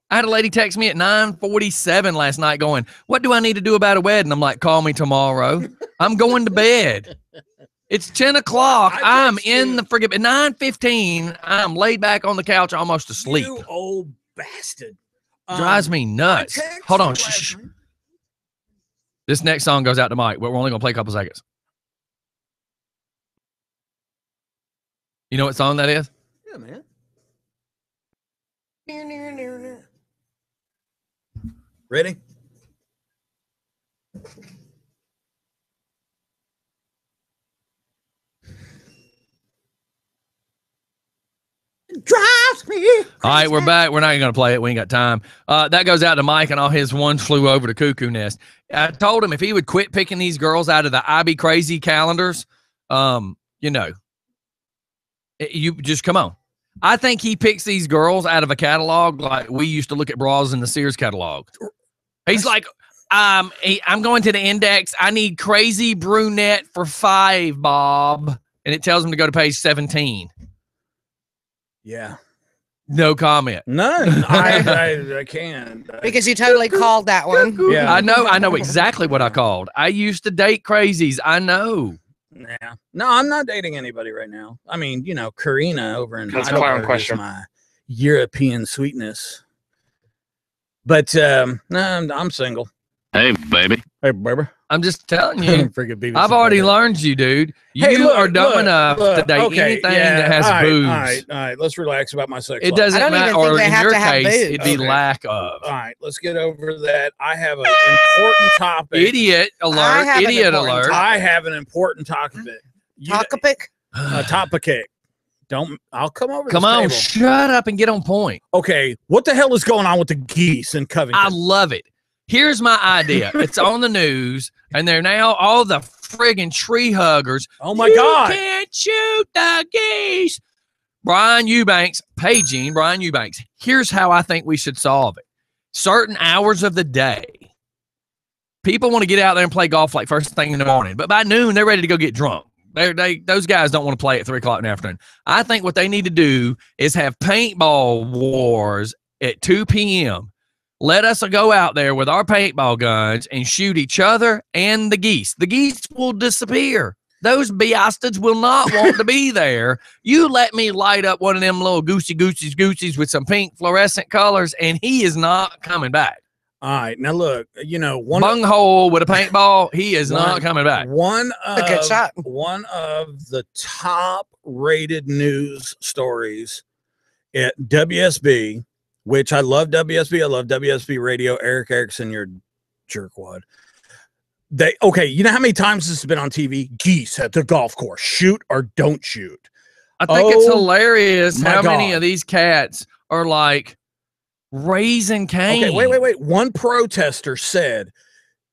I had a lady text me at 9:47 last night going, what do I need to do about a wedding? I'm like, call me tomorrow. I'm going to bed. It's 10 o'clock. I'm in the friggin' at 9:15. I'm laid back on the couch almost asleep. You old bastard. Drives me nuts. Hold on. Shh. This next song goes out to Mike, but we're only going to play a couple seconds. You know what song that is? Yeah, man. Ready? Drives me. All right, we're back. We're not even going to play it. We ain't got time. That goes out to Mike and all his One Flew Over the Cuckoo Nest. I told him if he would quit picking these girls out of the I Be Crazy calendars, you know, you just come on. I think he picks these girls out of a catalog like we used to look at bras in the Sears catalog. He's like, I'm going to the index. I need crazy brunette for $5, Bob. And it tells him to go to page 17. Yeah. No comment. None. I can't. Because you totally called that one. Yeah. I know exactly what I called. I used to date crazies. I know. Yeah. No, I'm not dating anybody right now. I mean, you know, Karina over in That's a clown question. my European sweetness. But no, I'm single. Hey, baby. Hey, baby. I'm just telling you. Freaking Beavis I've and already Butthead. learned you, dude. You Hey, look, are dumb look, enough look, to date okay, anything yeah, that has all right, booze. All right. Let's relax about my sex It life. doesn't I don't matter, even think or they in have your to have case, booze. it'd be Okay. lack of. All right, let's get over that. I have an important topic. Idiot I alert! have an Idiot important alert! I have an important topic. Topic. A topic. I'll come over. Come this on, table. shut up and get on point. Okay, what the hell is going on with the geese in Covington? I love it. Here's my idea. It's on the news, and they're now all the friggin' tree huggers. Oh my You God! can't shoot the geese. Brian Eubanks, paging Brian Eubanks. Here's how I think we should solve it. Certain hours of the day, people want to get out there and play golf like first thing in the morning, but by noon they're ready to go get drunk. Those guys don't want to play at 3 o'clock in the afternoon. I think what they need to do is have paintball wars at 2 p.m. Let us go out there with our paintball guns and shoot each other and the geese. The geese will disappear. Those bastards will not want to be there. You let me light up one of them little goosies with some pink fluorescent colors, and he is not coming back. All right, now look, you know, Bunghole with a paintball, he is not coming back. One of, A good shot. One of the top rated news stories at WSB, which I love WSB. I love WSB Radio. Eric Erickson, you're jerkwad. You know how many times this has been on TV? Geese at the golf course. Shoot or don't shoot. I think it's hilarious how many God. of these cats are like raising Cain. Okay, wait. One protester said,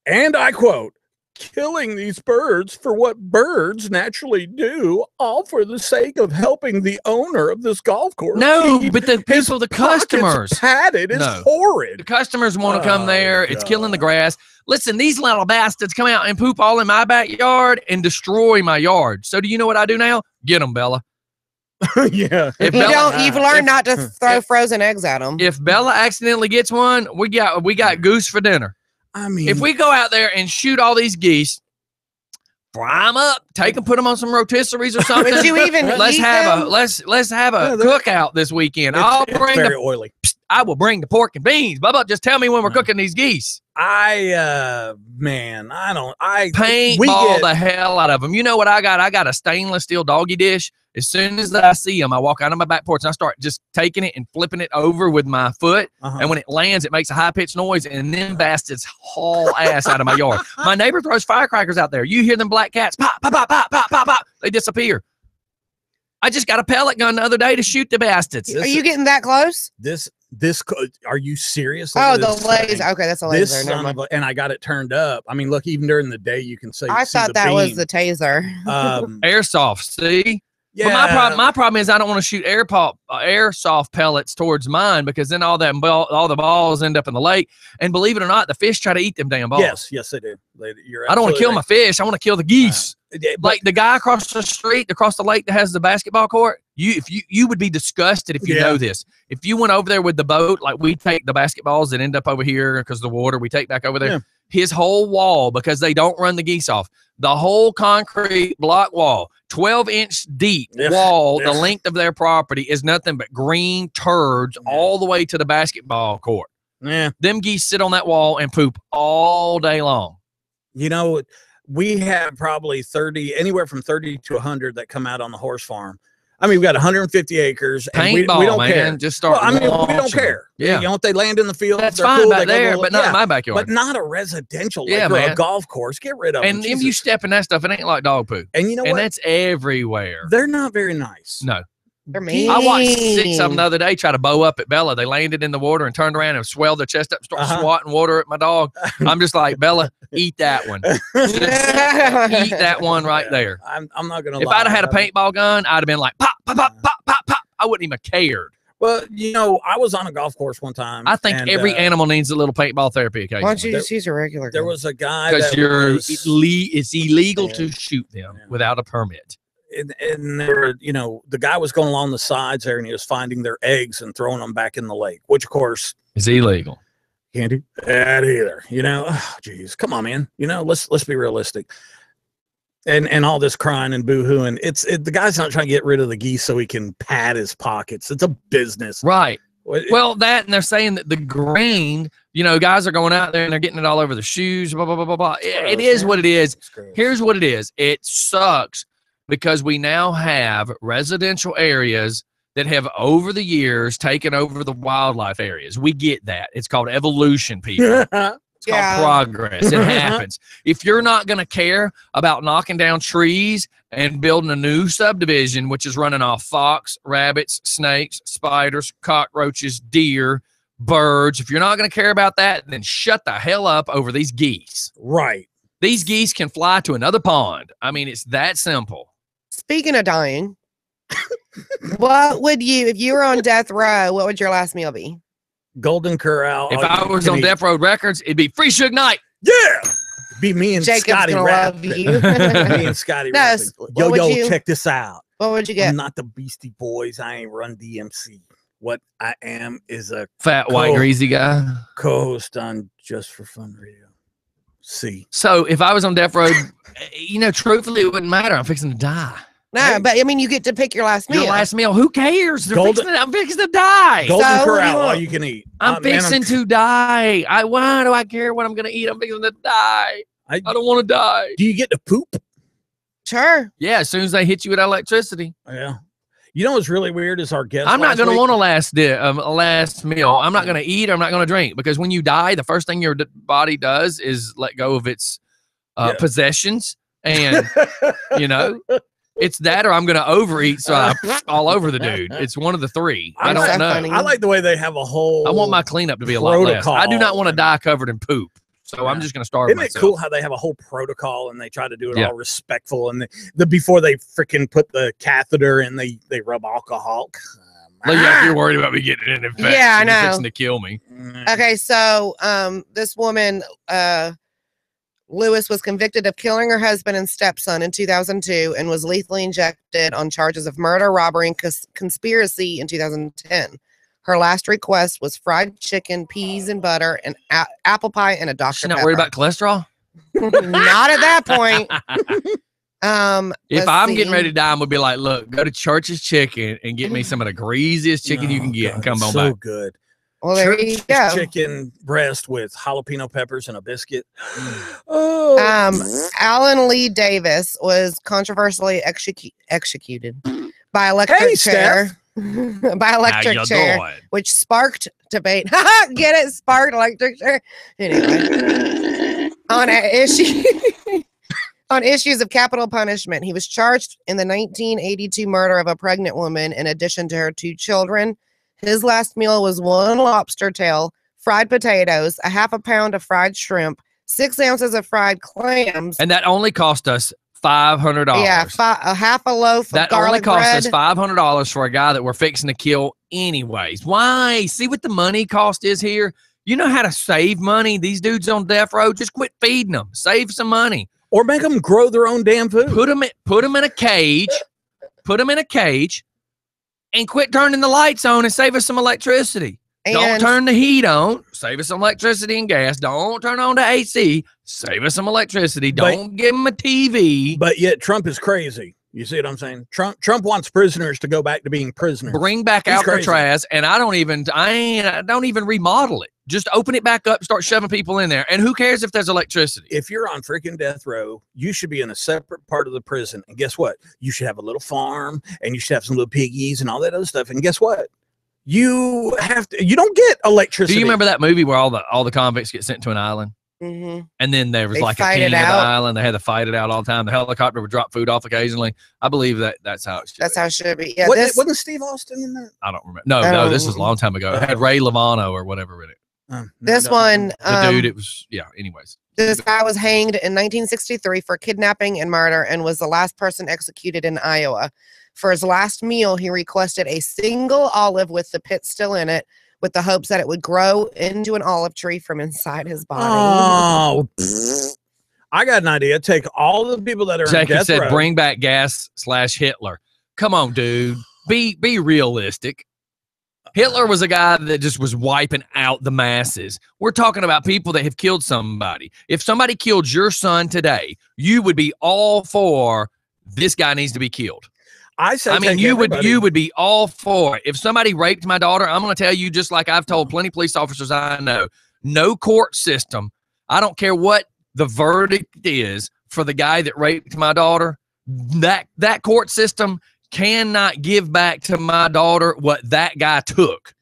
and I quote, "Killing these birds for what birds naturally do, all for the sake of helping the owner of this golf course." No, keep but the his people, the pockets customers. padded is No. horrid. The customers want to come Oh, there. It's killing the God. grass. Listen, these little bastards come out and poop all in my backyard and destroy my yard. So do you know what I do now? Get them, Bella. Yeah. If You Bella, don't. You've learned not to throw frozen eggs at them. if Bella accidentally gets one, we got goose for dinner. I mean, If we go out there and shoot all these geese, fry them up, take them, put them on some rotisseries or something. Would you even let's eat have them? let's have a Yeah, they're- cookout this weekend. it's very oily. I will bring the pork and beans. Bubba, just tell me when we're cooking these geese. Man, Paintball we get- the hell out of them. You know what I got? I got a stainless steel doggy dish. As soon as I see them, I walk out on my back porch and I start just taking it and flipping it over with my foot. Uh-huh. And when it lands, it makes a high-pitched noise, and then bastards haul ass out of my yard. My neighbor throws firecrackers out there. You hear them black cats, pop, pop, pop, pop, pop, pop, pop. They disappear. I just got a pellet gun the other day to shoot the bastards. Are you getting that close? Are you serious? Oh, Look at the this laser. thing. Okay, that's a This laser. Never son mind. of a, and I got it turned up. I mean, look, even during the day, you can see. I see thought the that was beam. the taser. Airsoft, see? Yeah. But my problem is I don't want to shoot airsoft pellets towards mine because then all the balls end up in the lake. And believe it or not, the fish try to eat them damn balls. Yes, they do. You're I don't want to absolutely kill my fish. I want to kill the geese. right. Yeah, but- Like the guy across the street, across the lake that has the basketball court. You would be disgusted if you Yeah. know this. If you went over there with the boat, like we take the basketballs that end up over here because the water we take back over there. Yeah. His whole wall, because they don't run the geese off, the whole concrete block wall, 12-inch deep Ugh, wall, the ugh. length of their property is nothing but green turds all the way to the basketball court. yeah. Them geese sit on that wall and poop all day long. You know, we have probably anywhere from 30 to 100 that come out on the horse farm. I mean, we've got 150 acres. And we don't care. Just start. Well, I mean, we don't care. Yeah. You know, if they land in the field, that's they're fine cool, back there, but not in my backyard. But not a residential, yeah, like, or man. a golf course. Get rid of them. And if you step in that stuff, it ain't like dog poo. And you know what? And that's everywhere. They're not very nice. No. They're mean. I watched 6 of them the other day try to bow up at Bella. They landed in the water and turned around and swelled their chest up and started swatting water at my dog. I'm just like, Bella, eat that one. Just eat that one right there. I'm not going to lie. If I'd have had a paintball gun, I'd have been like, pop, pop, pop, pop, pop, pop. I wouldn't even cared. Well, you know, I was on a golf course one time. I think every animal needs a little paintball therapy occasionally. Why don't you just use a regular gun? There was a guy because it's illegal to shoot them without a permit. And there were, you know, the guy was going along the sides there and he was finding their eggs and throwing them back in the lake, which of course is illegal. Can't do that either. You know, geez, come on, man. You know, let's be realistic. And all this crying and boo-hooing, the guy's not trying to get rid of the geese so he can pad his pockets. It's a business. Right. Well, that, and they're saying that the grain, you know, guys are going out there and they're getting it all over the shoes, blah, blah, blah, blah, blah. It is what it is. Here's what it is. It sucks because we now have residential areas that have over the years taken over the wildlife areas. We get that. It's called evolution, people. It's called progress. It happens. If you're not going to care about knocking down trees and building a new subdivision, which is running off fox, rabbits, snakes, spiders, cockroaches, deer, birds, if you're not going to care about that, then shut the hell up over these geese. Right. These geese can fly to another pond. I mean, it's that simple. Speaking of dying, what would you, if you were on death row, what would your last meal be? Golden Corral. If I was on Death Row Records, it'd be Free Suge Knight. Yeah. Be me and Jacob's Scotty gonna rap. love you. Me and Scotty No, Yo, check this out. What would you get? I'm not the Beastie Boys. I ain't Run DMC. What I am is a fat, white, greasy guy. Co-host on Just for Fun Radio. See. So if I was on Death Row, you know, truthfully, it wouldn't matter. I'm fixing to die. No, but I mean, you get to pick your last meal. Your last meal. Who cares? I'm fixing to die. Golden Corral, all you can eat. I'm fixing to die. Why do I care what I'm going to eat? I'm fixing to die. I don't want to die. Do you get to poop? Sure. Yeah, as soon as they hit you with electricity. Yeah. You know what's really weird is our guest. I'm not going to want a last meal. I'm not going to eat. I'm not going to drink because when you die, the first thing your body does is let go of its possessions, and you know, it's that or I'm going to overeat, so I all over the dude. It's one of the three. I don't know. I like the way they have a whole. I want my cleanup to be a lot less. I do not want to die covered in poop. So I'm just going to starve myself. Isn't it cool how they have a whole protocol and they try to do it all respectful, and before they freaking put the catheter in, they rub alcohol. Like you're worried about me getting an infection. Yeah, I know. Fixing to kill me. Okay, so this woman, Lewis, was convicted of killing her husband and stepson in 2002 and was lethally injected on charges of murder, robbery, and conspiracy in 2010. Her last request was fried chicken, peas and butter, and apple pie, and a Dr. She's not worried about cholesterol? Not at that point. If I'm getting ready to die, I'm gonna be like, look, go to Church's Chicken and get me some of the greasiest chicken you can get and come on back. So good. Well, there you go. Chicken breast with jalapeno peppers and a biscuit. Alan Lee Davis was controversially executed by electric chair. By electric chair, which sparked debate. Get it? Sparked electric chair. Anyway, on issues of capital punishment, he was charged in the 1982 murder of a pregnant woman in addition to her 2 children. His last meal was 1 lobster tail, fried potatoes, a half a pound of fried shrimp, 6 ounces of fried clams. And that only cost us $500. Yeah, a half a loaf of garlic bread. That only cost us $500 for a guy that we're fixing to kill anyways. Why? See what the money cost is here? You know how to save money? These dudes on death row, just quit feeding them. Save some money. Or make them grow their own damn food. Put them in a cage. Put them in a cage and quit turning the lights on and save us some electricity. Don't turn the heat on. Save us some electricity and gas. Don't turn on the AC. Save us some electricity. Don't give them a TV. But yet Trump is crazy. You see what I'm saying? Trump wants prisoners to go back to being prisoners. Bring back Alcatraz, and I don't even remodel it. Just open it back up, start shoving people in there. And who cares if there's electricity? If you're on freaking death row, you should be in a separate part of the prison. And guess what? You should have a little farm, and you should have some little piggies and all that other stuff. And guess what? You don't get electricity. Do you remember that movie where all the convicts get sent to an island? Mm-hmm. And then there was like a king of the island. They had to fight it out all the time. The helicopter would drop food off occasionally. I believe that's how it should That's be. how it should be. Yeah, wasn't Steve Austin in that? I don't remember. No, this was a long time ago. It had Ray Lovano or whatever in it. This one, The dude, it was, yeah, anyways. This guy was hanged in 1963 for kidnapping and murder and was the last person executed in Iowa. For his last meal, he requested a single olive with the pit still in it, with the hopes that it would grow into an olive tree from inside his body. Oh, I got an idea. Take all the people that are in death row. Bring back gas/Hitler. Come on, dude. Be realistic. Hitler was a guy that just was wiping out the masses. We're talking about people that have killed somebody. If somebody killed your son today, you would be all for this guy needs to be killed. You would be all for it. If somebody raped my daughter, I'm going to tell you, just like I've told plenty of police officers I know, no court system, I don't care what the verdict is for the guy that raped my daughter, that court system cannot give back to my daughter what that guy took.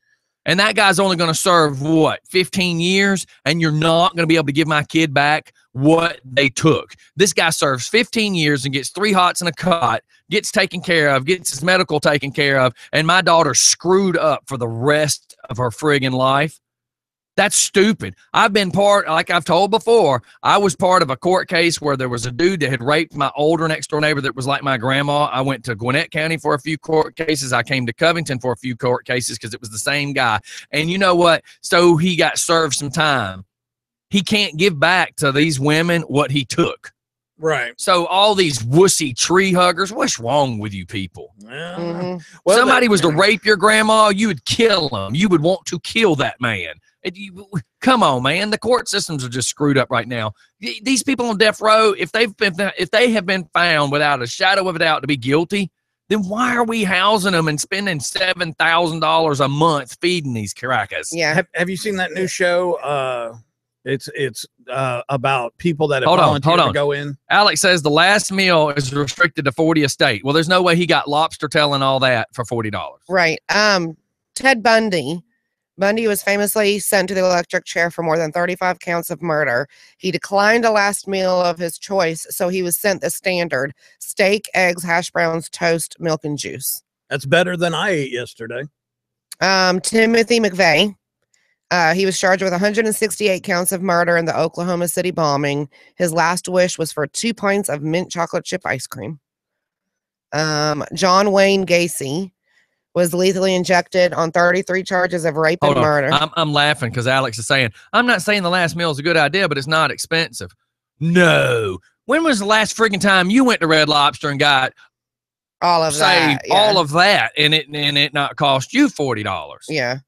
And that guy's only going to serve, 15 years? And you're not going to be able to give my kid back what they took. This guy serves 15 years and gets 3 hots and a cot, gets taken care of, gets his medical taken care of, and my daughter's screwed up for the rest of her friggin' life. That's stupid. I've been like I've told before, I was part of a court case where there was a dude that had raped my older next door neighbor that was like my grandma. I went to Gwinnett County for a few court cases. I came to Covington for a few court cases because it was the same guy. And you know what? So he got served some time. He can't give back to these women what he took. Right. So all these wussy tree huggers, what's wrong with you people? Mm-hmm. Well, somebody was to rape your grandma, you would kill him. You would want to kill that man. Come on, man. The court systems are just screwed up right now. These people on death row, if they have been found without a shadow of a doubt to be guilty, then why are we housing them and spending $7,000 a month feeding these crackers? Yeah. Have you seen that new show? It's about people that have volunteered to go in. Alex says the last meal is restricted to 40 a state. Well, there's no way he got lobster tail and all that for $40. Right. Ted Bundy. Bundy was famously sent to the electric chair for more than 35 counts of murder. He declined a last meal of his choice, so he was sent the standard: steak, eggs, hash browns, toast, milk, and juice. That's better than I ate yesterday. Timothy McVeigh. He was charged with 168 counts of murder in the Oklahoma City bombing. His last wish was for 2 pints of mint chocolate chip ice cream. John Wayne Gacy was lethally injected on 33 charges of rape and murder. I'm laughing because Alex is saying, I'm not saying the last meal is a good idea, but it's not expensive. No. When was the last freaking time you went to Red Lobster and got all of that? Yeah. All of that and it not cost you $40? Yeah.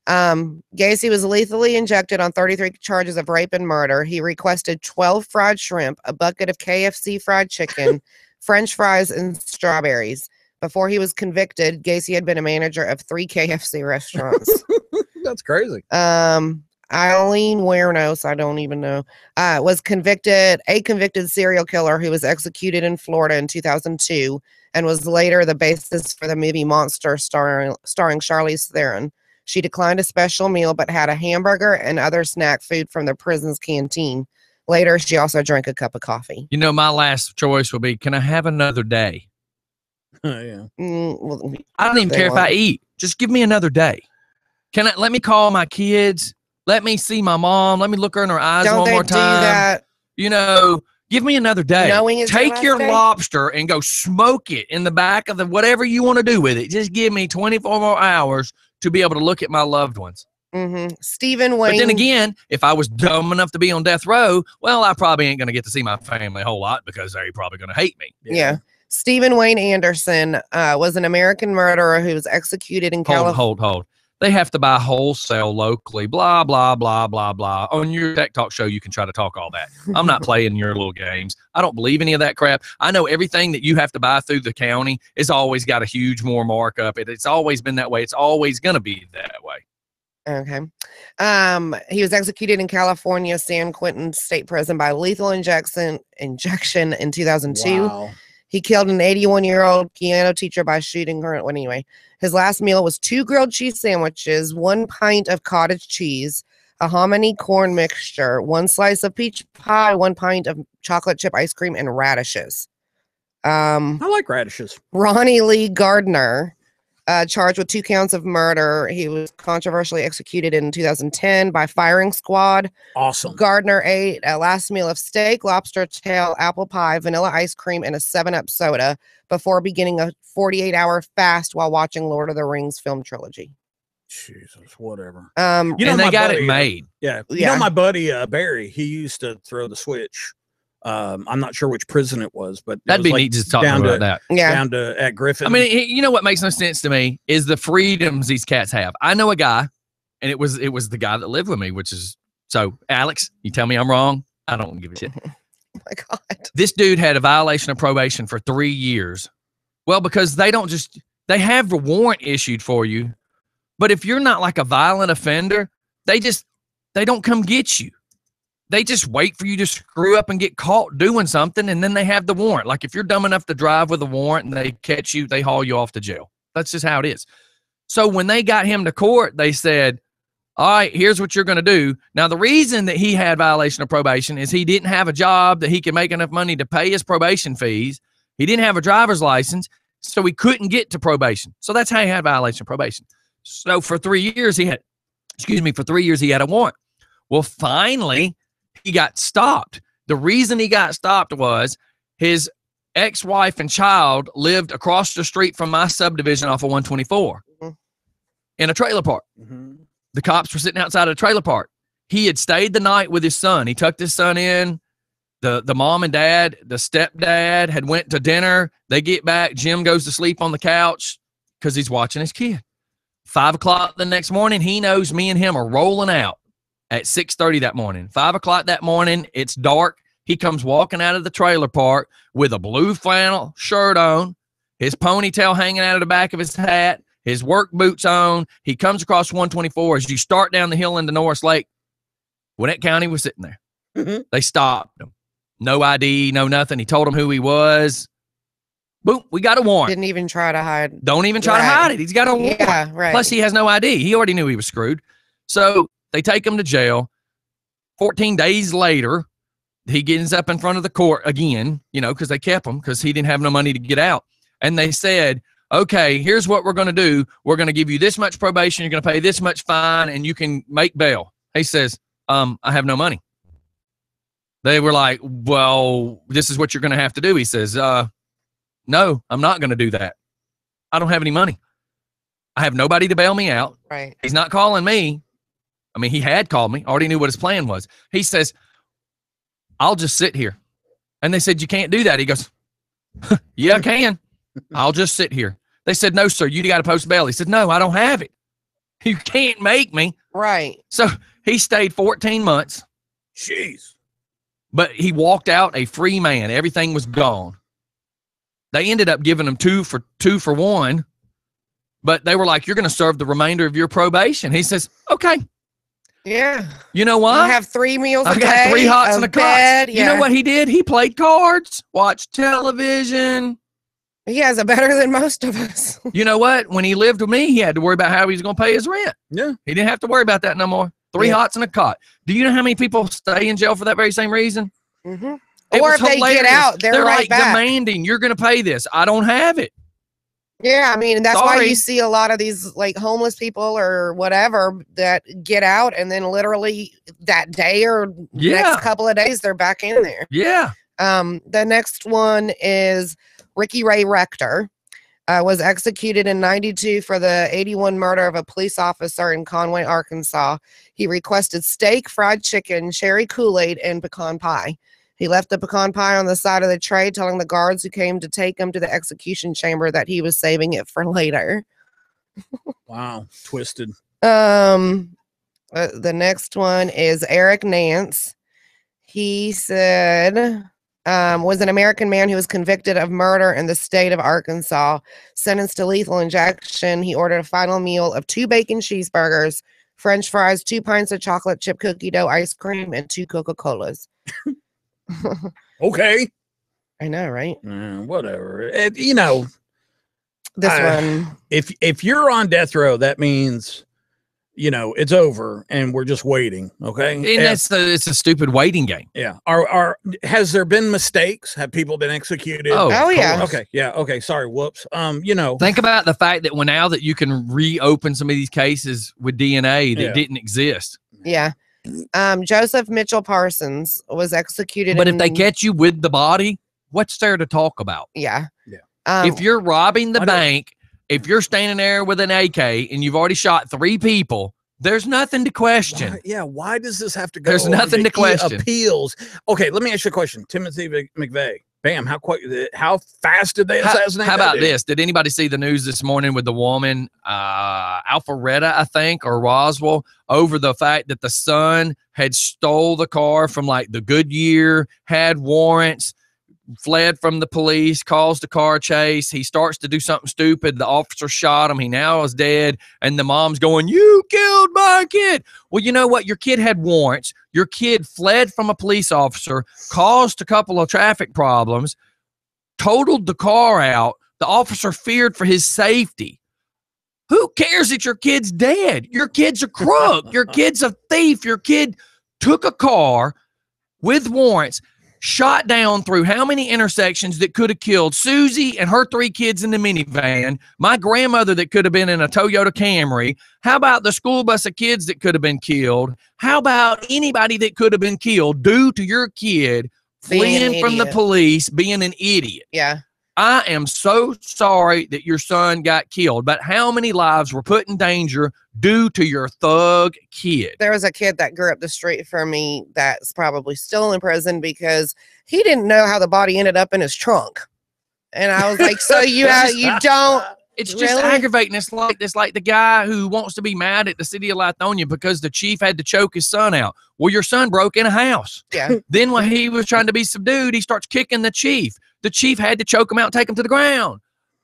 Gacy was lethally injected on 33 charges of rape and murder. He requested 12 fried shrimp, a bucket of KFC fried chicken, French fries, and strawberries. Before he was convicted, Gacy had been a manager of 3 KFC restaurants. That's crazy. Eileen Wuornos, I don't even know, was a convicted serial killer who was executed in Florida in 2002 and was later the basis for the movie Monster starring Charlize Theron. She declined a special meal but had a hamburger and other snack food from the prison's canteen. Later, she also drank a cup of coffee. You know, my last choice would be, can I have another day? Yeah. Well, I don't even care if I eat. Just give me another day. Let me call my kids. Let me see my mom. Let me look her in her eyes one more time. That? You know, give me another day. Take your day? lobster and go smoke it in the back of whatever you want to do with it. Just give me 24 more hours to be able to look at my loved ones. Mm-hmm. Stephen Wayne. But then again, if I was dumb enough to be on death row, well, I probably ain't going to get to see my family a whole lot because they're probably going to hate me. Yeah. Stephen Wayne Anderson was an American murderer who was executed in California. Hold. They have to buy wholesale locally, blah, blah, blah, blah, blah. On your Tech Talk show, you can try to talk all that. I'm not playing your little games. I don't believe any of that crap. I know everything that you have to buy through the county is always got a huge more markup. It's always been that way. It's always going to be that way. Okay. He was executed in California, San Quentin State Prison by lethal injection in 2002. Wow. He killed an 81-year-old piano teacher by shooting her. Well, anyway, his last meal was 2 grilled cheese sandwiches, 1 pint of cottage cheese, a hominy corn mixture, 1 slice of peach pie, 1 pint of chocolate chip ice cream, and radishes. I like radishes. Ronnie Lee Gardner, charged with 2 counts of murder. He was controversially executed in 2010 by firing squad. Awesome. Gardner ate a last meal of steak, lobster tail, apple pie, vanilla ice cream, and a 7-Up soda before beginning a 48-hour fast while watching Lord of the Rings film trilogy. Jesus, whatever. You know, And they my got buddy, it made. Yeah. You Yeah. know, my buddy Barry, he used to throw the switch. I'm not sure which prison it was, but That'd it was be like neat to talk down about to- that. yeah. down to at Griffin. I mean, you know what makes no sense to me is the freedoms these cats have. I know a guy, and it was the guy that lived with me, which is so Alex. You tell me I'm wrong. I don't give a shit. Oh my God. This dude had a violation of probation for 3 years. Well, because they have a warrant issued for you, but if you're not like a violent offender, they don't come get you. They just wait for you to screw up and get caught doing something, and then they have the warrant. Like if you're dumb enough to drive with a warrant and they catch you, they haul you off to jail. That's just how it is. So when they got him to court, they said, all right, here's what you're going to do. Now, the reason that he had violation of probation is he didn't have a job that he could make enough money to pay his probation fees. He didn't have a driver's license, so he couldn't get to probation. So that's how he had violation of probation. So for 3 years, he had a warrant. Well, finally, he got stopped. The reason he got stopped was his ex-wife and child lived across the street from my subdivision off of 124 in a trailer park. The cops were sitting outside of the trailer park. He had stayed the night with his son. He tucked his son in. The mom and dad, the stepdad had went to dinner. They get back. Jim goes to sleep on the couch because he's watching his kid. 5 o'clock the next morning, he knows me and him are rolling out at 6:30 that morning. 5 o'clock that morning, it's dark. He comes walking out of the trailer park with a blue flannel shirt on, his ponytail hanging out of the back of his hat, his work boots on. He comes across 124 as you start down the hill into Norris Lake. Gwinnett County was sitting there. They stopped him. No ID, no nothing. He told them who he was. Boom, we got a warrant. Didn't even try to hide. Don't even try to Right. hide it. He's got a warrant. Yeah, right. Plus, he has no ID. He already knew he was screwed. So they take him to jail. 14 days later, he gets up in front of the court again, because they kept him because he didn't have no money to get out. And they said, okay, here's what we're going to do. We're going to give you this much probation. You're going to pay this much fine, and you can make bail. He says, I have no money. They were like, well, this is what you're going to have to do. He says, no, I'm not going to do that. I don't have any money. I have nobody to bail me out. Right. He's not calling me. I mean, he had called me, already knew what his plan was. He says, I'll just sit here. And they said, you can't do that. He goes, yeah, I can. I'll just sit here. They said, no, sir, you got to post bail. He said, no, I don't have it. You can't make me. Right. So he stayed 14 months, Jeez. but he walked out a free man. Everything was gone. They ended up giving him two for one, but they were like, you're going to serve the remainder of your probation. He says, okay. Yeah. You know what? I have 3 meals a I day. got 3 hots and a bed. cot. You know what he did? He played cards, watched television. He has it better than most of us. You know what? When he lived with me, he had to worry about how he was going to pay his rent. Yeah. He didn't have to worry about that no more. 3 Yeah. hots and a cot. Do you know how many people stay in jail for that very same reason? Mm-hmm. It Or was if they get hilarious. out, they're right like back. demanding, you're going to pay this. I don't have it. Yeah, I mean, and that's why Sorry. you see a lot of these like homeless people or whatever that get out and then literally that day or Yeah. next couple of days they're back in there. Yeah. The next one is Ricky Ray Rector. Was executed in 92 for the 81 murder of a police officer in Conway, Arkansas. He requested steak, fried chicken, cherry Kool-Aid, and pecan pie. He left the pecan pie on the side of the tray, telling the guards who came to take him to the execution chamber that he was saving it for later. Wow. Twisted. The next one is Eric Nance. He said, was an American man who was convicted of murder in the state of Arkansas, sentenced to lethal injection. He ordered a final meal of 2 bacon cheeseburgers, French fries, 2 pints of chocolate chip cookie dough ice cream, and 2 Coca-Colas. Okay. I know, right? Whatever. You know, This one. If you're on death row, that means, you know, it's over and we're just waiting. Okay. And it's a stupid waiting game. Yeah. Has there been mistakes? Have people been executed? Oh, yeah. Okay. Yeah. Okay. Sorry. Whoops. You know, Think about the fact that now that you can reopen some of these cases with DNA that didn't exist. Yeah. Joseph Mitchell Parsons was executed. But if they catch you with the body, what's there to talk about? Yeah. If you're robbing the bank, if you're standing there with an AK and you've already shot 3 people, there's nothing to question. Why does this have to go? There's nothing to question. Appeals. Okay, let me ask you a question. Timothy McVeigh. Bam. How fast did they assassinate? How about this? Did anybody see the news this morning with the woman, Alpharetta, I think, or Roswell, over the fact that the son had stole the car from like the Goodyear, had warrants, fled from the police, caused a car chase. He starts to do something stupid. The officer shot him. He now is dead. And the mom's going, "You killed my kid." Well, you know what? Your kid had warrants. Your kid fled from a police officer, caused a couple of traffic problems, totaled the car out. The officer feared for his safety. Who cares that your kid's dead? Your kid's a crook. Your kid's a thief. Your kid took a car with warrants, shot down through how many intersections that could have killed Susie and her 3 kids in the minivan, my grandmother that could have been in a Toyota Camry. How about the school bus of kids that could have been killed? How about anybody that could have been killed due to your kid fleeing from the police, being an idiot? Yeah. I am so sorry that your son got killed, but how many lives were put in danger due to your thug kid? There was a kid that grew up the street from me that's probably still in prison because he didn't know how the body ended up in his trunk. And I was like, so you don't. It's just aggravating. It's like the guy who wants to be mad at the city of Lithonia because the chief had to choke his son out. Well, your son broke in a house. Yeah. Then when he was trying to be subdued, he starts kicking the chief. The chief had to choke him out and take him to the ground.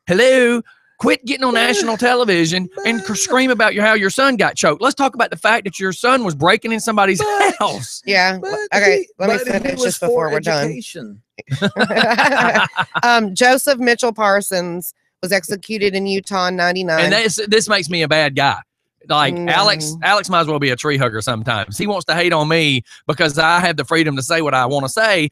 Hello? Quit getting on national television and scream about how your son got choked. Let's talk about the fact that your son was breaking in somebody's house. Yeah. Okay. Let me finish just before we're done. Joseph Mitchell Parsons was executed in Utah in 99. And this makes me a bad guy. Like Alex might as well be a tree hugger sometimes. He wants to hate on me because I have the freedom to say what I want to say.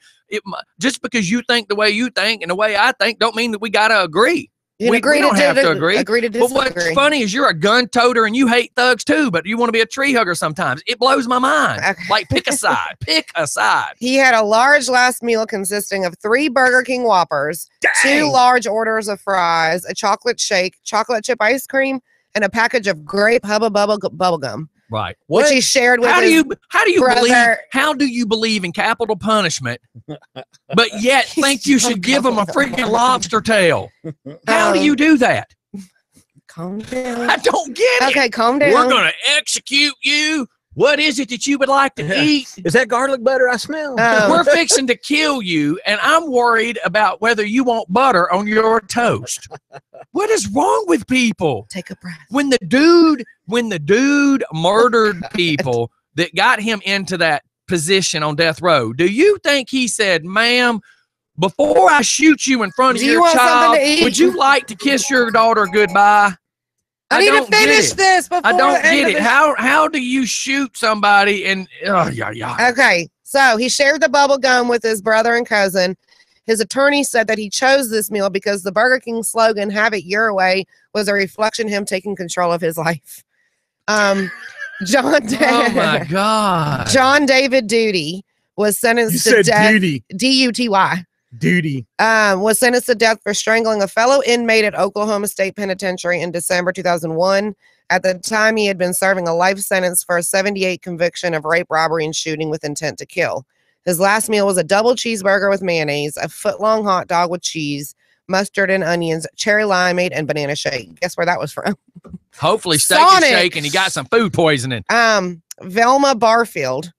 Just because you think the way you think and the way I think don't mean that we got to agree. We don't have to agree. But what's funny is you're a gun toter and you hate thugs too, but you want to be a tree hugger sometimes. It blows my mind. Okay. Like, pick a side. Pick a side. He had a large last meal consisting of 3 Burger King Whoppers, 2 large orders of fries, a chocolate shake, chocolate chip ice cream, and a package of grape Hubba Bubba bubble gum. Right. Which he shared with how do you believe in capital punishment, but yet think you should give them a freaking lobster tail? How do you do that? Calm down. I don't get it. Okay, calm down. We're going to execute you. What is it that you would like to eat? Is that garlic butter I smell? We're fixing to kill you, and I'm worried about whether you want butter on your toast. What is wrong with people? Take a breath. When the dude murdered people that got him into that position on death row, do you think he said, "Ma'am, before I shoot you in front of your child, would you like to kiss your daughter goodbye?" I need to finish this before I don't get it. How do you shoot somebody and Okay, so he shared the bubble gum with his brother and cousin. His attorney said that he chose this meal because the Burger King slogan, "Have it your way," was a reflection of him taking control of his life. Oh my God. John David Duty was sentenced to death. D-U-T-Y. Duty. Was sentenced to death for strangling a fellow inmate at Oklahoma State Penitentiary in December 2001. At the time, he had been serving a life sentence for a 78 conviction of rape, robbery, and shooting with intent to kill. His last meal was a double cheeseburger with mayonnaise, a foot-long hot dog with cheese, mustard and onions, cherry limeade, and banana shake. Guess where that was from? Hopefully Steak Sonic. and Shake, and he got some food poisoning. Velma Barfield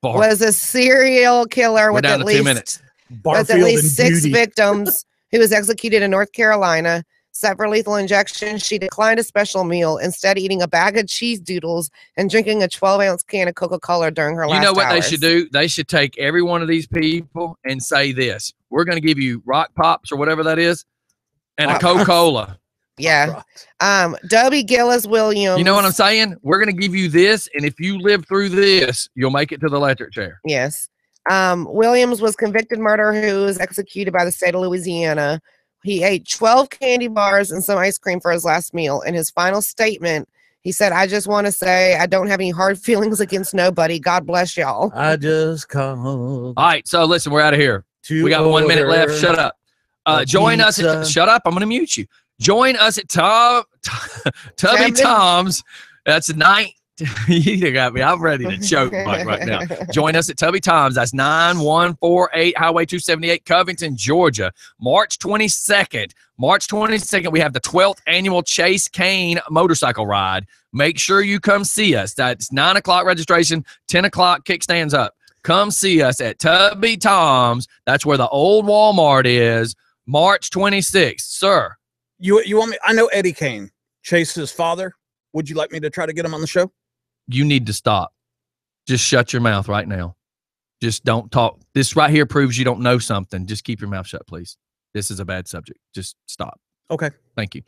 was a serial killer We're with down at to 2 minutes. least 6 victims who was executed in North Carolina. Set for lethal injection, she declined a special meal, instead eating a bag of cheese doodles and drinking a 12-ounce can of Coca-Cola during her last You know what hours. they should do? They should take every one of these people and say this. We're going to give you Rock Pops or whatever that is and a Coca-Cola. Yeah. Dobie Gillis Williams. You know what I'm saying? We're going to give you this, and if you live through this, you'll make it to the electric chair. Yes. Williams was convicted murderer who was executed by the state of Louisiana. He ate 12 candy bars and some ice cream for his last meal. In his final statement, he said, I just want to say I don't have any hard feelings against nobody. God bless y'all. I just called. All right, so listen, we're out of here. We got 1 minute left. Shut up. Join us at shut up. I'm going to mute you. Join us at Tubby Tom's. That's night. You got me. I'm ready to choke right now. Join us at Tubby Tom's. That's 9148 Highway 278, Covington, Georgia. March 22nd. March 22nd, we have the 12th annual Chase Kane motorcycle ride. Make sure you come see us. That's 9 o'clock registration, 10 o'clock kickstands up. Come see us at Tubby Tom's. That's where the old Walmart is. March 26th, sir. You want me? I know Eddie Kane, Chase's father. Would you like me to try to get him on the show? You need to stop. Just shut your mouth right now. Just don't talk. This right here proves you don't know something. Just keep your mouth shut, please. This is a bad subject. Just stop. Okay. Thank you.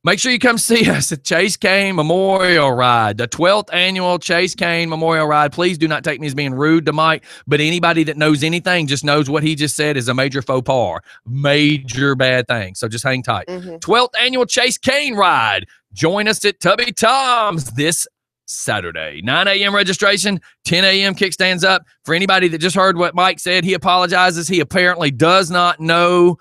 Make sure you come see us at Chase Kane Memorial Ride, the 12th annual Chase Kane Memorial Ride. Please do not take me as being rude to Mike, but anybody that knows anything just knows what he just said is a major faux pas, major bad thing. So just hang tight. 12th annual Chase Kane Ride. Join us at Tubby Tom's this Saturday, 9 a.m. registration, 10 a.m. kickstands up. For anybody that just heard what Mike said, he apologizes. He apparently does not know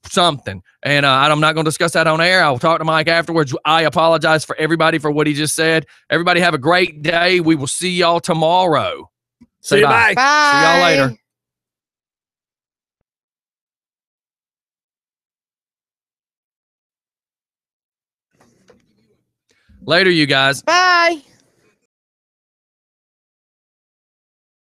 something. And I'm not going to discuss that on air. I'll talk to Mike afterwards. I apologize for everybody for what he just said. Everybody have a great day. We will see y'all tomorrow. See you. Bye. Bye. See y'all later. Later, you guys. Bye.